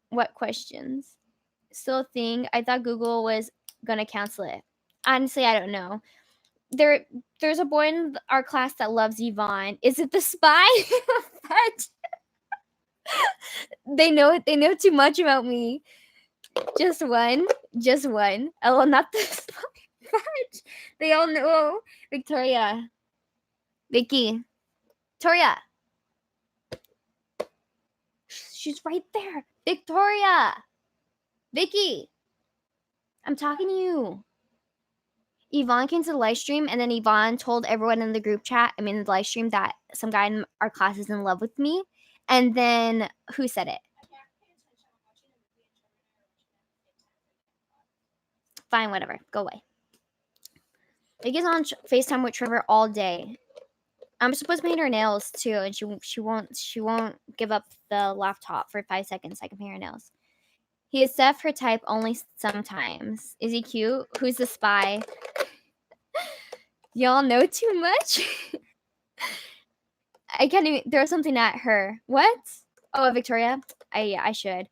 What questions? Still a thing. I thought Google was gonna cancel it. Honestly, I don't know. There's a boy in our class that loves Yvonne. Is it the spy? They know too much about me. Just one. Oh, not the spy. They all know. Victoria. Vicky. Victoria. She's right there. Victoria. Vicky. I'm talking to you. Yvonne came to the live stream, and then Yvonne told everyone in the group chat, the live stream, that some guy in our class is in love with me. And then who said it? Fine, whatever. Go away. Vicky's on FaceTime with Trevor all day. I'm supposed to paint her nails too, and she won't give up the laptop for 5 seconds so I can paint her nails. He is set for type only sometimes. Is he cute? Who's the spy? Y'all know too much? I can't even throw something at her. What? Oh, Victoria? I should.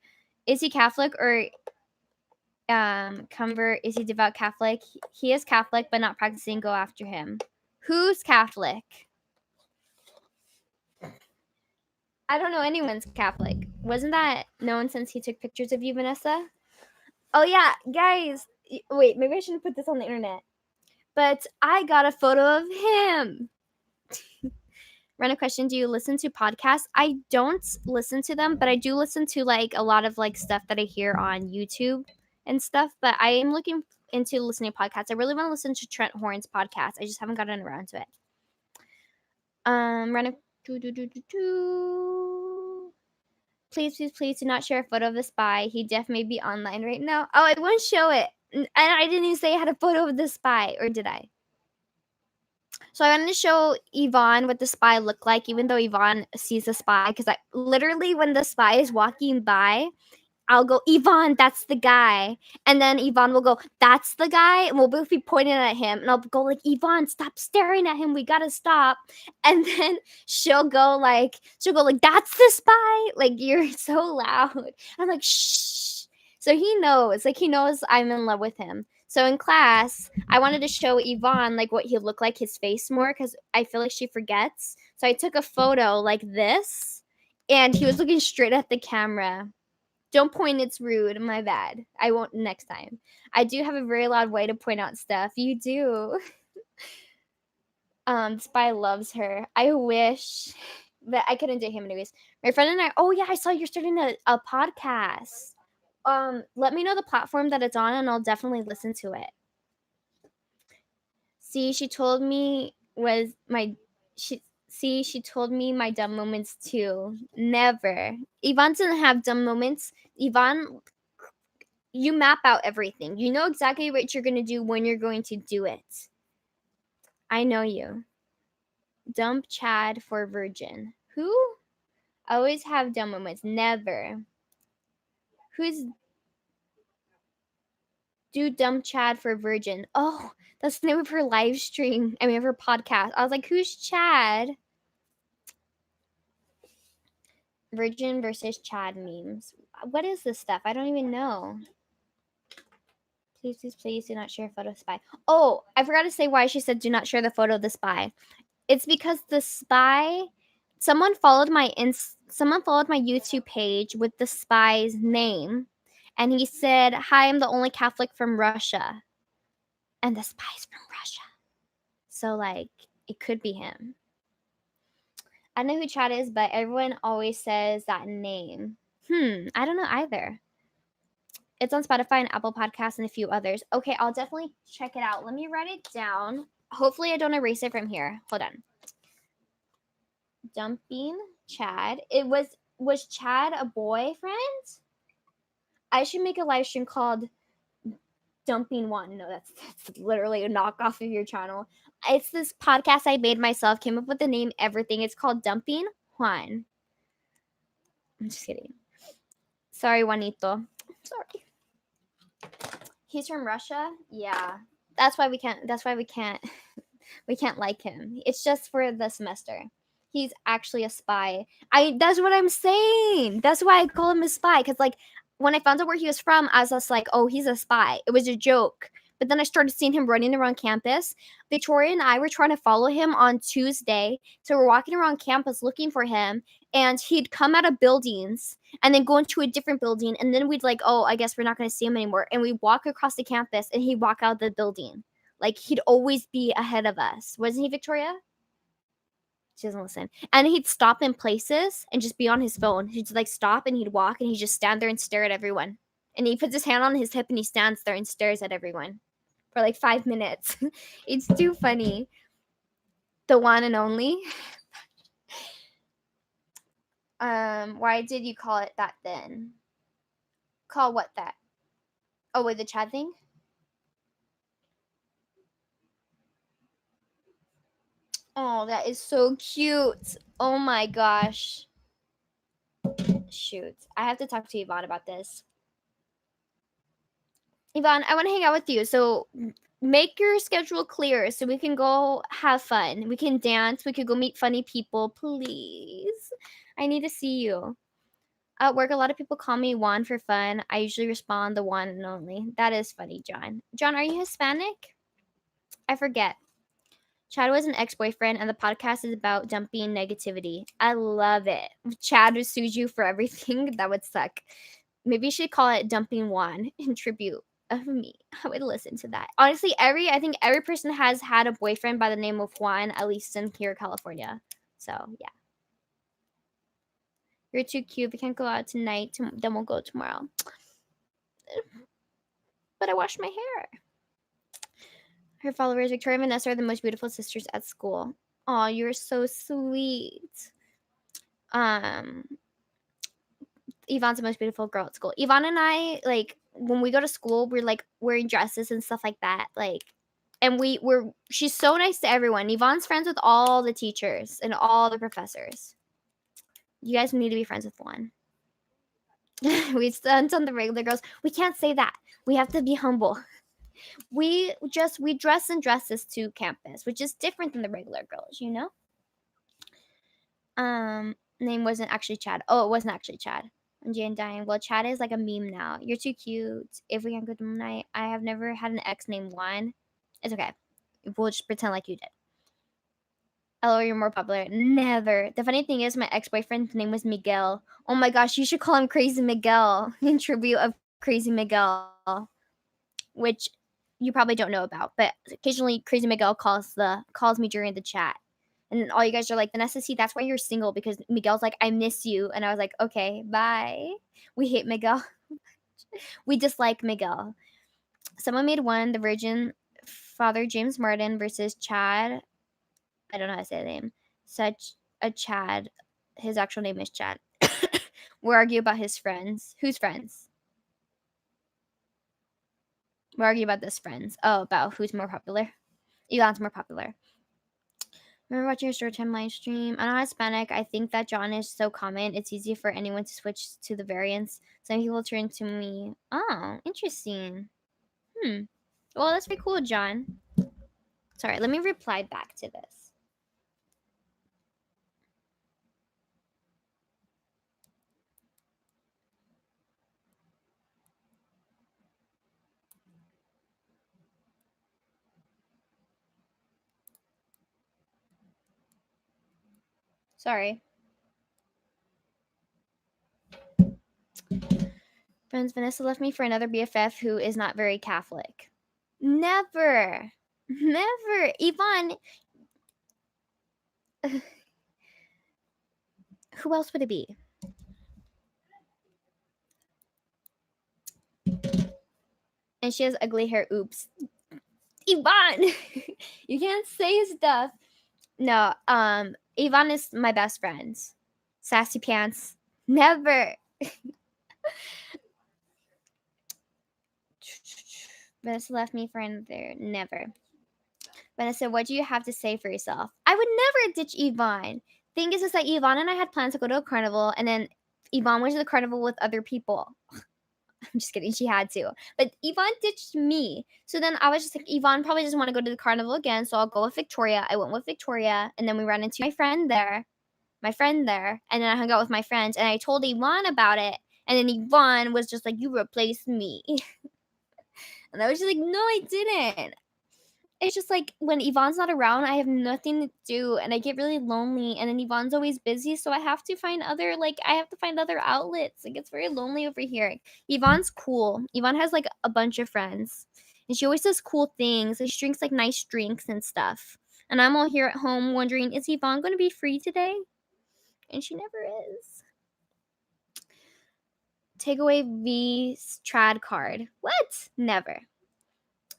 Is he Catholic or convert? Is he devout Catholic? He is Catholic, but not practicing. Go after him. Who's Catholic? I don't know anyone's Catholic. Wasn't that known since he took pictures of you, Vanessa? Oh yeah, guys. Wait, maybe I shouldn't put this on the internet. But I got a photo of him. Random question: do you listen to podcasts? I don't listen to them, but I do listen to like a lot of like stuff that I hear on YouTube and stuff. But I am looking into listening to podcasts. I really want to listen to Trent Horn's podcast. I just haven't gotten around to it. Random. Please, please, please do not share a photo of the spy. He def may be online right now. Oh, I won't show it. And I didn't even say I had a photo of the spy, or did I? So I wanted to show Yvonne what the spy looked like, even though Yvonne sees the spy. Because I literally, when the spy is walking by, I'll go, Yvonne, that's the guy. And then Yvonne will go, that's the guy. And we'll both be pointing at him. And I'll go like, Yvonne, stop staring at him. We gotta stop. And then she'll go like, that's the spy. Like, you're so loud. I'm like, shh. So he knows. Like, he knows I'm in love with him. So in class, I wanted to show Yvonne like what he looked like, his face more, because I feel like she forgets. So I took a photo like this, and he was looking straight at the camera. Don't point, it's rude. My bad. I won't next time. I do have a very loud way to point out stuff. You do. Spy loves her. I wish, but I couldn't date him anyways. My friend and I, oh yeah, I saw you're starting a podcast. Let me know the platform that it's on and I'll definitely listen to it. See, she told me she told me my dumb moments too. Never. Yvonne doesn't have dumb moments. Yvonne, you map out everything. You know exactly what you're going to do when you're going to do it. I know you. Dump Chad for virgin. Who? Always have dumb moments. Never. Who's do dump Chad for virgin? Oh, that's the name of her live stream. I mean, of her podcast. I was like, who's Chad? Virgin versus Chad memes. What is this stuff? I don't even know. Please, please, please do not share a photo of spy. Oh, I forgot to say why she said do not share the photo of the spy. It's because the spy, someone followed my YouTube page with the spy's name, and he said, "Hi, I'm the only Catholic from Russia," and the spy's from Russia, so like it could be him. I don't know who Chad is, but everyone always says that name. I don't know either. It's on Spotify and Apple Podcasts and a few others. Okay, I'll definitely check it out. Let me write it down. Hopefully I don't erase it from here. Hold on. Dumping Chad. Was Chad a boyfriend? I should make a live stream called Dumping One. No, that's literally a knockoff of your channel. It's this podcast I made myself, came up with the name, everything. It's called Dumping Juan. I'm just kidding. Sorry, Juanito. Sorry. He's from Russia? Yeah. That's why we can't we can't like him. It's just for the semester. He's actually a spy. That's what I'm saying. That's why I call him a spy. Cause like when I found out where he was from, I was just like, oh, he's a spy. It was a joke. But then I started seeing him running around campus. Victoria and I were trying to follow him on Tuesday. So we're walking around campus looking for him. And he'd come out of buildings and then go into a different building. And then we'd like, oh, I guess we're not going to see him anymore. And we'd walk across the campus and he'd walk out of the building. Like he'd always be ahead of us. Wasn't he, Victoria? She doesn't listen. And he'd stop in places and just be on his phone. He'd like stop and he'd walk and he'd just stand there and stare at everyone. And he puts his hand on his hip and he stands there and stares at everyone for like 5 minutes. It's too funny. The one and only. Why did you call it that then? Call what that? Oh, with the Chad thing? Oh, that is so cute. Oh my gosh. Shoot. I have to talk to Yvonne about this. Yvonne, I want to hang out with you. So make your schedule clear so we can go have fun. We can dance. We could go meet funny people. Please. I need to see you. At work, a lot of people call me Juan for fun. I usually respond the one and only. That is funny, John. John, are you Hispanic? I forget. Chad was an ex-boyfriend, and the podcast is about dumping negativity. I love it. If Chad would sue you for everything, that would suck. Maybe you should call it Dumping Juan in tribute of me. I would listen to that. Honestly, I think every person has had a boyfriend by the name of Juan, at least in here, California. So yeah, you're too cute. We can't go out tonight. Then we'll go tomorrow. But I washed my hair. Her followers, Victoria and Vanessa, are the most beautiful sisters at school. Oh, you're so sweet. Um, Yvonne's the most beautiful girl at school. Yvonne and I, like, when we go to school, we're like wearing dresses and stuff like that. Like, and she's so nice to everyone. Yvonne's friends with all the teachers and all the professors. You guys need to be friends with one. We stunt on the regular girls. We can't say that. We have to be humble. We dress in dresses to campus, which is different than the regular girls, you know? Name wasn't actually Chad. Oh, it wasn't actually Chad. I'm Jane dying. Well, Chad is like a meme now. You're too cute. If we can go tonight, I have never had an ex named Juan. It's okay. We'll just pretend like you did. LOL, you're more popular. Never. The funny thing is, my ex boyfriend's name was Miguel. Oh my gosh, you should call him Crazy Miguel in tribute of Crazy Miguel, which you probably don't know about. But occasionally, Crazy Miguel calls me during the chat. And all you guys are like, Vanessa, see, that's why you're single, because Miguel's like, I miss you. And I was like, okay, bye. We hate Miguel. We dislike Miguel. Someone made one, the Virgin Father James Martin versus Chad. I don't know how to say the name. Such a Chad. His actual name is Chad. We argue about his friends. Whose friends? We argue about this friends. Oh, about who's more popular. Elon's more popular. Remember watching your story time live stream? I'm not Hispanic. I think that John is so common. It's easy for anyone to switch to the variants. Some people turn to me. Oh, interesting. Well, that's pretty cool, John. Sorry, let me reply back to this. Sorry. Friends, Vanessa left me for another BFF who is not very Catholic. Never. Never. Yvonne. Who else would it be? And she has ugly hair. Oops. Yvonne. You can't say stuff. No, Yvonne is my best friend. Sassy pants. Never. Vanessa left me for another. Never. Vanessa, what do you have to say for yourself? I would never ditch Yvonne. Thing is that Yvonne and I had plans to go to a carnival, and then Yvonne went to the carnival with other people. I'm just kidding. She had to. But Yvonne ditched me. So then I was just like, Yvonne probably doesn't want to go to the carnival again, so I'll go with Victoria. I went with Victoria, and then we ran into my friend there, and then I hung out with my friends, and I told Yvonne about it, and then Yvonne was just like, you replaced me. And I was just like, no, I didn't. It's just like when Yvonne's not around, I have nothing to do and I get really lonely, and then Yvonne's always busy, so I have to find other outlets. Like, it's very lonely over here. Yvonne's cool. Yvonne has like a bunch of friends. And she always does cool things. Like, she drinks like nice drinks and stuff. And I'm all here at home wondering, is Yvonne gonna be free today? And she never is. Take away V's trad card. What? Never.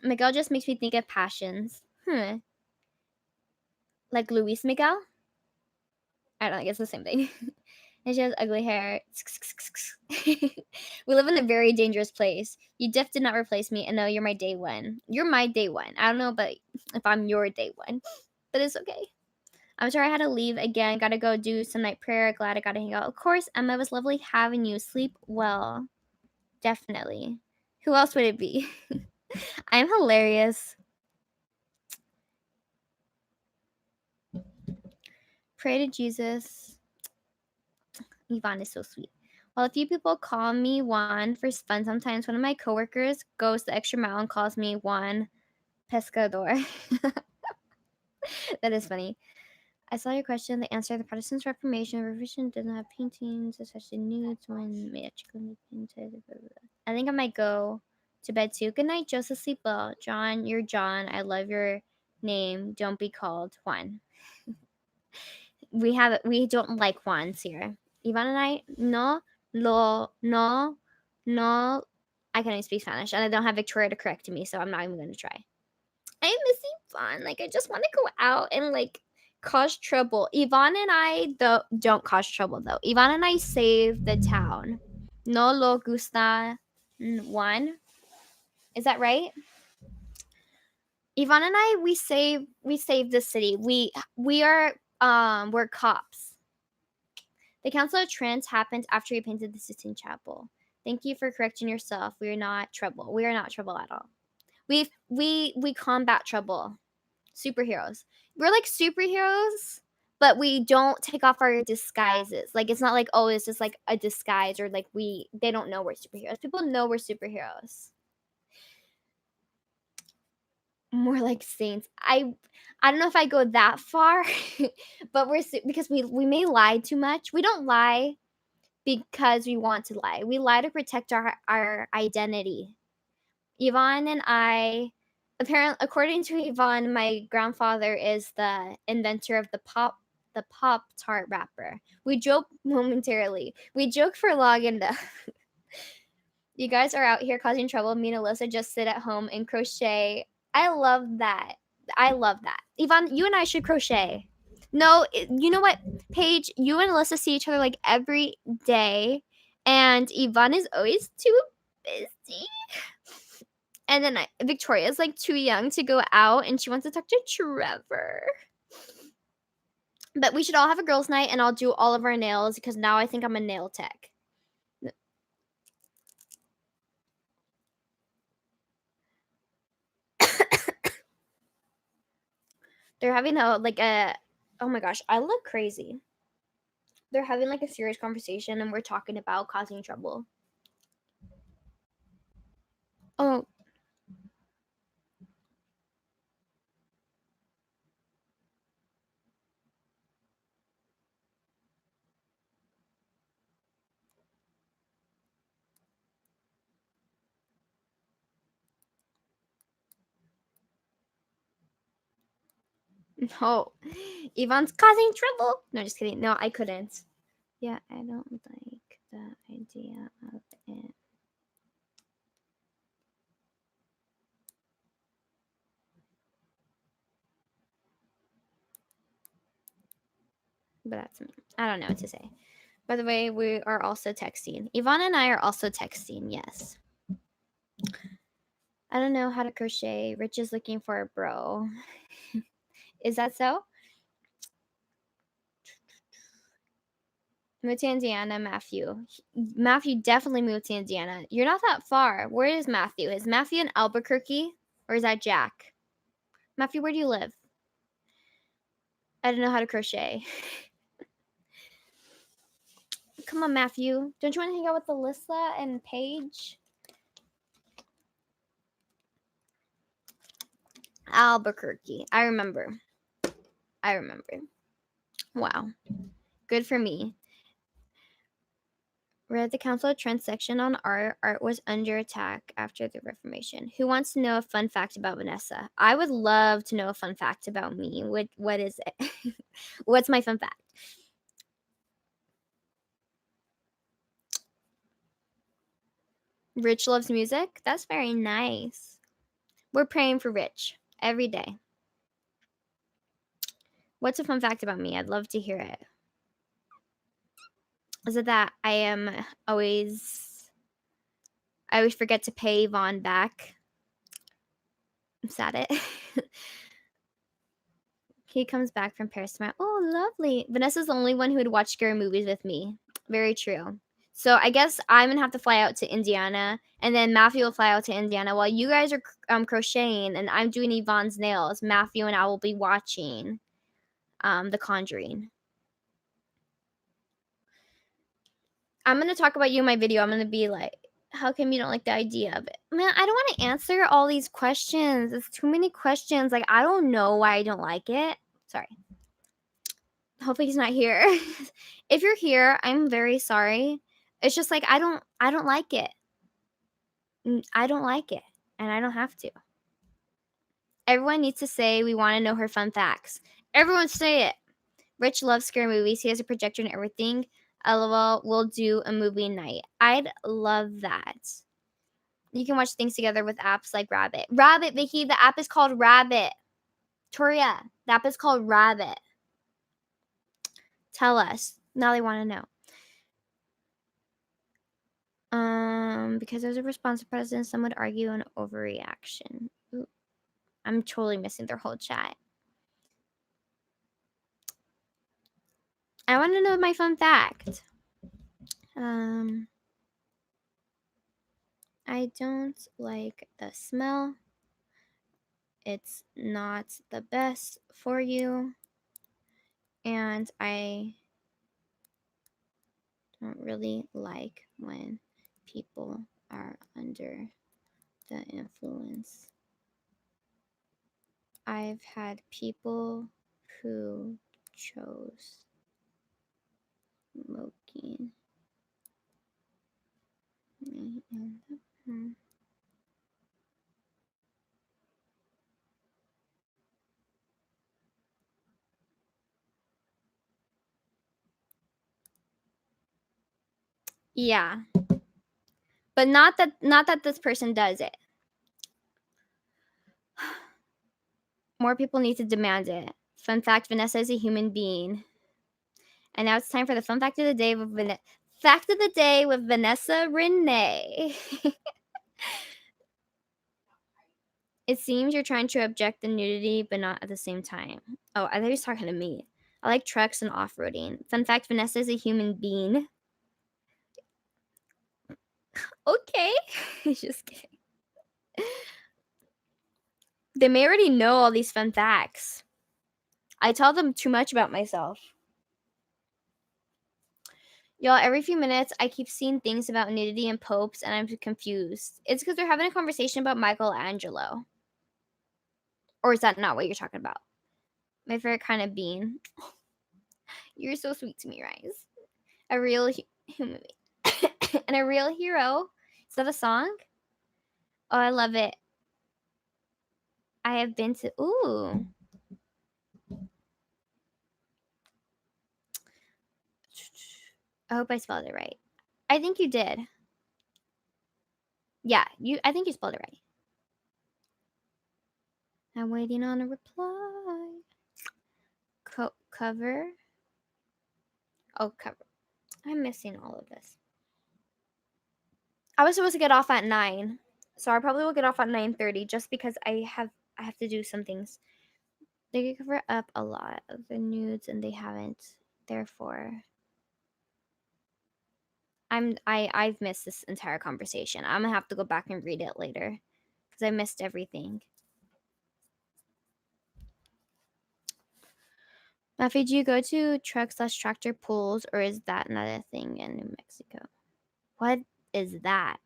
Miguel just makes me think of passions. Like Luis Miguel? I don't know, I guess the same thing. And she has ugly hair. We live in a very dangerous place. You diff did not replace me, and no, you're my day one. You're my day one. I don't know but if I'm your day one, but it's okay. I'm sorry I had to leave again. Gotta go do some night prayer. Glad I got to hang out. Of course, Emma, it was lovely having you. Sleep well. Definitely. Who else would it be? I'm hilarious. Pray to Jesus. Yvonne is so sweet. While a few people call me Juan for fun, sometimes one of my coworkers goes the extra mile and calls me Juan Pescador. That is funny. I saw your question. The answer: the Protestant Reformation revision doesn't have paintings, especially nudes, when magically painted. I think I might go to bed too. Good night, Joseph. Sleep well. John, you're John. I love your name. Don't be called Juan. we don't like wands here. Ivan and I no. I can't even speak Spanish, and I don't have Victoria to correct me, so I'm not even gonna try. I'm missing fun. Like I just want to go out and like cause trouble. Yvonne and I though don't cause trouble though. Yvonne and I save the town. No lo gusta one. Is that right? Yvonne and I we save the city. We are we're cops. The Council of Trent happened after you painted the Sistine Chapel. Thank you for correcting yourself. We are not trouble. We are not trouble at all. We combat trouble. Superheroes. We're like superheroes, but we don't take off our disguises. Like it's not like oh, it's just like a disguise or like they don't know we're superheroes. People know we're superheroes. More like saints. I don't know if I go that far, but because we may lie too much. We don't lie because we want to lie. We lie to protect our identity. Yvonne and I, apparently, according to Yvonne, my grandfather is the inventor of the Pop Tart wrapper. We joke momentarily. We joke for long enough. You guys are out here causing trouble. Me and Alyssa just sit at home and crochet. I love that. I love that. Yvonne, you and I should crochet. No, you know what, Paige? You and Alyssa see each other like every day, and Yvonne is always too busy. And then Victoria's like too young to go out, and she wants to talk to Trevor. But we should all have a girls' night, and I'll do all of our nails because now I think I'm a nail tech. They're having oh my gosh, I look crazy. They're having like a serious conversation, and we're talking about causing trouble. Oh. No. Yvonne's causing trouble. No, just kidding. No, I couldn't. Yeah, I don't like the idea of it. But that's me. I don't know what to say. By the way, we are also texting. Yvonne and I are also texting, yes. I don't know how to crochet. Rich is looking for a bro. Is that so? Moved to Indiana, Matthew. Matthew definitely moved to Indiana. You're not that far. Where is Matthew? Is Matthew in Albuquerque? Or is that Jack? Matthew, where do you live? I don't know how to crochet. Come on, Matthew. Don't you want to hang out with Alyssa and Paige? Albuquerque. I remember. Wow. Good for me. Read the Council of Trent section on art. Art was under attack after the Reformation. Who wants to know a fun fact about Vanessa? I would love to know a fun fact about me. What is it? What's my fun fact? Rich loves music. That's very nice. We're praying for Rich every day. What's a fun fact about me? I'd love to hear it. Is it that I always forget to pay Vaughn back? Is that it? He comes back from Paris tomorrow. Oh, lovely. Vanessa's the only one who would watch scary movies with me. Very true. So I guess I'm gonna have to fly out to Indiana, and then Matthew will fly out to Indiana while you guys are crocheting and I'm doing Yvonne's nails. Matthew and I will be watching The Conjuring. I'm gonna talk about you in my video. I'm gonna be like, how come you don't like the idea of it? Man, I don't want to answer all these questions. It's too many questions. Like, I don't know why I don't like it. Sorry. Hopefully he's not here. If you're here, I'm very sorry. It's just like I don't like it. I don't like it, and I don't have to. Everyone needs to say we want to know her fun facts. Everyone say it. Rich loves scary movies. He has a projector and everything. LOL, we'll do a movie night. I'd love that. You can watch things together with apps like Rabbit. Rabbit, Vicky, the app is called Rabbit. Toria, the app is called Rabbit. Tell us. Now they want to know. Because as a responsive president, some would argue an overreaction. Ooh, I'm totally missing their whole chat. I want to know my fun fact. I don't like the smell. It's not the best for you. And I don't really like when people are under the influence. I've had people who chose smoking. Yeah. But not that this person does it. More people need to demand it. Fun fact, Vanessa is a human being. And now it's time for the fun fact of the day with Vanessa Renee. It seems you're trying to object to nudity, but not at the same time. Oh, I thought he was talking to me. I like trucks and off-roading. Fun fact, Vanessa is a human being. Okay. Just kidding. They may already know all these fun facts. I tell them too much about myself. Y'all, every few minutes, I keep seeing things about nudity and popes, and I'm confused. It's because they're having a conversation about Michelangelo. Or is that not what you're talking about? My favorite kind of bean. You're so sweet to me, Rise. A real human and a real hero. Is that a song? Oh, I love it. I have been to. Ooh. I hope I spelled it right. I think you did. Yeah, I think you spelled it right. I'm waiting on a reply. Cover. Oh, cover. I'm missing all of this. I was supposed to get off at 9, so I probably will get off at 9:30 just because I have to do some things. They cover up a lot of the nudes and they haven't. Therefore, I've missed this entire conversation. I'm gonna have to go back and read it later because I missed everything. Matthew, do you go to truck/tractor pools, or is that not a thing in New Mexico? What is that?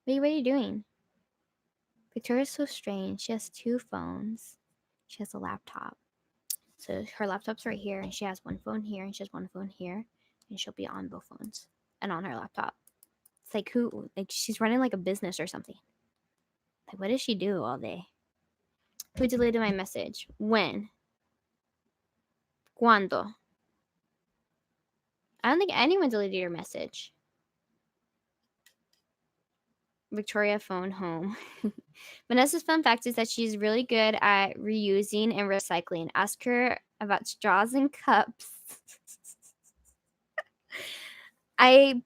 What are you doing? Victoria's so strange. She has 2 phones. She has a laptop. So her laptop's right here, and she has one phone here, and she has one phone here, and she'll be on both phones and on her laptop. It's like she's running like a business or something. Like, what does she do all day? Who deleted my message? When? Cuando? I don't think anyone deleted your message. Victoria phone home. Vanessa's fun fact is that she's really good at reusing and recycling. Ask her about straws and cups. They've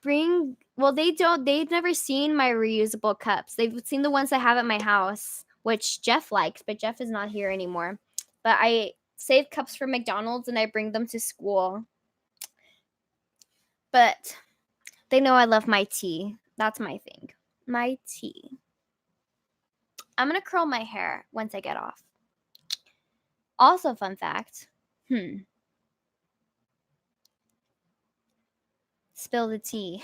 never seen my reusable cups. They've seen the ones I have at my house, which Jeff likes, but Jeff is not here anymore. But I save cups for McDonald's and I bring them to school. But they know I love my tea. That's my thing. My tea. I'm going to curl my hair once I get off. Also, fun fact. Spill the tea.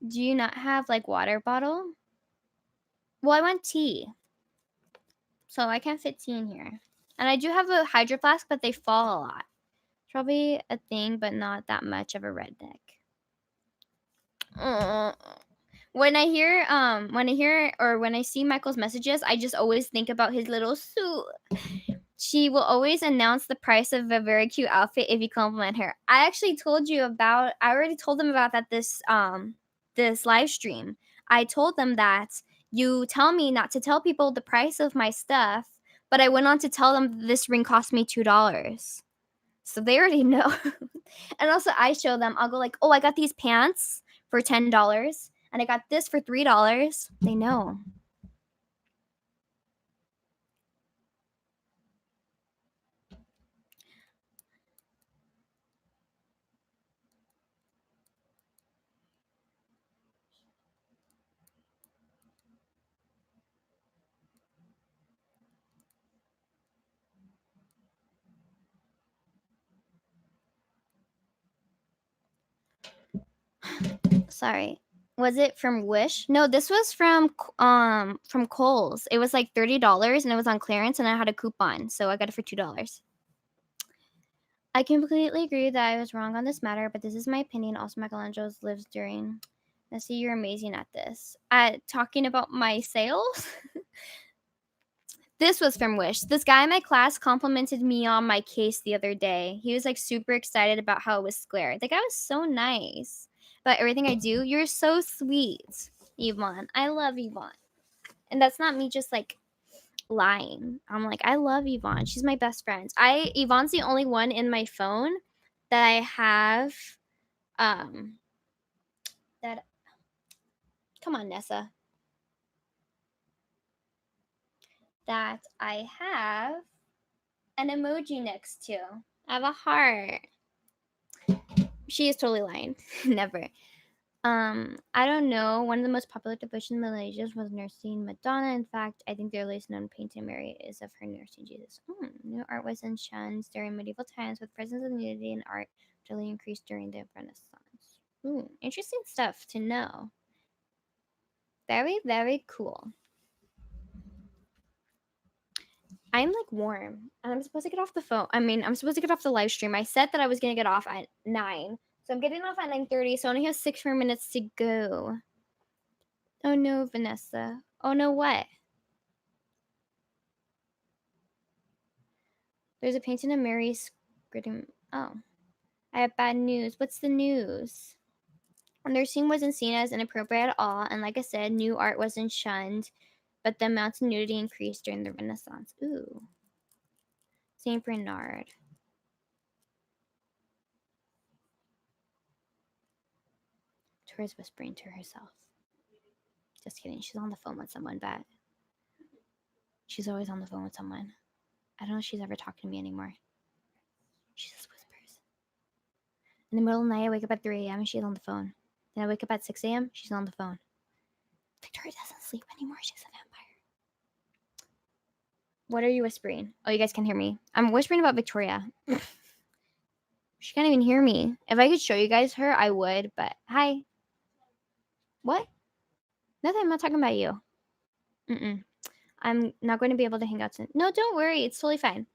Do you not have like water bottle? Well, I want tea. So I can't fit tea in here. And I do have a hydro flask, but they fall a lot. Probably a thing, but not that much of a redneck. When I hear or when I see Michael's messages, I just always think about his little suit. She will always announce the price of a very cute outfit if you compliment her. I already told them about that this live stream. I told them that you tell me not to tell people the price of my stuff, but I went on to tell them this ring cost me $2. So they already know. And also I show them, I'll go like, "Oh, I got these pants for $10 and I got this for $3." They know. Sorry. Was it from Wish? No, this was from Kohl's. It was like $30 and it was on clearance and I had a coupon, so I got it for $2. I completely agree that I was wrong on this matter, but this is my opinion. Also, Michelangelo's lives during. Nessie, you're amazing at this. At talking about my sales. This was from Wish. This guy in my class complimented me on my case the other day. He was like super excited about how it was square. The guy was so nice about everything I do. You're so sweet, Yvonne. I love Yvonne. And that's not me just like lying. I'm like, I love Yvonne. She's my best friend. Yvonne's the only one in my phone that I have that come on, Nessa. That I have an emoji next to. I have a heart. She is totally lying. Never. I don't know. One of the most popular devotions in Malaysia was nursing Madonna. In fact, I think the earliest known painting Mary is of her nursing Jesus. New art was shunned during medieval times, with presence of nudity in art really increased during the Renaissance. Interesting stuff to know. Very, very cool. I'm like warm, and I'm supposed to get off the phone. I'm supposed to get off the live stream. I said that I was gonna get off at 9, so I'm getting off at 9:30. So I only have 6 more minutes to go. Oh no, Vanessa. Oh no, what? There's a painting of Mary screaming. Oh, I have bad news. What's the news? Nursing wasn't seen as inappropriate at all, and like I said, new art wasn't shunned, but the amount of nudity increased during the Renaissance. Ooh. Saint Bernard. Tori's whispering to herself. Just kidding. She's on the phone with someone, but she's always on the phone with someone. I don't know if she's ever talking to me anymore. She just whispers. In the middle of the night, I wake up at 3 a.m. and she's on the phone. Then I wake up at 6 a.m. She's on the phone. Victoria doesn't sleep anymore. She's a vampire. What are you whispering? Oh, you guys can hear me. I'm whispering about Victoria. She can't even hear me. If I could show you guys her, I would, but hi. What? Nothing. I'm not talking about you. I'm not going to be able to hang out soon. No, don't worry. It's totally fine.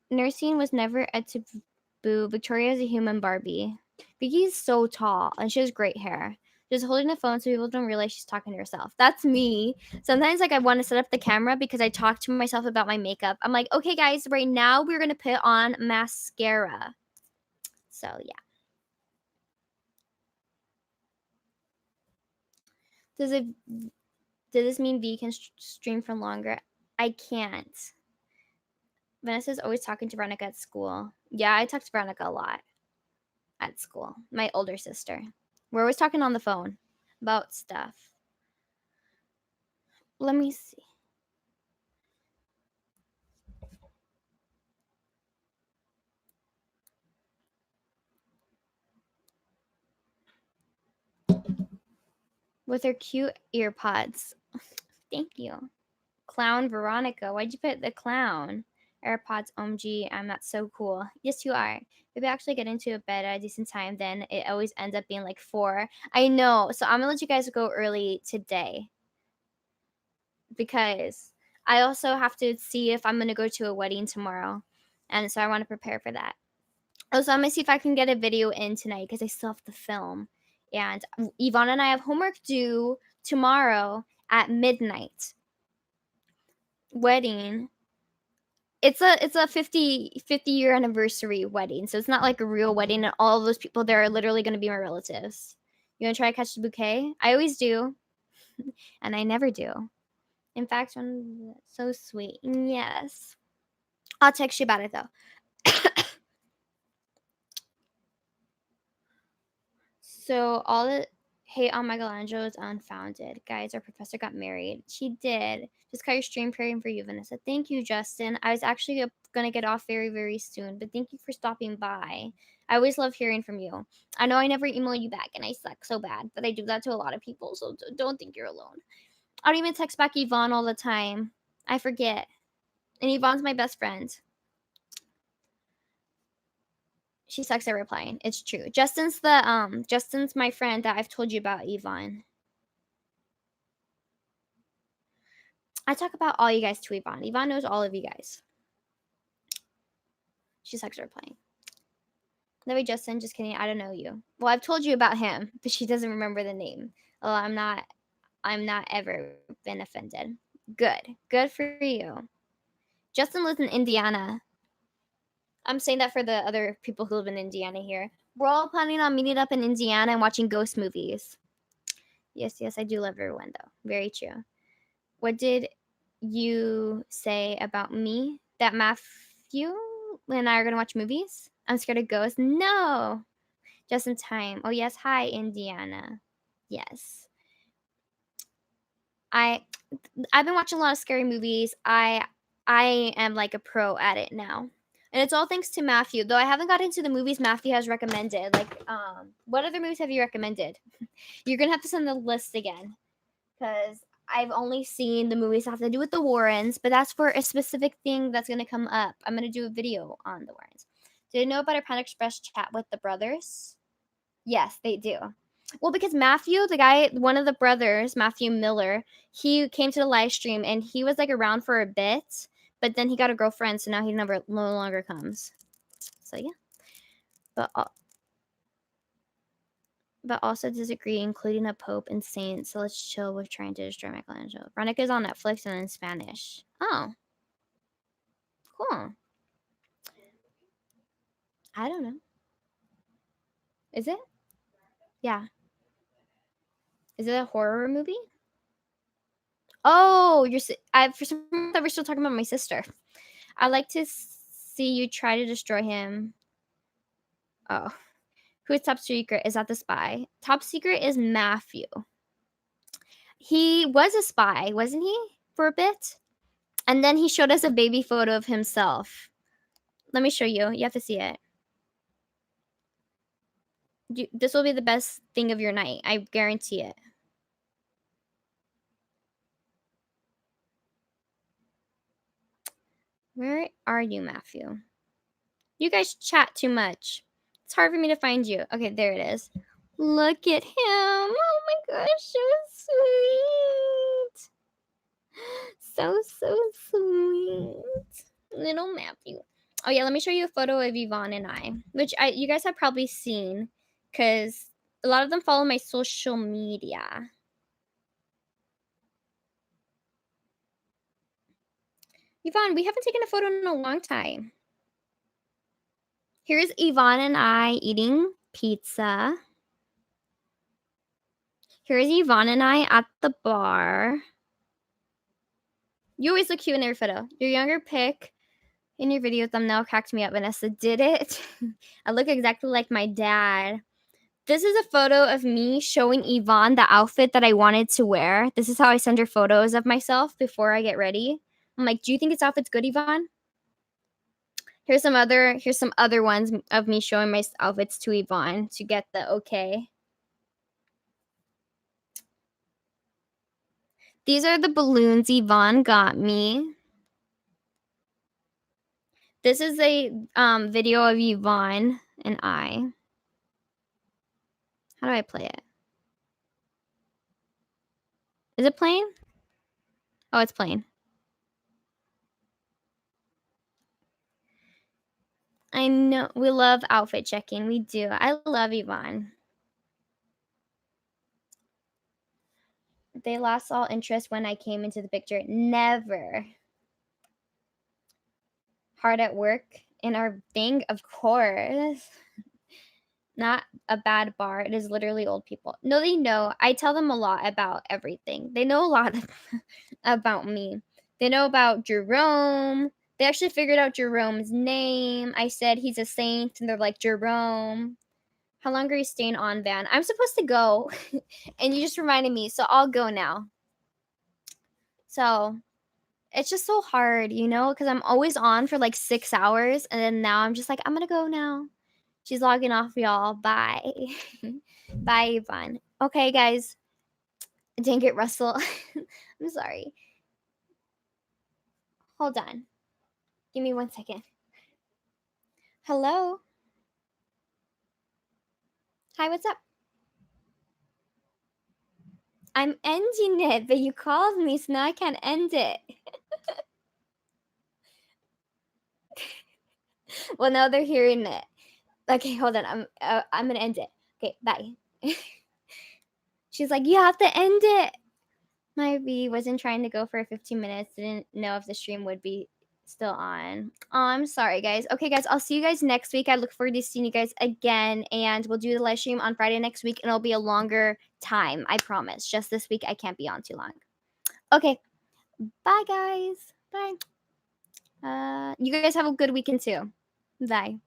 Nursing was never a taboo. Victoria is a human Barbie. Vicky's so tall and she has great hair. Just holding the phone so people don't realize she's talking to herself. That's me. Sometimes like I want to set up the camera because I talk to myself about my makeup. I'm like, okay guys, right now we're gonna put on mascara. So yeah. Does this mean V can stream for longer? I can't. Vanessa's always talking to Veronica at school. Yeah, I talk to Veronica a lot at school. My older sister. We're always talking on the phone about stuff. Let me see. With her cute earpods. Thank you. Clown Veronica. Why'd you put the clown? AirPods, OMG, I'm not so cool. Yes, you are. Maybe actually get into a bed at a decent time, then it always ends up being like 4. I know. So I'm gonna let you guys go early today. Because I also have to see if I'm gonna go to a wedding tomorrow. And so I want to prepare for that. Also, I'm gonna see if I can get a video in tonight because I still have to film. And Yvonne and I have homework due tomorrow at midnight. Wedding. It's a 50-year anniversary wedding, so it's not like a real wedding, and all of those people there are literally going to be my relatives. You want to try to catch the bouquet? I always do, and I never do. In fact, so sweet. Yes. I'll text you about it though. So all the hate on Michelangelo is unfounded. Guys, our professor got married. She did. Just call your stream praying for you, Vanessa. Thank you, Justin. I was actually gonna get off very, very soon, but thank you for stopping by. I always love hearing from you. I know I never email you back, and I suck so bad, but I do that to a lot of people, so don't think you're alone. I don't even text back Yvonne all the time. I forget. And Yvonne's my best friend. She sucks at replying. It's true. Justin's my friend that I've told you about, Yvonne. I talk about all you guys to Yvonne. Yvonne knows all of you guys. She sucks at replying. No way, Justin. Just kidding. I don't know you. Well, I've told you about him, but she doesn't remember the name. Oh, I'm not ever been offended. Good for you. Justin lives in Indiana. I'm saying that for the other people who live in Indiana here. We're all planning on meeting up in Indiana and watching ghost movies. Yes, I do love everyone though. Very true. What did you say about me? That Matthew and I are gonna watch movies? I'm scared of ghosts. No, just in time. Oh yes, hi Indiana. Yes, I I've been watching a lot of scary movies. I am like a pro at it now. And it's all thanks to Matthew. Though I haven't got into the movies Matthew has recommended. Like, what other movies have you recommended? You're gonna have to send the list again. Because I've only seen the movies that have to do with the Warrens, but that's for a specific thing that's gonna come up. I'm gonna do a video on the Warrens. Did you know about our Panda Express chat with the brothers? Yes, they do. Well, because Matthew, the guy, one of the brothers, Matthew Miller, he came to the live stream and he was like around for a bit, but then he got a girlfriend, so now he no longer comes. So yeah, but but also disagree, including a pope and saint. So let's chill with trying to destroy Michelangelo. Veronica's on Netflix and in Spanish. Oh, cool. I don't know. Is it? Yeah. Is it a horror movie? Oh, I for some reason thought we're still talking about my sister. I like to see you try to destroy him. Oh, who is top secret? Is that the spy? Top secret is Matthew. He was a spy, wasn't he, for a bit? And then he showed us a baby photo of himself. Let me show you. You have to see it. This will be the best thing of your night. I guarantee it. Where are you, Matthew? You guys chat too much. It's hard for me to find you. Okay, there it is. Look at him. Oh my gosh, so sweet. So sweet. Little Matthew. Oh yeah, let me show you a photo of Yvonne and I, which you guys have probably seen because a lot of them follow my social media. Yvonne, we haven't taken a photo in a long time. Here's Yvonne and I eating pizza. Here's Yvonne and I at the bar. You always look cute in your photo. Your younger pic in your video thumbnail cracked me up. Vanessa did it. I look exactly like my dad. This is a photo of me showing Yvonne the outfit that I wanted to wear. This is how I send her photos of myself before I get ready. I'm like, do you think this outfit's good, Yvonne? Here's some other ones of me showing my outfits to Yvonne to get the okay. These are the balloons Yvonne got me. This is a video of Yvonne and I. How do I play it? Is it playing? Oh, it's playing. I know we love outfit checking. We do. I love Yvonne. They lost all interest when I came into the picture. Never. Hard at work in our thing? Of course. Not a bad bar. It is literally old people. No, they know. I tell them a lot about everything. They know a lot about me. They know about Jerome. They actually figured out Jerome's name. I said he's a saint, and they're like, Jerome. How long are you staying on, Van? I'm supposed to go, and you just reminded me, so I'll go now. So it's just so hard, because I'm always on for like 6 hours, and then now I'm just like, I'm gonna go now. She's logging off, y'all. Bye. Bye, Yvonne. Okay, guys. Dang it, Russell. I'm sorry. Hold on. Give me 1 second. Hello. Hi, what's up? I'm ending it, but you called me, so now I can't end it. Well, now they're hearing it. Okay, hold on. I'm gonna end it. Okay, bye. She's like, you have to end it. My V wasn't trying to go for 15 minutes. Didn't know if the stream would be still on. Oh, I'm sorry, guys. Okay, guys, I'll see you guys next week. I look forward to seeing you guys again, and we'll do the live stream on Friday next week, and it'll be a longer time. I promise. Just this week, I can't be on too long. Okay, bye, guys. Bye. You guys have a good weekend too. Bye.